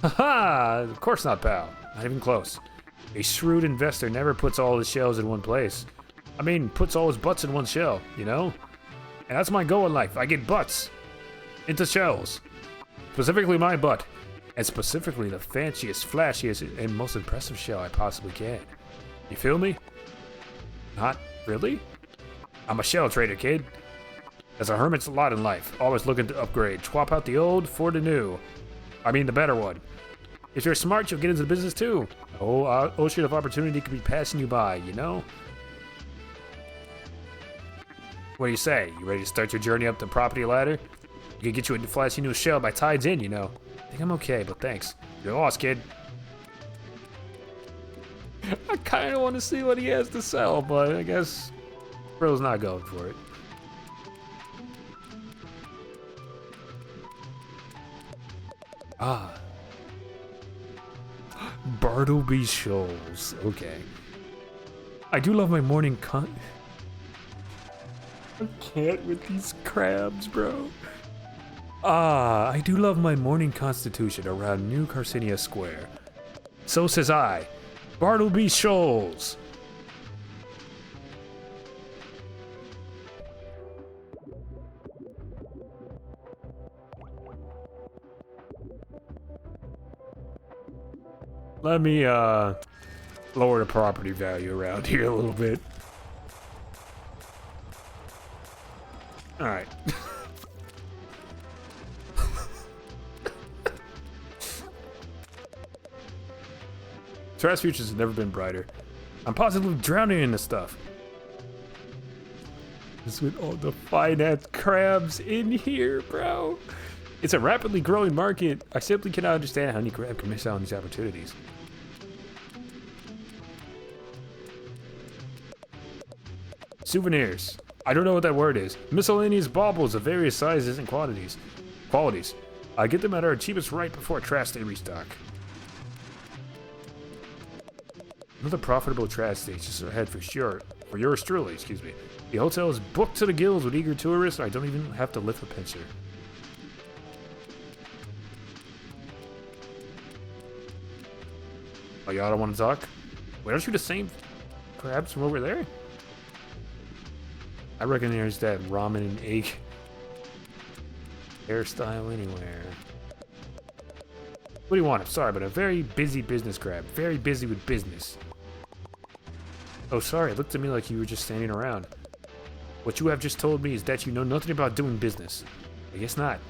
Haha! Of course not, pal. Not even close. A shrewd investor never puts all his shells in one place. I mean, puts all his butts in one shell, you know? And that's my goal in life. I get butts into shells. Specifically my butt. And specifically the fanciest, flashiest, and most impressive shell I possibly can. You feel me? Not really? I'm a shell trader, kid. As a hermit's a lot in life, always looking to upgrade. Swap out the old for the new. I mean the better one. If you're smart, you'll get into the business too. A whole ocean of opportunity could be passing you by, you know? What do you say? You ready to start your journey up the property ladder? You can get you a flashy new shell by tides in, you know. I think I'm okay, but thanks. You're lost, kid. I kind of want to see what he has to sell, but I guess Bro's not going for it. Ah. Bartleby Shoals. Okay. I do love my morning I can't with these crabs, bro. Ah, I do love my morning constitution around New Carcinia Square. So says I. Bartleby Shoals. Let me lower the property value around here a little bit. All right. Trash futures have never been brighter. I'm positively drowning in this stuff. This with all the finance crabs in here, bro. It's a rapidly growing market. I simply cannot understand how any crab can miss out on these opportunities. Souvenirs. I don't know what that word is. Miscellaneous baubles of various sizes and qualities. I get them at our cheapest right before trash day restock. Another profitable trash station ahead for sure. For yours truly, excuse me. The hotel is booked to the gills with eager tourists. I don't even have to lift a pincher. Oh, y'all don't want to talk? Wait, aren't you the same crabs from over there? I reckon there's that ramen and egg hairstyle anywhere. What do you want? I'm sorry, but a very busy business crab. Very busy with business. Oh, sorry. It looked to me like you were just standing around. What you have just told me is that you know nothing about doing business. I guess not.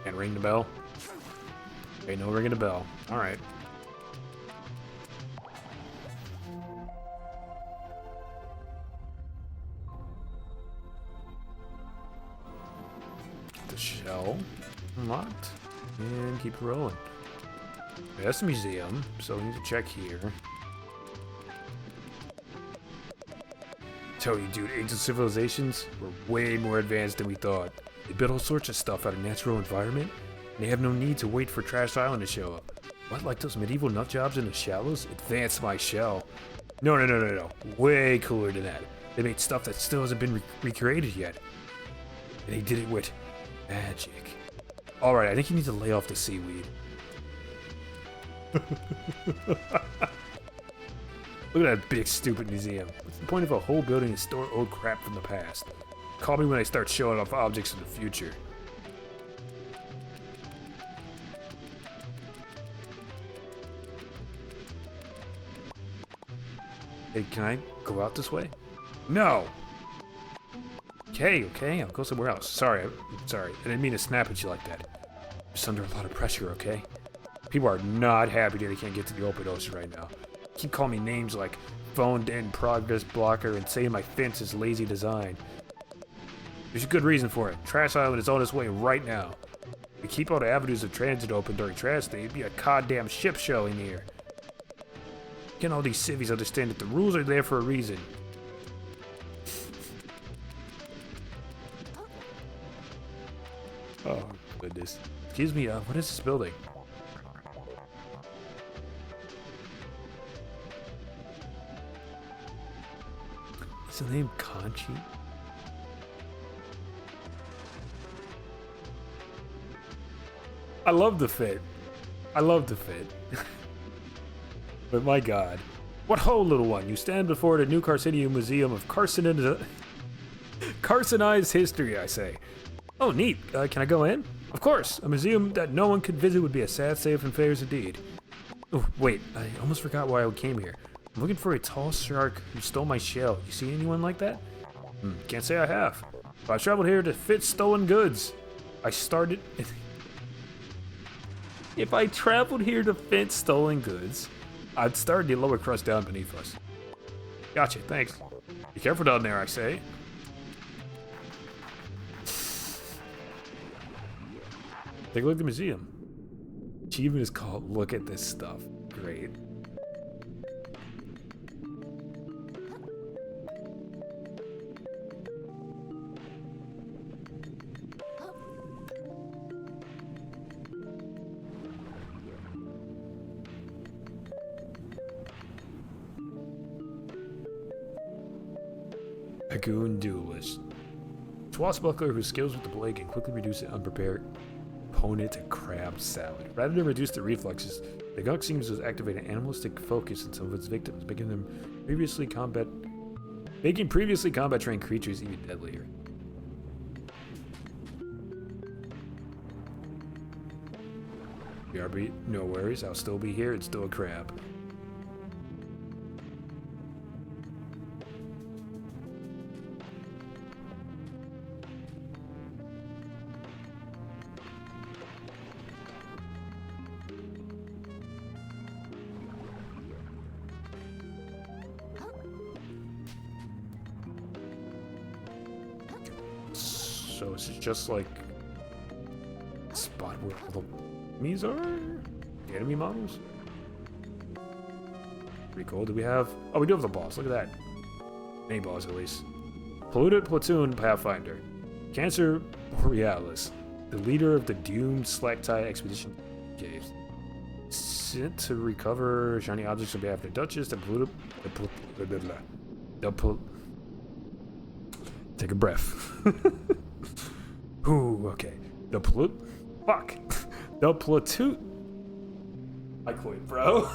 Can't ring the bell? Okay, no ringing the bell. Alright. The shell unlocked. And keep rolling. Okay, that's the museum, so we need to check here. Tell you, dude, ancient civilizations were way more advanced than we thought. They built all sorts of stuff out of natural environment, and they have no need to wait for Trash Island to show up. What, like those medieval nut jobs in the shallows? Advance my shell. No. Way cooler than that. They made stuff that still hasn't been recreated yet. And they did it with magic. Alright, I think you need to lay off the seaweed. Look at that big stupid museum. What's the point of a whole building to store old crap from the past? Call me when I start showing off objects of the future. Hey, can I go out this way? No! Okay, I'll go somewhere else. Sorry. I didn't mean to snap at you like that. I'm just under a lot of pressure, okay? People are not happy that they can't get to the open ocean right now. Keep calling me names like phoned in progress blocker and saying my fence is lazy design. There's a good reason for it. Trash Island is on its way right now. If we keep all the avenues of transit open during trash day, it'd be a goddamn ship show in here. Can all these civvies understand that the rules are there for a reason? Oh, goodness. Excuse me, what is this building? Is the name Conchi? I love the fit. But my god. What ho, little one? You stand before the New Carcinia Museum of Carcinized history, I say. Oh, neat. Can I go in? Of course. A museum that no one could visit would be a sad state of affairs indeed. Oh, wait. I almost forgot why I came here. I'm looking for a tall shark who stole my shell. You see anyone like that? Can't say I have. But I traveled here to fit stolen goods. If I traveled here to fit stolen goods, I'd start the lower crust down beneath us. Gotcha, thanks. Be careful down there, I say. Take a look at the museum. Achievement is called Look at This Stuff. Great. Dragoon Duelist. Swashbuckler whose skills with the blade can quickly reduce an unprepared opponent to crab salad. Rather than reduce the reflexes, the gunk seems to activate an animalistic focus in some of its victims, making previously combat trained creatures even deadlier. BRB, no worries, I'll still be here, it's still a crab. So it's just like a spot where all the enemies are? The enemy models? Pretty cool. Do we have... Oh, we do have the boss. Look at that. Mini boss, at least. Polluted Platoon Pathfinder. Cancer Borealis. The leader of the doomed Slack-Tie Expedition Caves. Sent to recover shiny objects on behalf of the Duchess. Take a breath. Ooh, okay. The platoon. I quit, bro.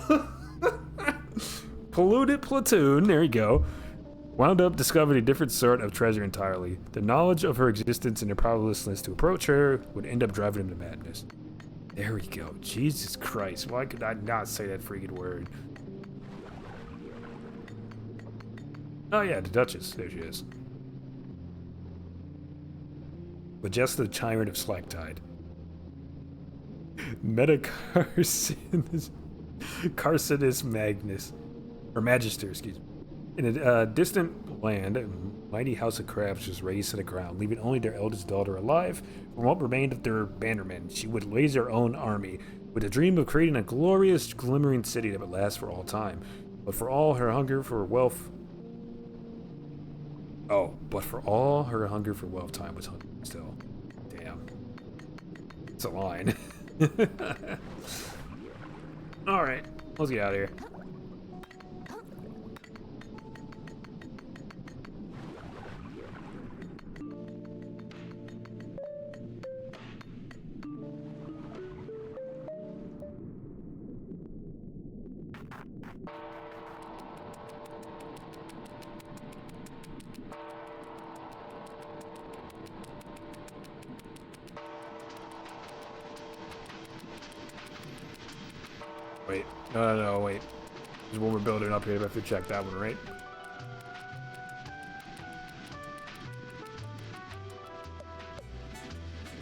Polluted platoon. There you go. Wound up discovering a different sort of treasure entirely. The knowledge of her existence and the powerlessness to approach her would end up driving him to madness. There we go. Jesus Christ. Why could I not say that freaking word? Oh yeah, the Duchess. There she is. But just the tyrant of Slacktide. Carcinus Magnus. Or Magister, excuse me. In a distant land, a mighty house of crabs was raised to the ground, leaving only their eldest daughter alive. From what remained of their bannermen, she would raise her own army, with a dream of creating a glorious, glimmering city that would last for all time. But for all her hunger for wealth... time was hungry still. Damn. It's a line. Alright, let's get out of here. Wait, no, wait. There's one we're building up here. I have to check that one, right?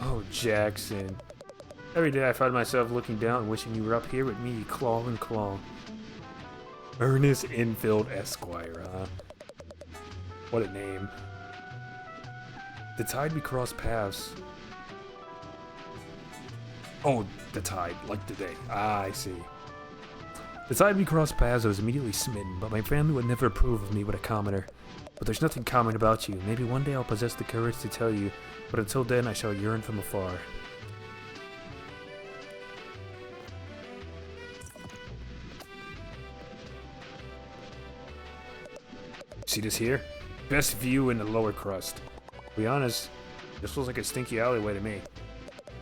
Oh, Jackson. Every day I find myself looking down, wishing you were up here with me, claw and claw. Ernest Enfield Esquire, huh? What a name. The tide we crossed paths. Oh, the tide, like today. Ah, I see. The tide we crossed paths, I was immediately smitten, but my family would never approve of me with a commoner. But there's nothing common about you. Maybe one day I'll possess the courage to tell you, but until then I shall yearn from afar. See this here? Best view in the lower crust. To be honest, this feels like a stinky alleyway to me.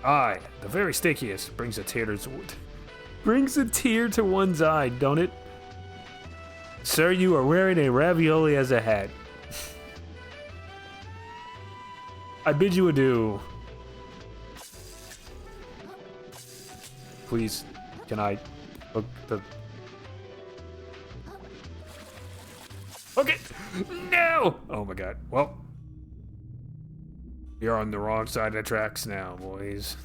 Aye, the very stinkiest brings a tear to one's eye, don't it? Sir, you are wearing a ravioli as a hat. I bid you adieu. Please, can I hook the... Okay! No! Oh my god. Well, you're on the wrong side of the tracks now, boys.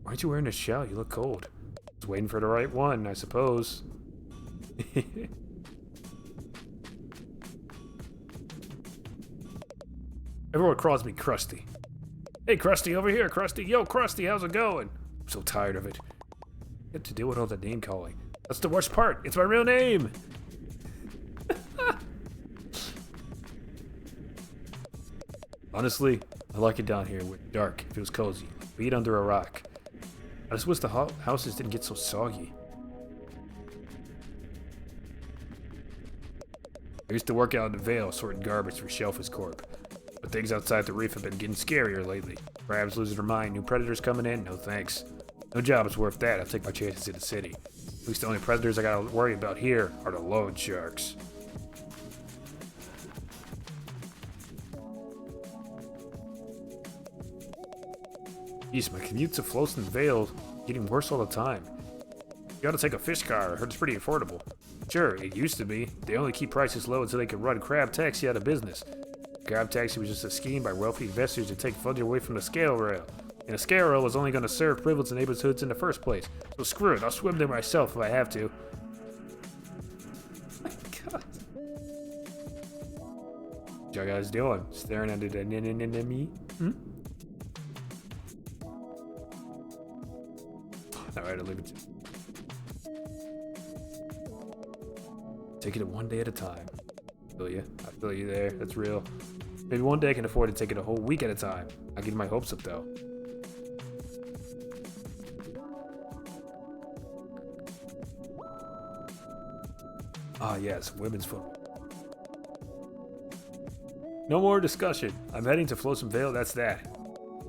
Why aren't you wearing a shell? You look cold. Just waiting for the right one, I suppose. Everyone calls me Krusty. Hey, Krusty, over here, Krusty. Yo, Krusty, how's it going? I'm so tired of it. Get to deal with all that name calling. That's the worst part. It's my real name. Honestly, I like it down here. With dark. It feels cozy. Beat under a rock. I just wish the houses didn't get so soggy. I used to work out in the Vale sorting garbage for Shellfish Corp. But things outside the reef have been getting scarier lately. Crabs losing their mind, new predators coming in, no thanks. No job is worth that, I'll take my chances in the city. At least the only predators I gotta worry about here are the loan sharks. Jeez, my commute to Flotsam Vale getting worse all the time. You gotta take a fish car, I heard it's pretty affordable. Sure, it used to be. They only keep prices low until they can run Crab Taxi out of business. Crab Taxi was just a scheme by wealthy investors to take funding away from the scale rail. And the scale rail was only going to serve privileged neighborhoods in the first place. So screw it, I'll swim there myself if I have to. Oh my god. What y'all guys doing? Staring at the enemy? Alright, I'll leave it to you. Taking it one day at a time. I feel you there. That's real. Maybe one day I can afford to take it a whole week at a time. I get my hopes up though. Ah yes, women's football. No more discussion. I'm heading to Flotsam Vale, that's that.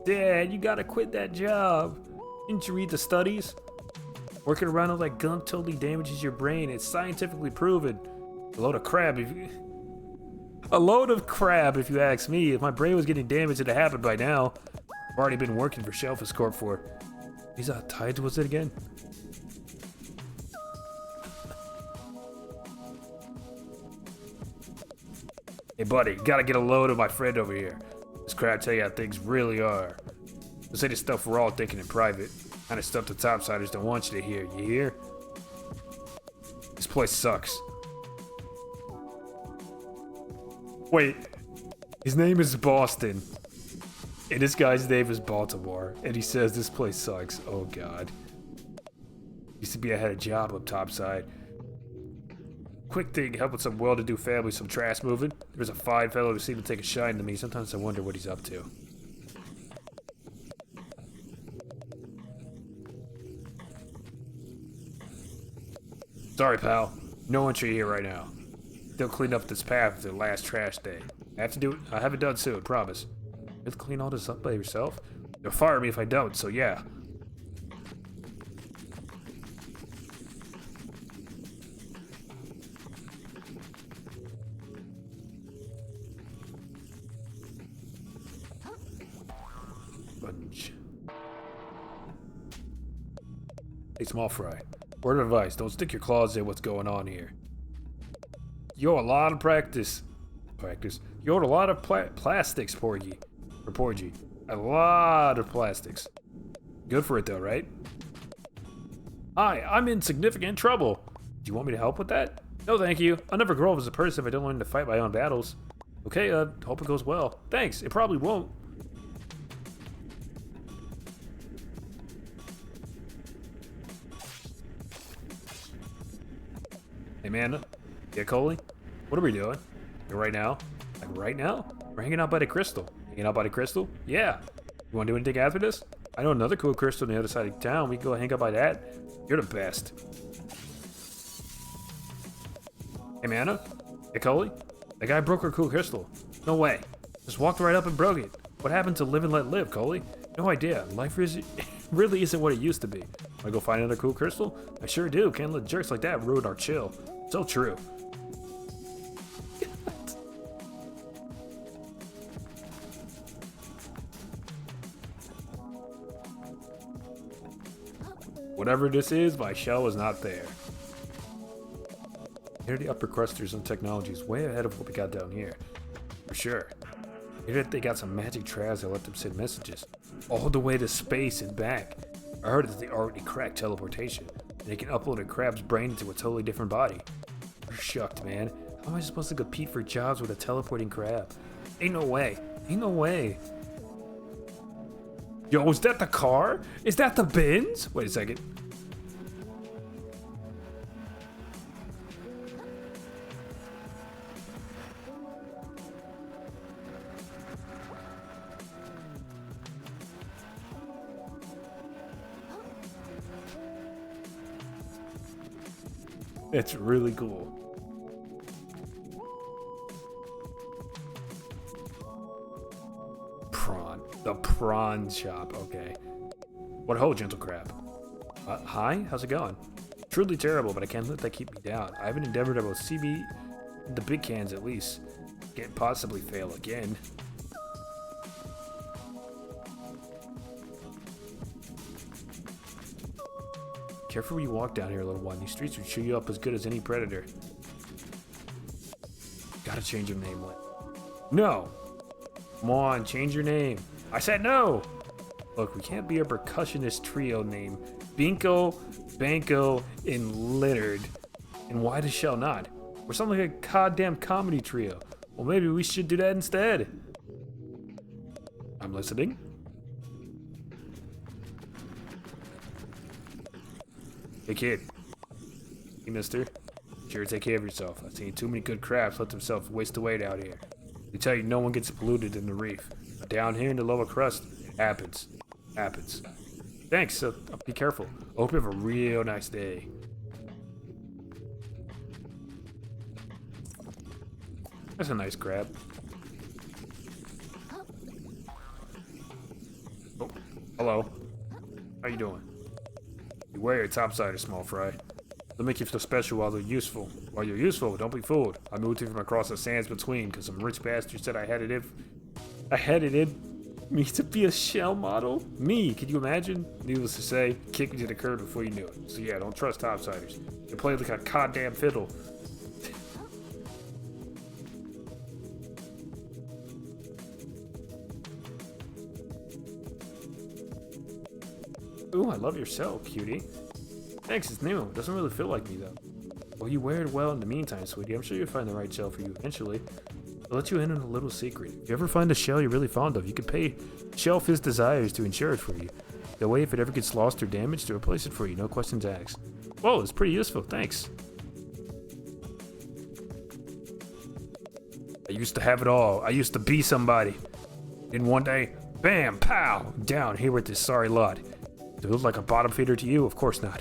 Dad, you gotta quit that job. Didn't you read the studies? Working around all that gunk totally damages your brain. It's scientifically proven. A load of crap if you ask me. If my brain was getting damaged, it'd have happened by now. I've already been working for Shellfish Corp for... These tides was it again? Hey buddy, gotta get a load of my friend over here. This crap tell you how things really are. This ain't the stuff we're all thinking in private. Kind of stuff the topsiders don't want you to hear. You hear? This place sucks. Wait, his name is Boston. And this guy's name is Baltimore. And he says this place sucks. Oh god. Used to be I had a job up topside. Quick thing, helping some well-to-do family, some trash moving. There's a fine fellow who seemed to take a shine to me. Sometimes I wonder what he's up to. Sorry, pal. No entry here right now. Still clean up this path after the last trash day. I have to do it. I have it done soon, promise. You have to clean all this up by yourself? You'll fire me if I don't, so yeah. Sponge. Hey, small fry. Word of advice, don't stick your claws in what's going on here. You owe a lot of practice. You owe a lot of plastics, Porgy. Or Porgy. A lot of plastics. Good for it though, right? Hi, I'm in significant trouble. Do you want me to help with that? No, thank you. I'll never grow up as a person if I don't learn to fight my own battles. Okay, hope it goes well. Thanks, it probably won't. Hey, Amanda. Yeah, Coley? What are we doing? Right now? Like right now? We're hanging out by the crystal. Hanging out by the crystal? Yeah. You want to do anything after this? I know another cool crystal on the other side of town. We can go hang out by that. You're the best. Hey, Amanda? Hey, Coley? That guy broke our cool crystal. No way. Just walked right up and broke it. What happened to live and let live, Coley? No idea. Life really isn't what it used to be. Want to go find another cool crystal? I sure do. Can't let jerks like that ruin our chill. So true. Whatever this is, my shell is not there. Here the upper crusters and technology is way ahead of what we got down here. For sure. Here they got some magic traps that let them send messages. All the way to space and back. I heard that they already cracked teleportation. And they can upload a crab's brain into a totally different body. We're shucked, man. How am I supposed to compete for jobs with a teleporting crab? Ain't no way. Ain't no way. Yo, is that the car? Is that the Benz? Wait a second. It's really cool. Prawn. The prawn shop. Okay. What ho, gentle crab. Hi, how's it going? Truly terrible, but I can't let that keep me down. I haven't endeavored to both CB the big cans at least. Can't possibly fail again. Careful where you walk down here, little one. These streets would chew you up as good as any predator. Gotta change your name, Lit. No! Come on, change your name. I said no! Look, we can't be a percussionist trio named Binko, Banko, and Littered. And why the shell not? We're something like a goddamn comedy trio. Well, maybe we should do that instead. I'm listening. Hey kid. Hey mister. Sure take care of yourself. I've seen too many good crabs let themselves waste away out here. They tell you no one gets polluted in the reef. But down here in the lower crust, it happens. Happens. Thanks, so be careful. I hope you have a real nice day. That's a nice crab. Oh, hello. How you doing? Beware your topsider, small fry. They'll make you feel special while they're useful. While you're useful, don't be fooled. I moved here from across the sands between because some rich bastard said I had it in me to be a shell model. Me, can you imagine? Needless to say, kicked me to the curb before you knew it. So yeah, don't trust topsiders. They play like a goddamn fiddle. Ooh, I love your shell, cutie. Thanks, it's new. It doesn't really feel like me, though. Well, you wear it well in the meantime, sweetie. I'm sure you'll find the right shell for you eventually. I'll let you in on a little secret. If you ever find a shell you're really fond of, you can pay Shellfish Desires to insure it for you. That way, if it ever gets lost or damaged, to replace it for you, no questions asked. Whoa, it's pretty useful, thanks. I used to have it all. I used to be somebody. Then one day, bam, pow, down here with this sorry lot. Does it look like a bottom feeder to you? Of course not.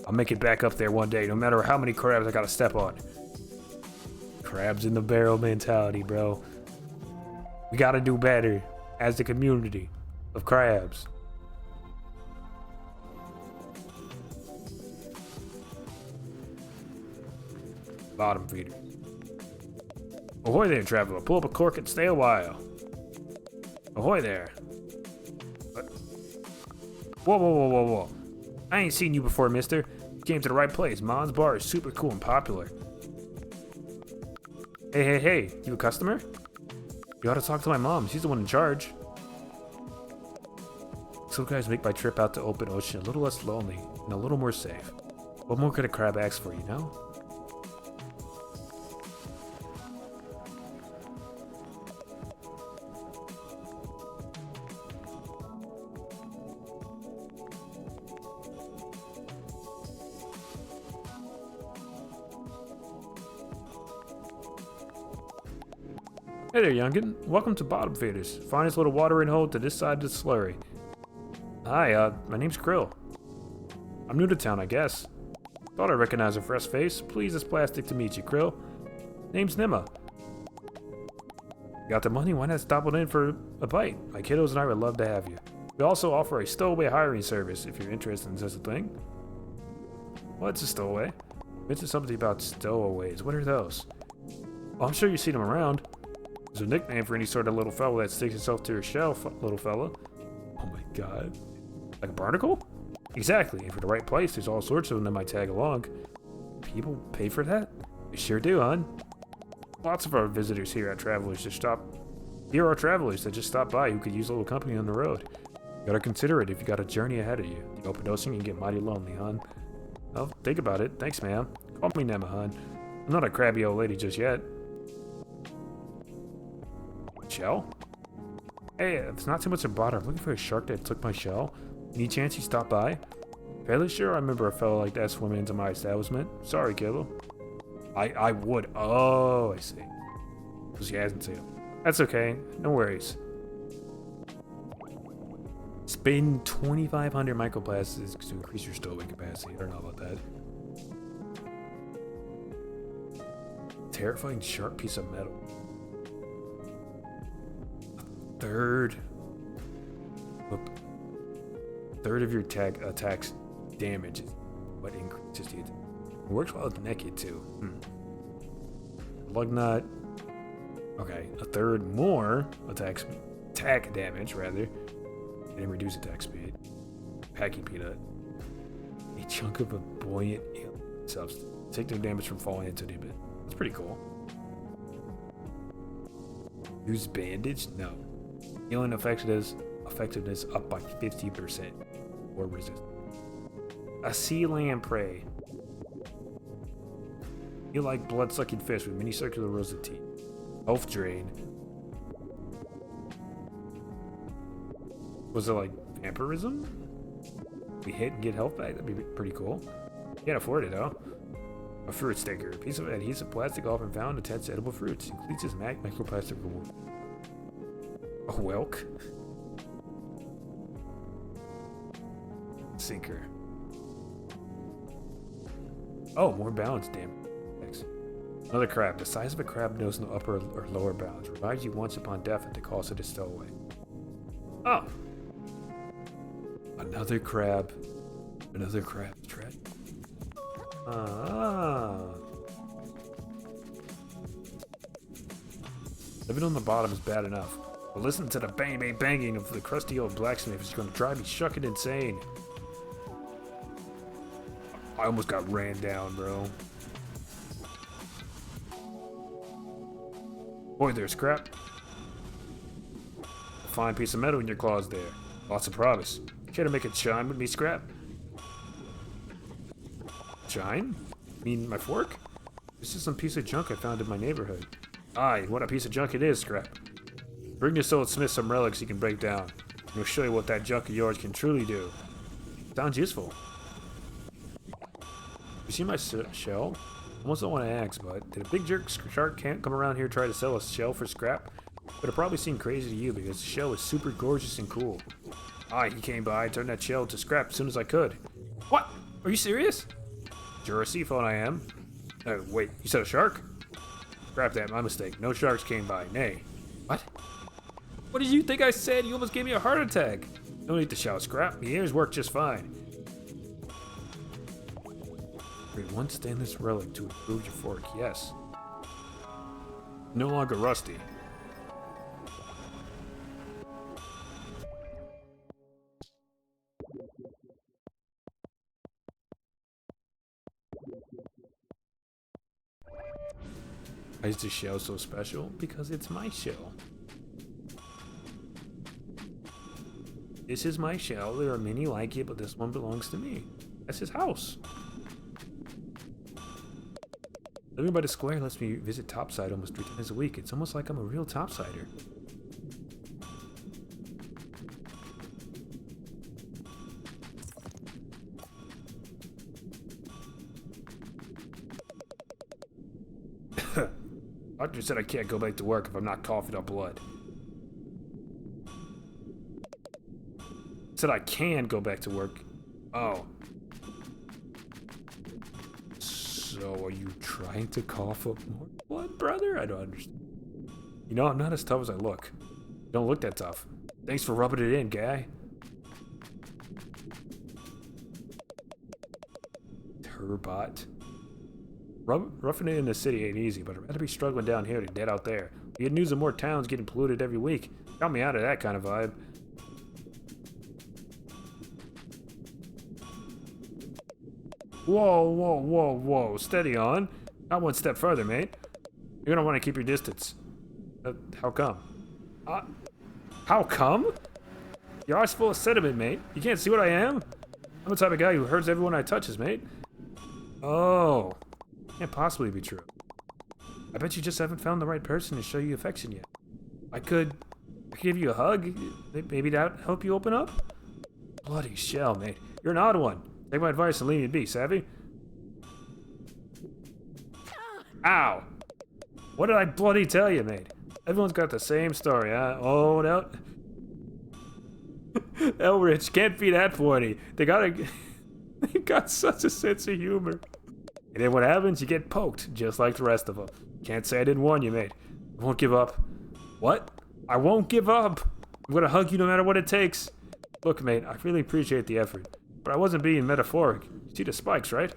I'll make it back up there one day, no matter how many crabs I gotta step on. Crabs in the barrel mentality, bro. We gotta do better as the community of crabs. Bottom feeder. Ahoy there, traveler. Pull up a cork and stay a while. Ahoy there. Whoa, whoa, whoa, whoa, whoa. I ain't seen you before, mister. You came to the right place. Mon's Bar is super cool and popular. Hey, hey, hey. You a customer? You ought to talk to my mom. She's the one in charge. So guys make my trip out to open ocean a little less lonely and a little more safe. What more could a crab ask for, you know? Hey there, youngin. Welcome to Bottom Feeders, finest little watering hole to this side of the slurry. Hi, my name's Krill. I'm new to town, I guess. Thought I recognized a fresh face. Pleased as plastic to meet you, Krill. Name's Nima. Got the money? Why not stop on in for a bite? My kiddos and I would love to have you. We also offer a stowaway hiring service if you're interested in such a thing. What's a stowaway? Mentioned something about stowaways. What are those? Oh, I'm sure you've seen them around. There's a nickname for any sort of little fellow that sticks himself to your shell, little fella. Oh my god. Like a barnacle? Exactly, and for the right place, there's all sorts of them that might tag along. People pay for that? They sure do, hon. Lots of our visitors here are travelers that just stop by who could use a little company on the road. You gotta consider it if you got a journey ahead of you. The open ocean can get mighty lonely, hon. Well, think about it. Thanks, ma'am. Call me Nema, hon. I'm not a crabby old lady just yet. Shell? Hey, it's not too much of bother. I'm looking for a shark that took my shell. Any chance you stop by? Fairly sure I remember a fellow like that swimming into my establishment. Sorry, Caleb. I would. Oh, I see. Because she hasn't seen him. That's okay. No worries. Spend 2,500 microplastics to increase your stowaway capacity. I don't know about that. Terrifying sharp piece of metal. Third of your attacks damage is what increases the attack. It works well with naked too. Lug nut. Okay, a third more attack damage rather, and reduce attack speed. Packing peanut. A chunk of a buoyant alien substance. Take no damage from falling into the abyss. That's pretty cool. Use bandage? No. Healing effectiveness up by 50%. Or resist. A sea lamprey. You like blood-sucking fish with many circular rows of teeth. Health drain. Was it like vampirism? We hit and get health back? That'd be pretty cool. Can't afford it though. A fruit sticker. A piece of adhesive plastic often found attached to edible fruits. Includes this microplastic reward. A whelk. Sinker. Oh, more balance damage. Thanks. Another crab. The size of a crab knows no upper or lower bounds. Revives you once upon death at the cost of the stowaway. Oh. Another crab. Another crab tread. Ah. Living on the bottom is bad enough. But listen to the bang bang banging of the crusty old blacksmith. It's going to drive me shucking insane. I almost got ran down, bro. Boy, there's scrap. A fine piece of metal in your claws there. Lots of promise. Care to make it shine with me, Scrap? Shine? You mean my fork? This is some piece of junk I found in my neighborhood. Aye, what a piece of junk it is, Scrap. Bring this old smith some relics he can break down. And we'll show you what that junk of yours can truly do. Sounds useful. You see my shell? Almost don't want to ask, but did a big jerk shark can't come around here try to sell a shell for scrap? But it probably seemed crazy to you because the shell is super gorgeous and cool. Aye, he came by, turned that shell to scrap as soon as I could. What? Are you serious? Sure, a sea fawn I am. Wait, you said a shark? Scrap that, my mistake. No sharks came by, nay. What? What did you think I said? You almost gave me a heart attack. No need to shout, Scrap. My ears work just fine. Create one stainless relic to improve your fork, yes. No longer rusty. Why is this shell so special? Because it's my shell. This is my shell. There are many like it, but this one belongs to me. That's his house. Living by the square lets me visit Topside almost 3 times a week. It's almost like I'm a real Topsider. Doctor said I can't go back to work if I'm not coughing up blood. Said I can go back to work. Oh. So are you trying to cough up more blood, brother? I don't understand. You know, I'm not as tough as I look. You don't look that tough. Thanks for rubbing it in, guy. Turbot. Roughing it in the city ain't easy, but I'd rather be struggling down here than dead out there. We had news of more towns getting polluted every week. Got me out of that kind of vibe. Whoa, whoa, whoa, whoa. Steady on. Not one step further, mate. You're gonna want to keep your distance. How come? How come? Your eye's full of sediment, mate. You can't see what I am? I'm the type of guy who hurts everyone I touches, mate. Oh. Can't possibly be true. I bet you just haven't found the right person to show you affection yet. I could I give you a hug? Maybe that help you open up? Bloody shell, mate. You're an odd one. Take my advice and leave me be, savvy? Ow! What did I bloody tell you, mate? Everyone's got the same story, huh? Oh, no. Elrich, can't be that funny. They got such a sense of humor. And then what happens? You get poked, just like the rest of them. Can't say I didn't warn you, mate. I won't give up. What? I won't give up. I'm gonna hug you no matter what it takes. Look, mate, I really appreciate the effort, but I wasn't being metaphoric. You see the spikes, right?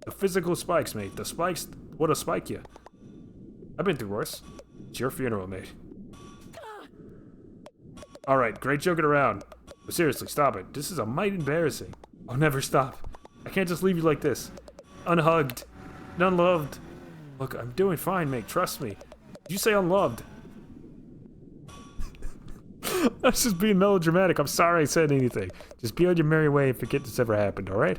The physical spikes, mate. The spikes what'll spike you. I've been through worse. It's your funeral, mate. Alright, great joking around. But seriously, stop it. This is a mite embarrassing. I'll never stop. I can't just leave you like this. Unhugged. And unloved. Look, I'm doing fine, mate. Trust me. Did you say unloved? I was just being melodramatic. I'm sorry I said anything. Just be on your merry way and forget this ever happened, alright?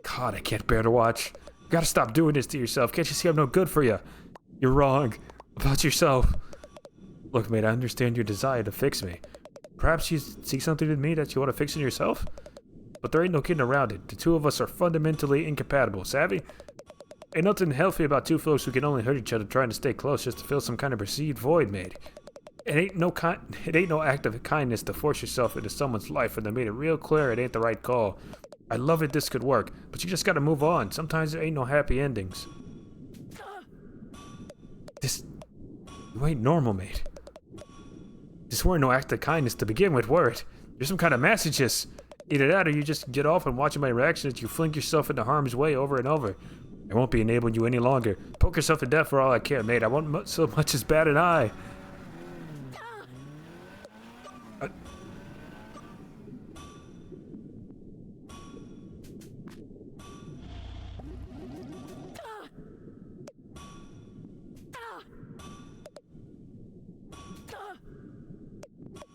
God, I can't bear to watch. You gotta stop doing this to yourself. Can't you see I'm no good for you? You're wrong. About yourself. Look, mate, I understand your desire to fix me. Perhaps you see something in me that you want to fix in yourself? But there ain't no getting around it. The two of us are fundamentally incompatible, savvy? Ain't nothing healthy about two folks who can only hurt each other trying to stay close just to fill some kind of perceived void, mate. It ain't no act of kindness to force yourself into someone's life when they made it real clear it ain't the right call. I love it this could work, but you just gotta move on. Sometimes there ain't no happy endings. You ain't normal, mate. This weren't no act of kindness to begin with, were it? You're some kind of masochist. Either that or you just get off on watching my reaction as you fling yourself into harm's way over and over. I won't be enabling you any longer. Poke yourself to death for all I care, mate. I won't so much as bat an eye.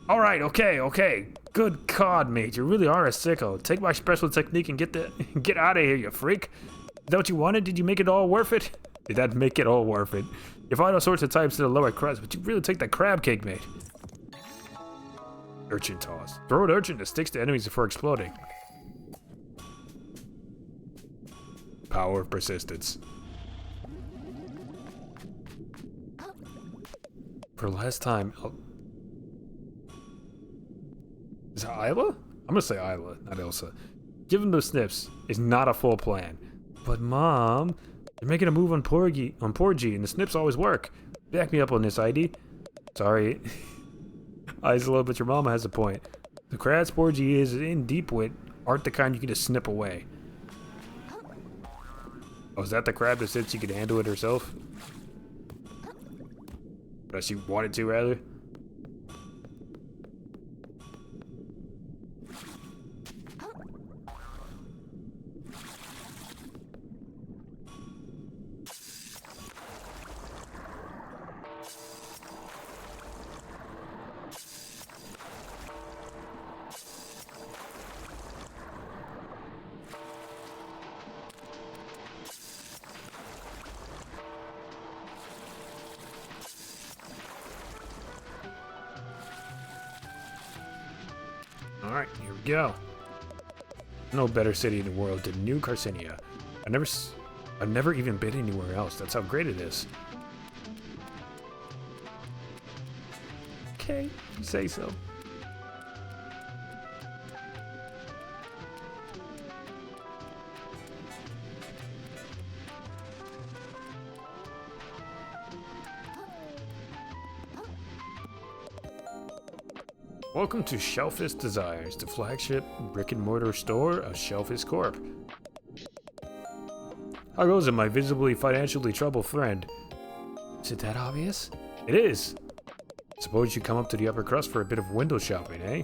Alright, okay. Good God, mate. You really are a sicko. Take my special technique and get out of here, you freak. Is that what you wanted? Did you make it all worth it? Did that make it all worth it? You find all sorts of types to the lower crust, but you really take that crab cake, mate. Urchin toss. Throw an urchin that sticks to enemies before exploding. Power of persistence. For last time... Is it Isla? I'm gonna say Isla, not Elsa. Give him those snips is not a full plan. But Mom, you're making a move on Porgy, and the snips always work. Back me up on this, ID. Sorry, Isla, but your mama has a point. The crabs Porgy is in deep with aren't the kind you can just snip away. Oh, is that the crab that said she could handle it herself? Or she wanted to, rather? Alright, here we go. No better city in the world than New Carcinia. I've never even been anywhere else. That's how great it is. Okay, you say so. Welcome to Shelfist Desires, the flagship brick-and-mortar store of Shelfist Corp. How goes it, my visibly financially troubled friend? Is it that obvious? It is! Suppose you come up to the upper crust for a bit of window shopping, eh?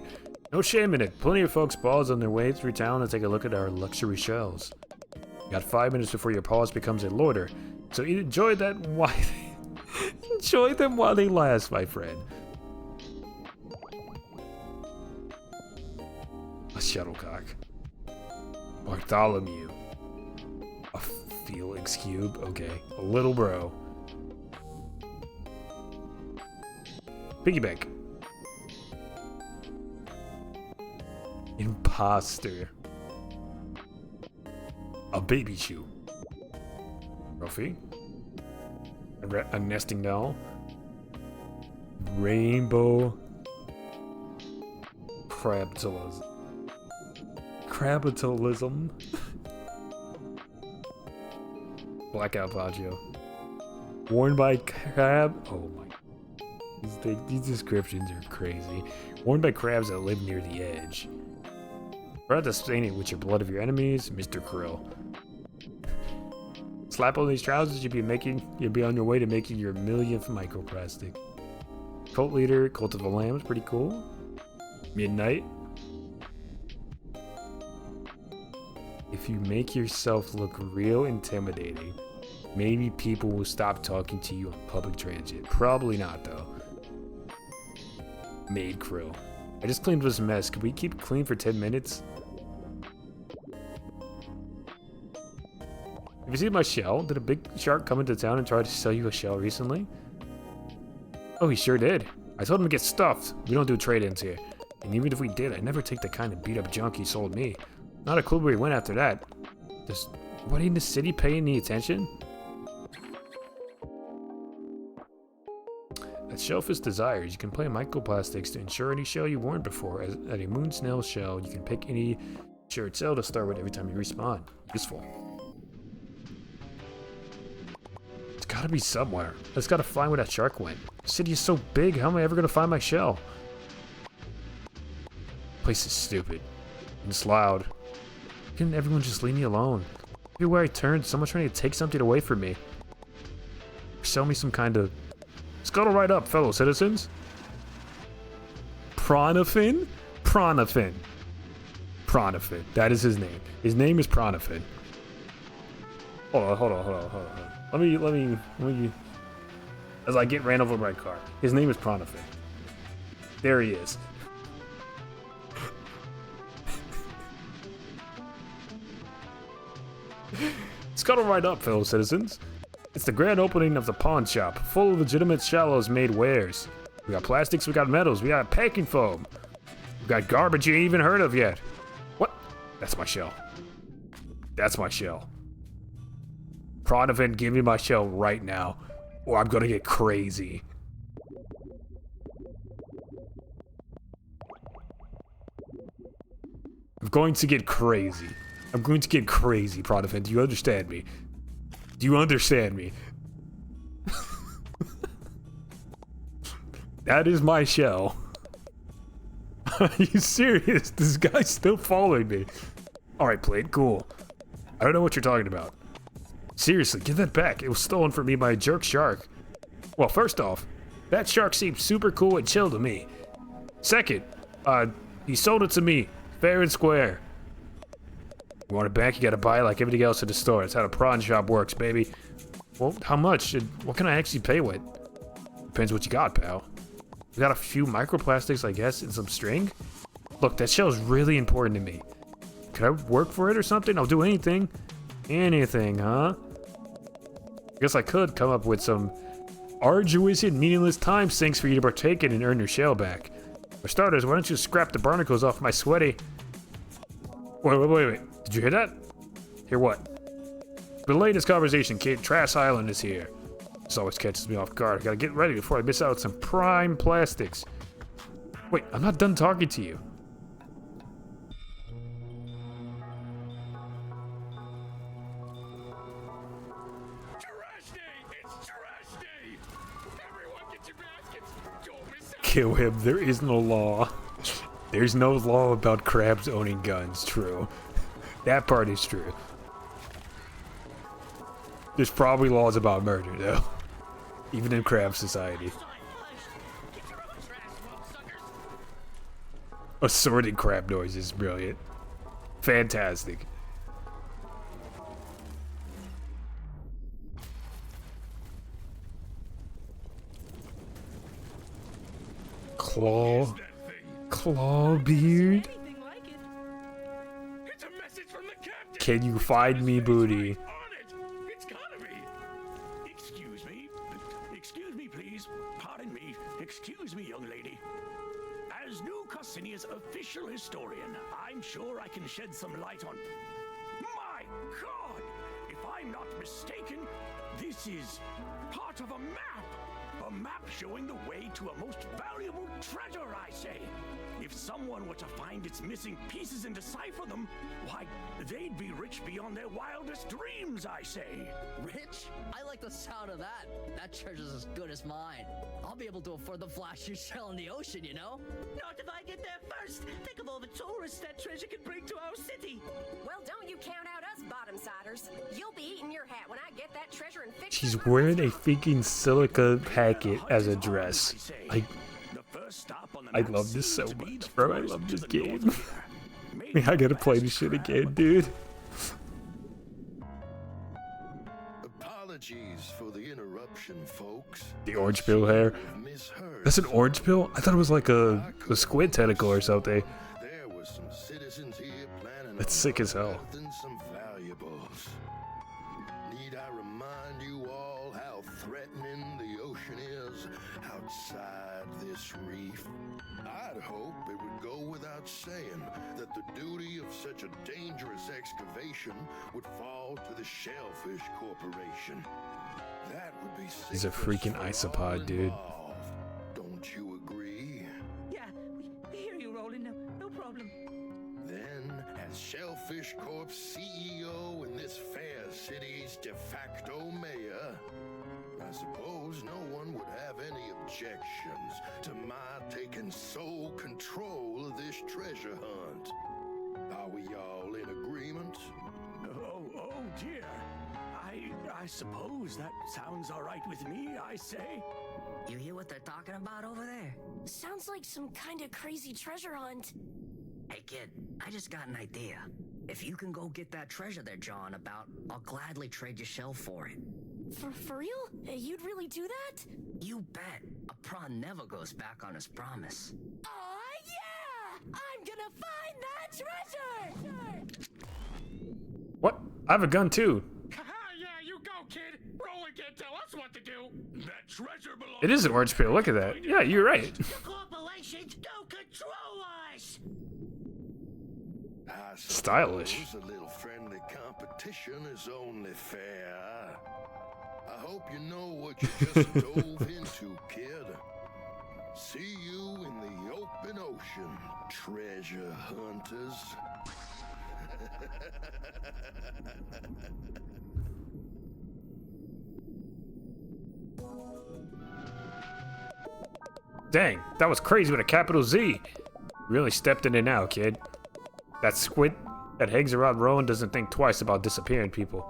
No shame in it. Plenty of folks pause on their way through town to take a look at our luxury shelves. You got 5 minutes before your pause becomes a loiter, so enjoy that enjoy them while they last, my friend. A shuttlecock. Bartholomew. A Felix cube. Okay. A little bro. Piggy bank. Imposter. A baby shoe. Trophy. A nesting doll. Rainbow. Crabitalism. Blackout poncho. Worn by crab. Oh my. These descriptions are crazy. Worn by crabs that live near the edge. Try to stain it with your blood of your enemies, Mr. Krill. Slap on these trousers, you'll be on your way to making your millionth microplastic. Cult leader, Cult of the Lambs, pretty cool. Midnight. If you make yourself look real intimidating, maybe people will stop talking to you on public transit. Probably not, though. Maid Krill. I just cleaned this mess. Could we keep it clean for 10 minutes? Have you seen my shell? Did a big shark come into town and try to sell you a shell recently? Oh, he sure did. I told him to get stuffed. We don't do trade-ins here. And even if we did, I'd never take the kind of beat-up junk he sold me. Not a clue where he went after that. Does anybody in the city pay any attention? That shellfish desires. You can play microplastics to ensure any shell you weren't before. At a moon snail shell, you can pick any shared cell to start with every time you respawn. Useful. It's gotta be somewhere. I just gotta find where that shark went. The city is so big, how am I ever gonna find my shell? Place is stupid. And it's loud. Couldn't everyone just leave me alone? Everywhere I turned, someone's trying to take something away from me. Or sell me some kind of... Scuttle right up, fellow citizens. Pronafin? Pronafin. Pronafin. That is his name. His name is Pronafin. Hold on. Let me... As I get ran over by a car. His name is Pronafin. There he is. Scuttle right up, fellow citizens. It's the grand opening of the pawn shop, full of legitimate shallows made wares. We got plastics, we got metals, we got packing foam. We got garbage you ain't even heard of yet. What? That's my shell. That's my shell. Pronovan, give me my shell right now, or I'm gonna get crazy. I'm going to get crazy. I'm going to get crazy, Pronovan. Do you understand me? Do you understand me? That is my shell. Are you serious? This guy's still following me. Alright, Plate, cool. I don't know what you're talking about. Seriously, give that back. It was stolen from me by a jerk shark. Well, first off, that shark seemed super cool and chill to me. Second, he sold it to me, fair and square. You want it back, you gotta buy it like everything else at the store. That's how the prawn shop works, baby. Well, how much? What can I actually pay with? Depends what you got, pal. We got a few microplastics, I guess, and some string? Look, that shell is really important to me. Could I work for it or something? I'll do anything. Anything, huh? I guess I could come up with some arduous and meaningless time sinks for you to partake in and earn your shell back. For starters, why don't you scrap the barnacles off my sweaty... Wait. Did you hear that? Hear what? The latest conversation, kid. Trash Island is here. This always catches me off guard. I gotta get ready before I miss out on some prime plastics. Wait, I'm not done talking to you. Kill him. There is no law. There's no law about crabs owning guns. True. That part is true. There's probably laws about murder, though. Even in crab society. Assorted crab noise is brilliant. Fantastic. Clawbeard? Can you find me booty? Excuse me, please. Please, pardon me. Excuse me, young lady. As New Cassinia's official historian, I'm sure I can shed some light on... My God! If I'm not mistaken, this is part of a map! A map showing the way to a most valuable treasure, I say. If someone were to find its missing pieces and decipher them, why, they'd be rich beyond their wildest dreams, I say. Rich? I like the sound of that. That treasure's as good as mine. I'll be able to afford the flashiest shell in the ocean, you know? Not if I get there first. Think of all the tourists that treasure can bring to our city. Well, don't you count out us bottom-siders. You'll be eating your hat when I get that treasure and fix She's it wearing a myself. freaking silica packet as a dress. I love this so much, bro. I love this game. I gotta play this shit again, dude. Apologies for the interruption, folks. The orange pill hair. Misheard. That's an orange pill? I thought it was like a squid tentacle or something. There was some citizens here planning That's on sick as hell. unearthing some valuables. Need I remind you all how threatening the ocean is outside this reef? I'd hope it would go without saying that the duty of such a dangerous excavation would fall to the Shellfish Corporation. That would be He's a sacred freaking for all isopod, dude. involved. Don't you agree? Yeah, we hear you, Roland. No problem. Then, as Shellfish Corp's CEO and this fair city's de facto mayor, I suppose no one would have any objections to my taking sole control of this treasure hunt. Are we all in agreement? Oh dear. I suppose that sounds all right with me, I say. You hear what they're talking about over there? Sounds like some kind of crazy treasure hunt. Hey kid, I just got an idea. If you can go get that treasure they're jawing about, I'll gladly trade your shell for it. For real? You'd really do that? You bet. A prawn never goes back on his promise. Aw, yeah! I'm gonna find that treasure! What? I have a gun too. Haha, yeah, you go, kid. Roland can't tell us what to do. That treasure belongs... It is an orange pill. Look at that. Yeah, you're right. The corporations don't control us. I Stylish. suppose a little friendly competition is only fair. I hope you know what you just dove into, kid. See you in the open ocean, treasure hunters. Dang, that was crazy with a capital Z. Really stepped in it now, kid. That squid that hangs around Rowan doesn't think twice about disappearing people.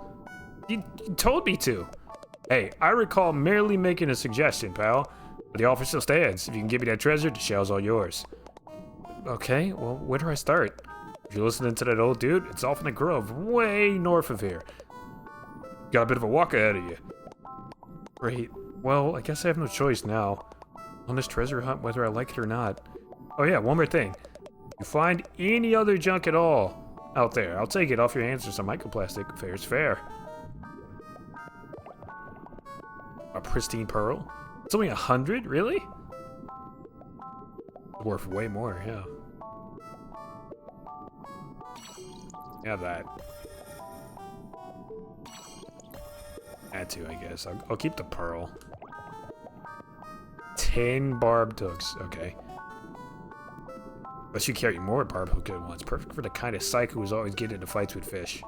You told me to. Hey, I recall merely making a suggestion, pal. But the offer still stands. If you can give me that treasure, the shell's all yours. Okay, well, where do I start? If you're listening to that old dude, it's off in the grove, way north of here. Got a bit of a walk ahead of you. Great. Well, I guess I have no choice now. On this treasure hunt, whether I like it or not. Oh yeah, one more thing. You find any other junk at all out there, I'll take it off your hands for some microplastic. Fair's fair. A pristine pearl? It's only 100? Really? Worth way more, yeah. Yeah, that. Add to, I guess. I'll keep the pearl. 10 barbed hooks. Okay. Unless you carry more barbed hook at once. Perfect for the kind of psycho who's always getting into fights with fish.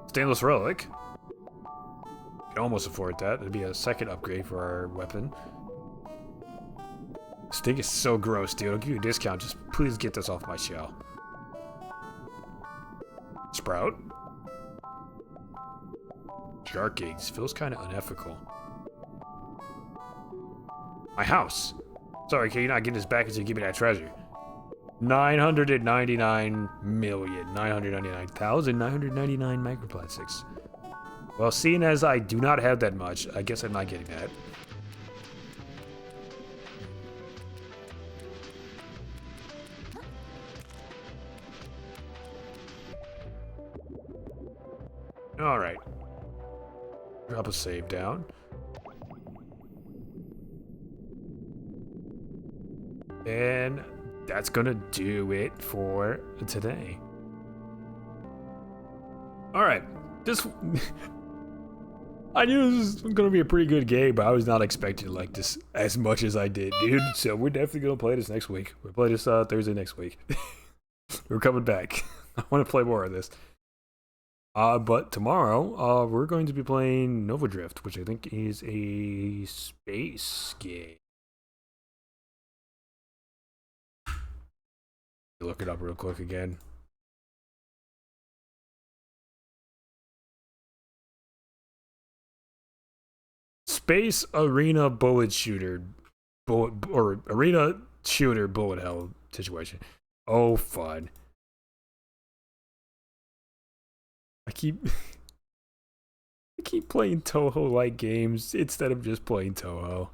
Stainless relic. Can almost afford that. It'd be a second upgrade for our weapon. This thing is so gross, dude. I'll give you a discount. Just please get this off my shell. Sprout. Shark eggs. Feels kind of unethical. My house. Sorry, can you not get this back until you give me that treasure? 999,999,999 microplastics. Well, seeing as I do not have that much, I guess I'm not getting that. Alright. Drop a save down. And that's gonna do it for today. Alright, this I knew this was gonna be a pretty good game, but I was not expecting to like this as much as I did, dude. So we're definitely gonna play this next week. We'll play this Thursday next week. We're coming back. I want to play more of this. But tomorrow, we're going to be playing Nova Drift, which I think is a space game. Look it up real quick again. Space Arena Bullet Shooter, Arena Shooter Bullet Hell situation. Oh, fun. I keep playing Toho-like games instead of just playing Toho.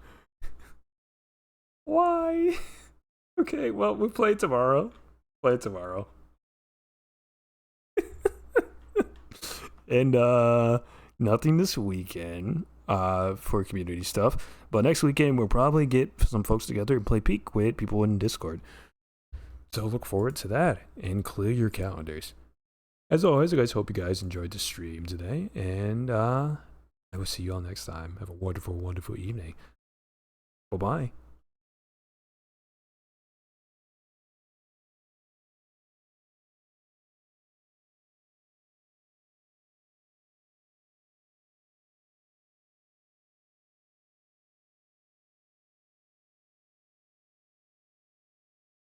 Why? Okay, well, we'll play tomorrow. Play tomorrow. And nothing this weekend for community stuff. But next weekend we'll probably get some folks together and play Peak with people in Discord. So look forward to that and clear your calendars. As always, I hope you guys enjoyed the stream today, and I will see you all next time. Have a wonderful, wonderful evening. Bye-bye.